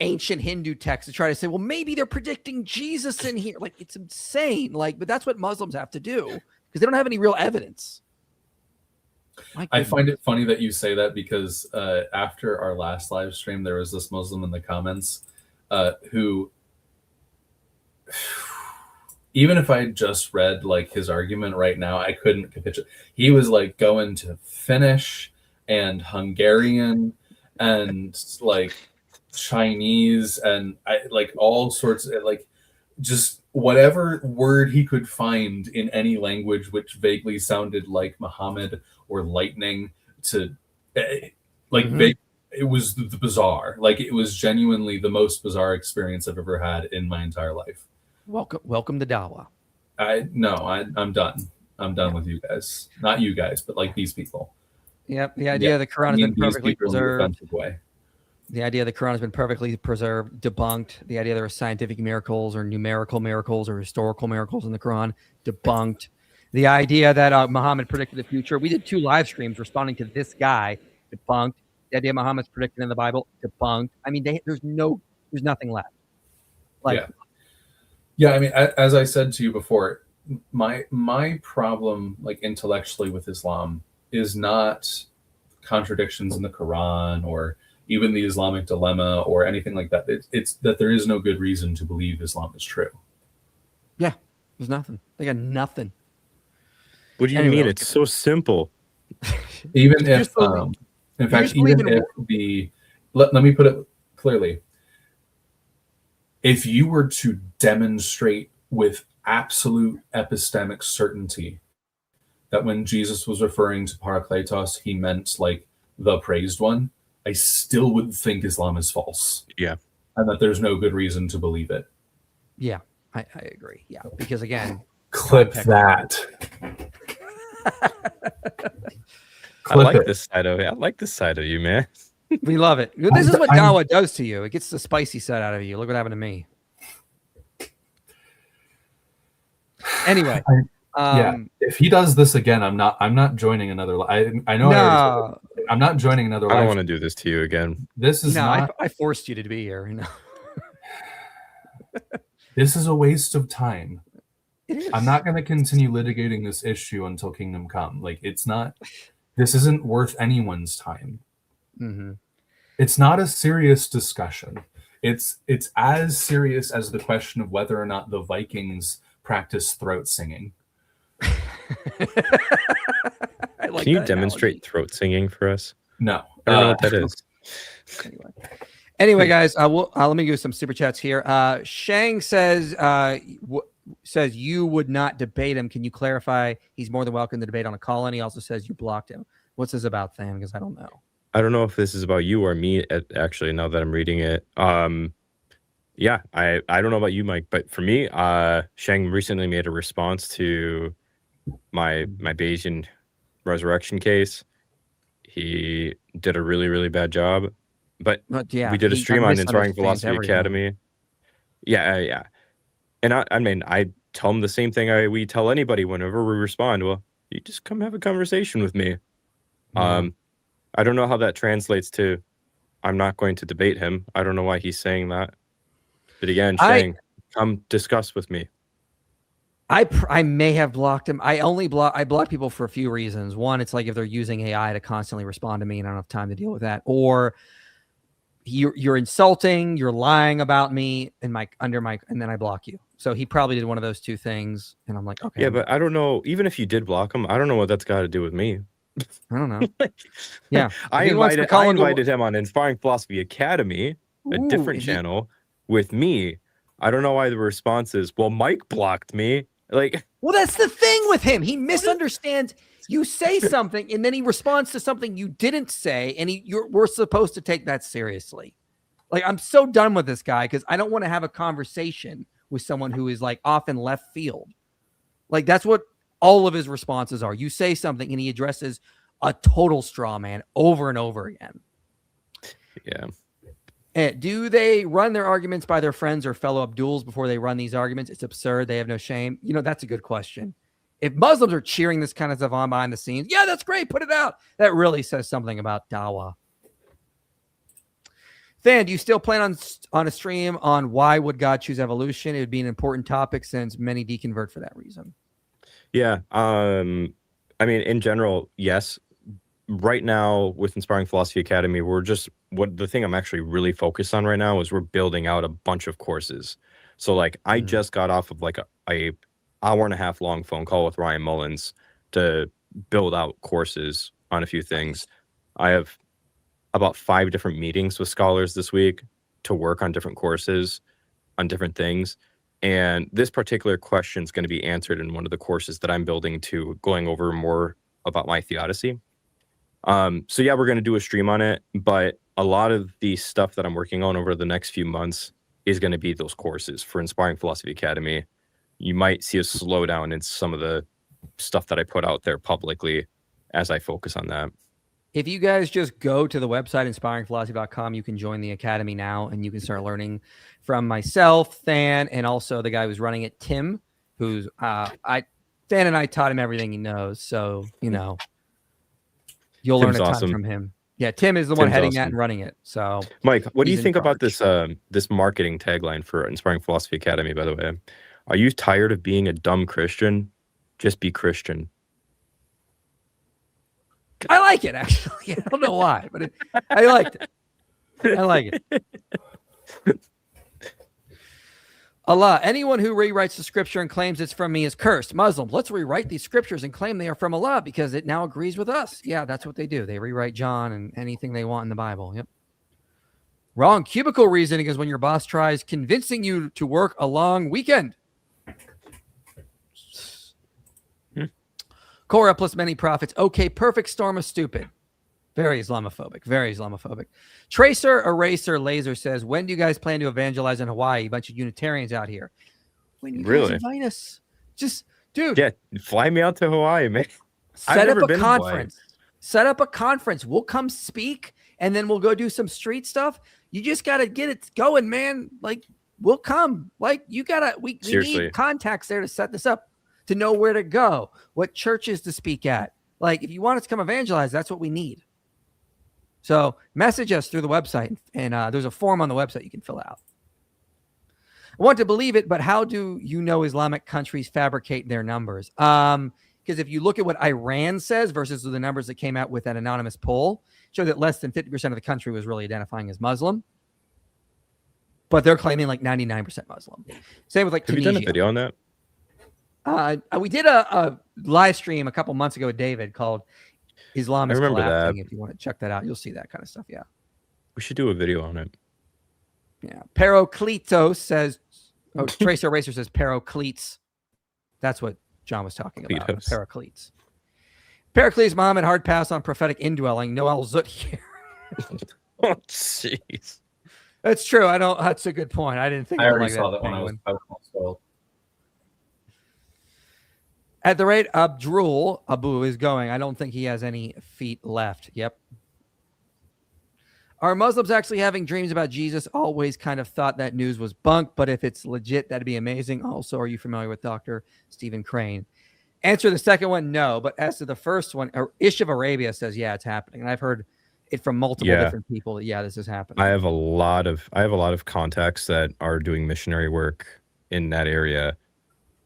ancient Hindu texts to try to say, well, maybe they're predicting Jesus in here. Like, it's insane. Like, but that's what Muslims have to do because they don't have any real evidence. I find it funny that you say that because after our last live stream, there was this Muslim in the comments who, even if I just read like his argument right now, I couldn't capitulate. He was like going to Finnish and Hungarian and like Chinese and like all sorts of like just whatever word he could find in any language which vaguely sounded like Muhammad or lightning to like it was the bizarre. Like it was genuinely the most bizarre experience I've ever had in my entire life. Welcome to Dawa. I'm done. I'm done with you guys. Not you guys, but like these people. Yep. The idea of the Quran has been perfectly preserved. Way. The idea of the Quran has been perfectly preserved, debunked. The idea there are scientific miracles or numerical miracles or historical miracles in the Quran, debunked. The idea that Muhammad predicted the future. We did 2 live streams responding to this guy, debunked. The idea Muhammad's predicted in the Bible, debunked. I mean, there's nothing left. Like, yeah. I mean, as I said to you before, my problem, like intellectually with Islam, is not contradictions in the Quran or even the Islamic dilemma or anything like that. It's that there is no good reason to believe Islam is true. Yeah, there's nothing. They got nothing. What do you mean? It's so simple. Even if, in fact, even if let me put it clearly. If you were to demonstrate with absolute epistemic certainty that when Jesus was referring to Paracletos, he meant like the praised one, I still would think Islam is false. Yeah. And that there's no good reason to believe it. Yeah, I agree. Yeah, because again, clip that. I like this side of it. I like this side of you, man. We love it. This is what Dawa does to you. It gets the spicy side out of you. Look what happened to me. Anyway, yeah. If he does this again, I'm not joining another. I know. No. I'm not joining another. I don't want to do this to you again. This is not. I forced you to be here. No. This is a waste of time. I'm not going to continue litigating this issue until Kingdom Come. Like it's not. This isn't worth anyone's time. Mm-hmm. It's not a serious discussion. It's as serious as the question of whether or not the Vikings practice throat singing. Can you demonstrate throat singing for us? No. I don't know what that is. Anyway, guys, let me give some super chats here. Shang says says you would not debate him. Can you clarify? He's more than welcome to debate on a call, and he also says you blocked him. What's this about, Tham? Because I don't know. I don't know if this is about you or me. Actually, now that I'm reading it, yeah, I don't know about you, Mike, but for me, Shang recently made a response to my Bayesian resurrection case. He did a really, really bad job, but yeah, we did a stream on Inspiring Philosophy Academy. Yeah. And I mean, I tell him the same thing we tell anybody whenever we respond. Well, you just come have a conversation with me. I don't know how that translates to I'm not going to debate him. I don't know why he's saying that. But again, Shang, come discuss with me. I may have blocked him. I block people for a few reasons. One, it's like if they're using AI to constantly respond to me and I don't have time to deal with that. Or you're insulting, you're lying about me and then I block you. So he probably did one of those 2 things. And I'm like, okay. Yeah, but I don't know. Even if you did block him, I don't know what that's got to do with me. I don't know. Yeah. I invited him on Inspiring Philosophy Academy, a different channel with me. I don't know why the response is, well, Mike blocked me. Like, well, that's the thing with him. He misunderstands. You say something and then he responds to something you didn't say. And we're supposed to take that seriously. Like, I'm so done with this guy because I don't want to have a conversation with someone who is like off in left field. Like, that's what all of his responses are. You say something and he addresses a total straw man over and over again. Yeah. Do they run their arguments by their friends or fellow Abduls before they run these arguments? It's absurd. They have no shame. That's a good question. If Muslims are cheering this kind of stuff on behind the scenes, yeah, that's great. Put it out. That really says something about dawah. Than, do you still plan on a stream on why would God choose evolution? It would be an important topic since many deconvert for that reason. Yeah. I mean, in general, yes. Right now with Inspiring Philosophy Academy, the thing I'm actually really focused on right now is we're building out a bunch of courses. So like I just got off of like a hour and a half long phone call with Ryan Mullins to build out courses on a few things. I have about 5 different meetings with scholars this week to work on different courses on different things. And this particular question is going to be answered in one of the courses that I'm building to going over more about my theodicy. So yeah, we're going to do a stream on it, but a lot of the stuff that I'm working on over the next few months is going to be those courses for Inspiring Philosophy Academy. You might see a slowdown in some of the stuff that I put out there publicly as I focus on that. If you guys just go to the website, inspiringphilosophy.com, you can join the academy now and you can start learning from myself, Than, and also the guy who's running it, Tim, who's, Than and I taught him everything he knows. So, you'll learn a ton from him. Yeah, Tim is the one heading that and running it. So, Mike, what do you think about this this marketing tagline for Inspiring Philosophy Academy, by the way? Are you tired of being a dumb Christian? Just be Christian. I like it, actually. I don't know why, but I liked it. I like it. Allah, anyone who rewrites the scripture and claims it's from me is cursed. Muslims, let's rewrite these scriptures and claim they are from Allah because it now agrees with us. Yeah, that's what they do. They rewrite John and anything they want in the Bible. Yep. Wrong. Cubicle reasoning is when your boss tries convincing you to work a long weekend. Korah plus many prophets. Okay, perfect storm of stupid. Very Islamophobic. Very Islamophobic. Tracer Eraser Laser says, when do you guys plan to evangelize in Hawaii? A bunch of Unitarians out here. When you guys invite us. Just, dude. Yeah, fly me out to Hawaii, man. Set up a conference. Set up a conference. We'll come speak, and then we'll go do some street stuff. You just got to get it going, man. Like, we'll come. Like, you got to, we need contacts there to set this up, to know where to go, what churches to speak at. Like, if you want us to come evangelize, that's what we need. So message us through the website, and there's a form on the website you can fill out. I want to believe it, but how do you know Islamic countries fabricate their numbers? Because if you look at what Iran says versus the numbers that came out with that anonymous poll, show that less than 50% of the country was really identifying as Muslim. But they're claiming like 99% Muslim. Same with like Tunisia. Have you done a video on that? We did a live stream a couple months ago with David called Islam is Collapsing. If you want to check that out, you'll see that kind of stuff. Yeah. We should do a video on it. Yeah. Paracletos says, Tracer Racer says Paracletes. That's what John was talking about. Paracletes. Paracletes, Muhammad, hard pass on prophetic indwelling. Noel Zut here. Oh, jeez. That's true. That's a good point. I didn't think I already like saw that when I was spoiled. At the rate Abdul Abu is going, I don't think he has any feet left. Yep. Are Muslims actually having dreams about Jesus? Always kind of thought that news was bunk, but if it's legit, that'd be amazing. Also, are you familiar with Dr. Stephen Crane? Answer the second one, no. But as to the first one, Ish of Arabia says, yeah, it's happening. And I've heard it from multiple different people that, yeah, this is happening. I have a lot of contacts that are doing missionary work in that area.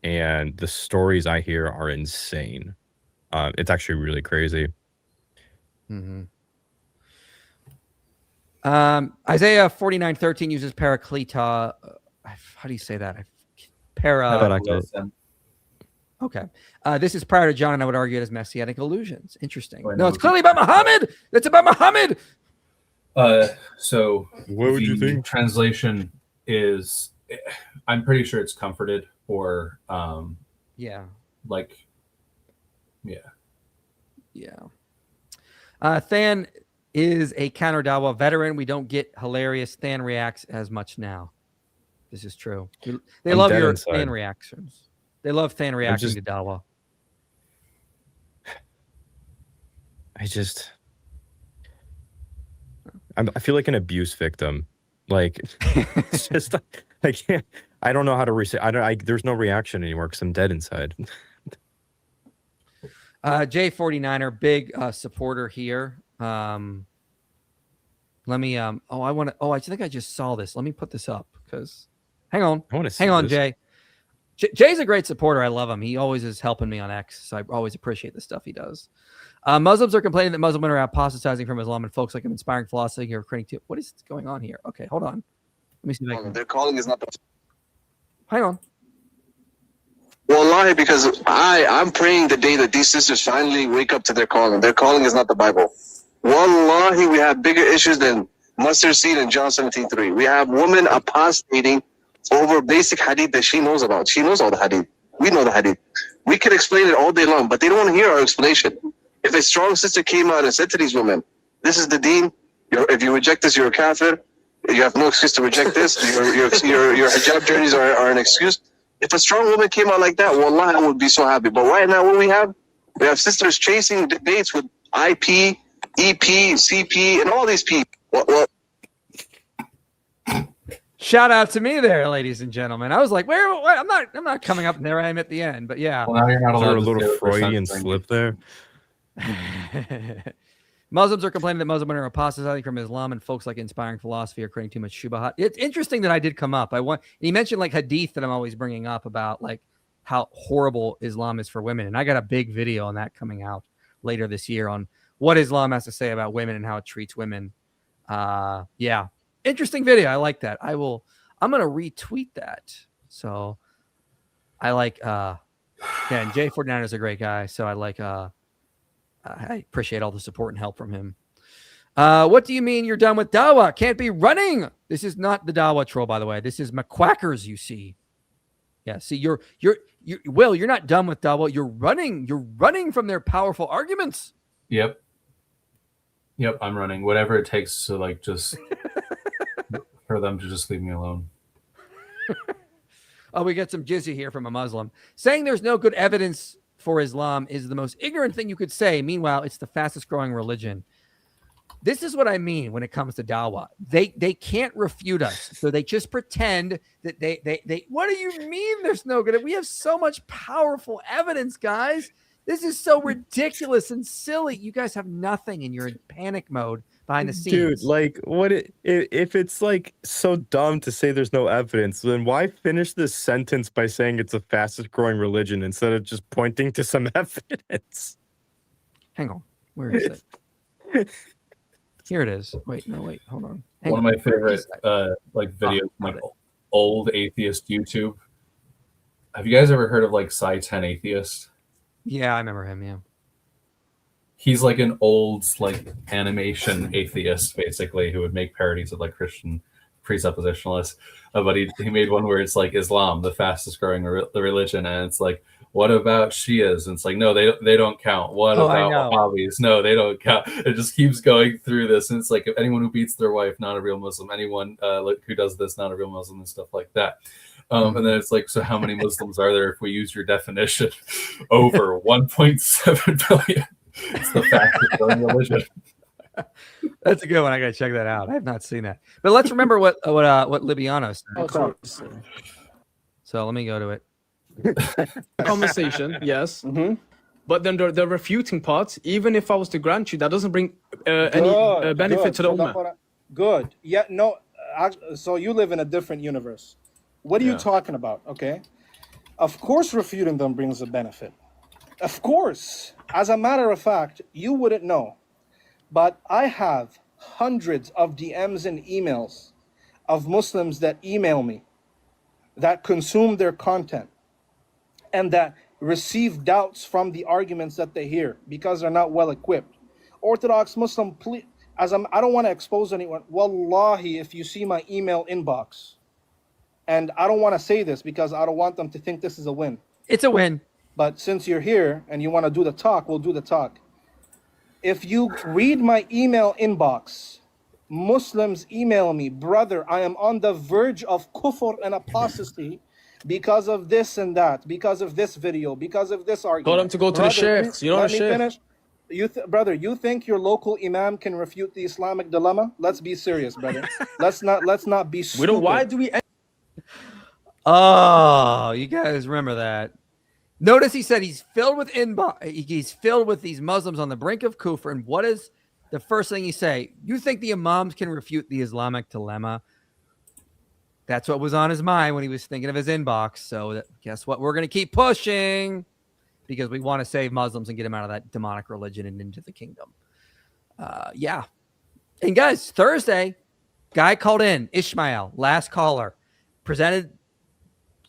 And the stories I hear are insane. It's actually really crazy. Mm-hmm. Isaiah 49:13 uses Paraclete. How do you say that? Okay. This is prior to John, and I would argue it as Messianic illusions. Interesting. No, it's clearly about Muhammad. It's about Muhammad. So what would you think? Translation is, I'm pretty sure it's comforted or yeah. Than is a counter Dawa veteran. We don't get hilarious Than reacts as much now. This is true. They love your Than reactions. They love Than reacting to Dawa. I feel like an abuse victim. Like, it's just I can't. I don't know how to reset. There's no reaction anymore because I'm dead inside. J49er, big supporter here. Let me I think I just saw this. Let me put this up because hang on. Hang on, Jay. Jay's a great supporter. I love him. He always is helping me on X, so I always appreciate the stuff he does. Muslims are complaining that Muslim women are apostatizing from Islam, and folks like him inspiring philosophy are creating. What is going on here? Okay, hold on. Let me see. Their calling is not the. Hang on. Wallahi, because I'm praying the day that these sisters finally wake up to their calling. Their calling is not the Bible. Wallahi, we have bigger issues than mustard seed and John 17:3. We have women apostating over basic hadith that she knows about. She knows all the hadith. We know the hadith. We could explain it all day long, but they don't want to hear our explanation. If a strong sister came out and said to these women, this is the deen, if you reject this, you're a kafir, you have no excuse to reject this, your hijab journeys are an excuse. If a strong woman came out like that, wallahi, I would be so happy. But right now, what we have sisters chasing debates with IP, EP, CP, and all these people. What? Shout out to me there, ladies and gentlemen. I was like, where? I'm not coming up, and there I am at the end. But yeah. Well, now you're not allowed a little Freudian slip there. Muslims are complaining that Muslim women are apostatizing from Islam, and folks like inspiring philosophy are creating too much shubahat. It's interesting that I did come up. He mentioned like hadith that I'm always bringing up about like how horrible Islam is for women, and I got a big video on that coming out later this year on what Islam has to say about women and how it treats women. Yeah, interesting video. I like that. I'm gonna retweet that. So I like and J49 is a great guy. So I like I appreciate all the support and help from him. What do you mean you're done with Dawa? Can't be running. This is not the Dawa troll, by the way. This is McQuackers, you see. Yeah, see, you're Will, you're not done with Dawa. You're running from their powerful arguments. Yep, I'm running. Whatever it takes to like just for them to just leave me alone. Oh, we got some jizzy here from a Muslim saying there's no good evidence for Islam is the most ignorant thing you could say. Meanwhile, it's the fastest growing religion. This is what I mean when it comes to Dawa. They can't refute us. So they just pretend that they what do you mean there's no good? We have so much powerful evidence, guys. This is so ridiculous and silly. You guys have nothing and you're in panic mode behind the scenes. Dude, like if it's like so dumb to say there's no evidence, then why finish this sentence by saying it's the fastest growing religion instead of just pointing to some evidence? Hang on. Where is it? Here it is. Wait, hold on. One of my favorite like videos, like old atheist YouTube. Have you guys ever heard of like Psi 10 Atheist? Yeah, I remember him. Yeah. He's like an old like animation atheist, basically, who would make parodies of like Christian presuppositionalists. But he made one where it's like Islam, the fastest growing religion, and it's like, what about Shias? And it's like, no, they don't count. What about Wahhabis? No, they don't count. It just keeps going through this, and it's like anyone who beats their wife, not a real Muslim. Anyone who does this, not a real Muslim, and stuff like that. And then it's like, so how many Muslims are there if we use your definition? Over 1.7 billion. It's the fastest growing religion. That's a good one. I gotta check that out. I have not seen that. But let's remember what Libiano said. So let me go to it. Conversation, yes. Mm-hmm. But then the refuting part, even if I was to grant you, that doesn't bring any benefit to the ummah. Good. Yeah, no. So you live in a different universe. What are you talking about? Okay. Of course, refuting them brings a benefit. Of course. As a matter of fact, you wouldn't know. But I have hundreds of DMs and emails of Muslims that email me, that consume their content, and that receive doubts from the arguments that they hear because they're not well equipped. Orthodox Muslim, please, I don't want to expose anyone. Wallahi, if you see my email inbox, and I don't want to say this because I don't want them to think this is a win. It's a win. But since you're here and you want to do the talk, we'll do the talk. If you read my email inbox, Muslims email me, brother, I am on the verge of kufr and apostasy because of this and that, because of this video, because of this argument. Told them to go to the sheikhs. You know the sheikh. Finish. brother, you think your local imam can refute the Islamic dilemma? Let's be serious, brother. let's not be stupid. We don't. Why do we? Oh, you guys remember that? Notice he said he's filled with he's filled with these Muslims on the brink of kufr. And what is the first thing you say? You think the imams can refute the Islamic dilemma? That's what was on his mind when he was thinking of his inbox. So guess what? We're going to keep pushing because we want to save Muslims and get them out of that demonic religion and into the kingdom. Yeah. And guys, Thursday, guy called in, Ishmael, last caller, presented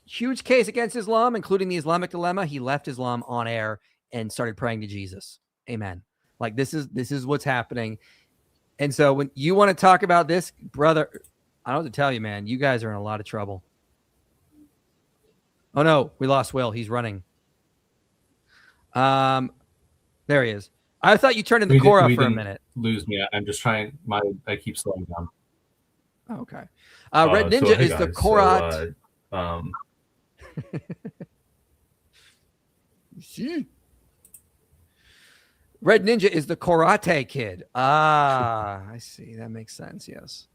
huge case against Islam, including the Islamic dilemma. He left Islam on air and started praying to Jesus. Amen. Like this is what's happening. And so when you want to talk about this, brother, I don't have to tell you, man, you guys are in a lot of trouble. Oh no, we lost Will. He's running. There he is. I thought you turned into Korah for a minute. Lose me. I'm just trying. I keep slowing down. Okay. Red Ninja is the Korah. Red Ninja is the Karate Kid. I see. That makes sense. Yes.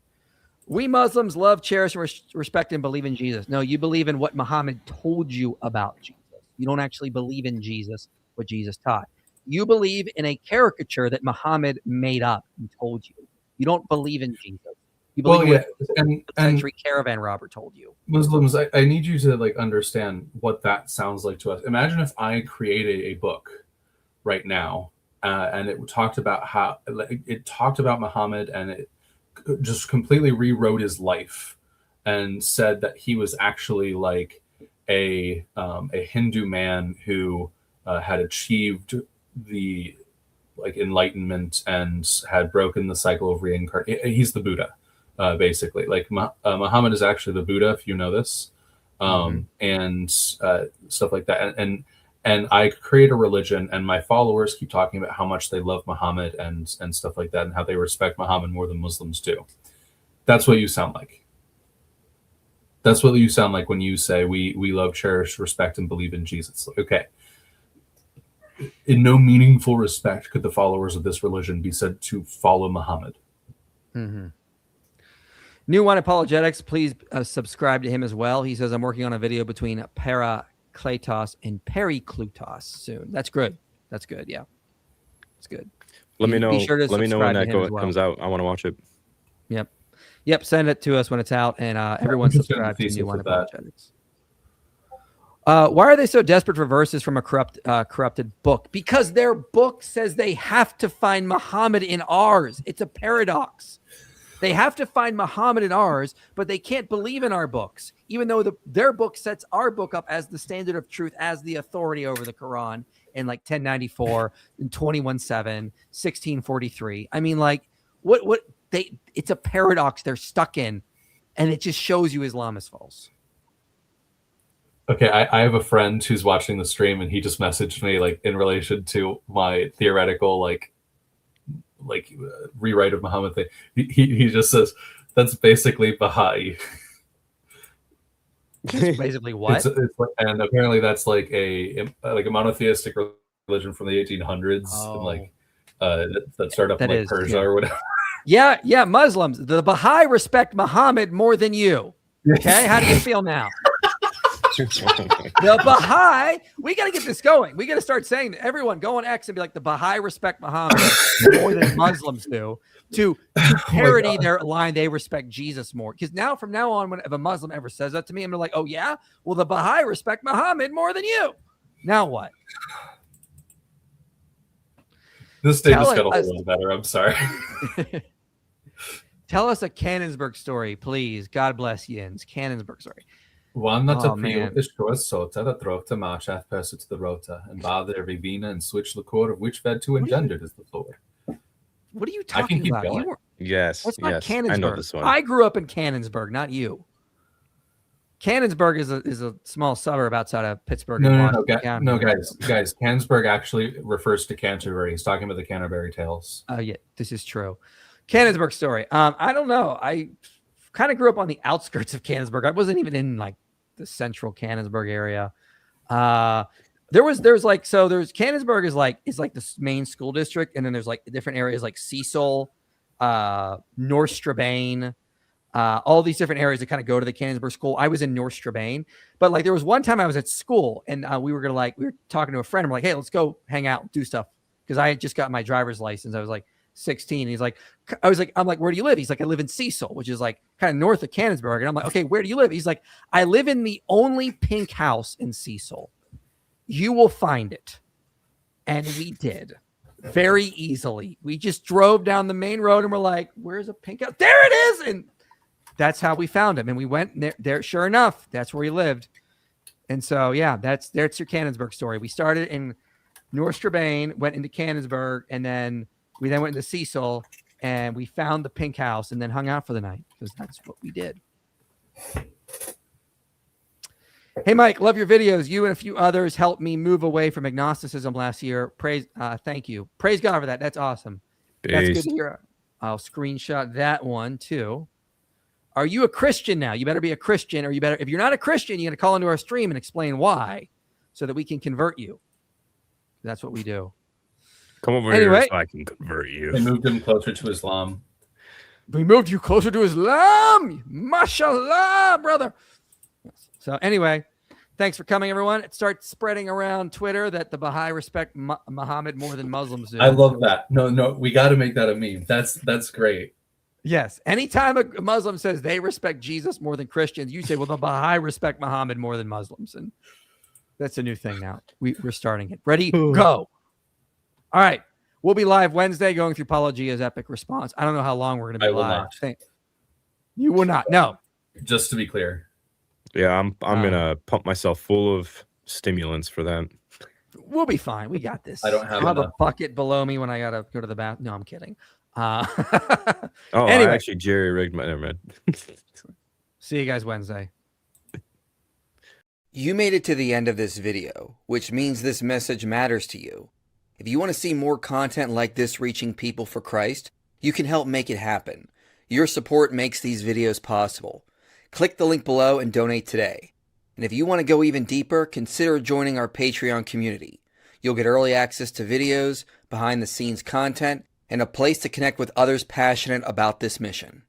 We Muslims love, cherish, respect, and believe in Jesus. No, you believe in what Muhammad told you about Jesus. You don't actually believe in Jesus, what Jesus taught. You believe in a caricature that Muhammad made up and told you. You don't believe in Jesus. You believe what the century caravan robber told you. Muslims, I need you to like understand what that sounds like to us. Imagine if I created a book right now, and it talked about Muhammad, and it just completely rewrote his life and said that he was actually like a Hindu man who had achieved the like enlightenment and had broken the cycle of reincarnation. He's the Buddha. Basically, like Muhammad is actually the Buddha, if you know this, and stuff like that. And I create a religion, and my followers keep talking about how much they love Muhammad and stuff like that, and how they respect Muhammad more than Muslims do. That's what you sound like. That's what you sound like when you say we love, cherish, respect, and believe in Jesus. Okay. In no meaningful respect could the followers of this religion be said to follow Muhammad. Mm-hmm. New One Apologetics, please subscribe to him as well. He says, I'm working on a video between Paracletos and Paracletos soon. That's good. That's good. Yeah. That's good. Let me know. Be sure to let me know when that well. comes out. I want to watch it. Yep. Send it to us when it's out, and everyone subscribe to New One Apologetics. Why are they so desperate for verses from a corrupted book? Because their book says they have to find Muhammad in ours. It's a paradox. They have to find Muhammad in ours, but they can't believe in our books, even though their book sets our book up as the standard of truth, as the authority over the Quran in like 1094 and 21:7, 1643. I mean, like it's a paradox they're stuck in, and it just shows you Islam is false. Okay, I have a friend who's watching the stream, and he just messaged me like in relation to my theoretical like rewrite of Muhammad thing. He just says that's basically Baha'i. Basically what? It's like, and apparently that's like a monotheistic religion from the 1800s, and like that started up in like Persia or whatever. Yeah, Muslims. The Baha'i respect Muhammad more than you. Okay, how do you feel now? The Baha'i, we got to get this going. We got to start saying that. Everyone go on X and be like, the Baha'i respect Muhammad more than Muslims do, to parody their line, they respect Jesus more. Because from now on, if a Muslim ever says that to me, I'm like, oh yeah, well the Baha'i respect Muhammad more than you. Now what? This day just got a little better. I'm sorry. Tell us a Cannonsburg story, please. God bless Jens. Cannonsburg story. One that appealed is sota that drove to march half person to the rota and bother every vina and switch the core of which fed to engendered is the floor. What are you talking about? Yes. That's not Cannonsburg. I know this one. I grew up in Cannonsburg, not you. Cannonsburg is a small suburb outside of Pittsburgh. No, guys. Cannonsburg actually refers to Canterbury. He's talking about the Canterbury Tales. Oh yeah, this is true. Cannonsburg story. I don't know. I kind of grew up on the outskirts of Cannonsburg. I wasn't even in like the central Cannonsburg area. There's Canonsburg is like the main school district, and then there's like different areas like Cecil, North Strabane, all these different areas that kind of go to the Canonsburg school. I was in North Strabane, but like there was one time I was at school and we were talking to a friend. I'm like, hey, let's go hang out, do stuff, because I had just got my driver's license. I was like 16. He's like, I'm like, where do you live? He's like, I live in Cecil, which is like kind of north of Canonsburg. And I'm like, okay, where do you live? He's like, I live in the only pink house in Cecil. You will find it. And we did very easily. We just drove down the main road and we're like, where's a pink house? There it is. And that's how we found him. And we went there. Sure enough, that's where he lived. And so, yeah, that's your Canonsburg story. We started in North Strabane, went into Canonsburg, and then we went into Cecil, and we found the pink house and then hung out for the night, because that's what we did. Hey, Mike, love your videos. You and a few others helped me move away from agnosticism last year. Thank you. Praise God for that. That's awesome. That's good to hear. I'll screenshot that one too. Are you a Christian now? You better be a Christian, or if you're not a Christian, you got to call into our stream and explain why, so that we can convert you. That's what we do. Come over here so I can convert you. They moved him closer to Islam. We moved you closer to Islam. Mashallah, brother. So anyway, thanks for coming, everyone. It starts spreading around Twitter that the Baha'i respect Muhammad more than Muslims do. I love that. No, we got to make that a meme. That's great. Yes. Anytime a Muslim says they respect Jesus more than Christians, you say, well, the Baha'i respect Muhammad more than Muslims. And that's a new thing now. We're starting it. Ready? Go. All right. We'll be live Wednesday going through Paulo Gia's epic response. I don't know how long we're going to be live. You will not. No. Just to be clear. Yeah, I'm gonna pump myself full of stimulants for that. We'll be fine. We got this. I don't have I'll have a bucket below me when I gotta go to the bathroom. No, I'm kidding. Anyway. I actually jerry-rigged my internet. See you guys Wednesday. You made it to the end of this video, which means this message matters to you. If you want to see more content like this reaching people for Christ, you can help make it happen. Your support makes these videos possible. Click the link below and donate today. And if you want to go even deeper, consider joining our Patreon community. You'll get early access to videos, behind-the-scenes content, and a place to connect with others passionate about this mission.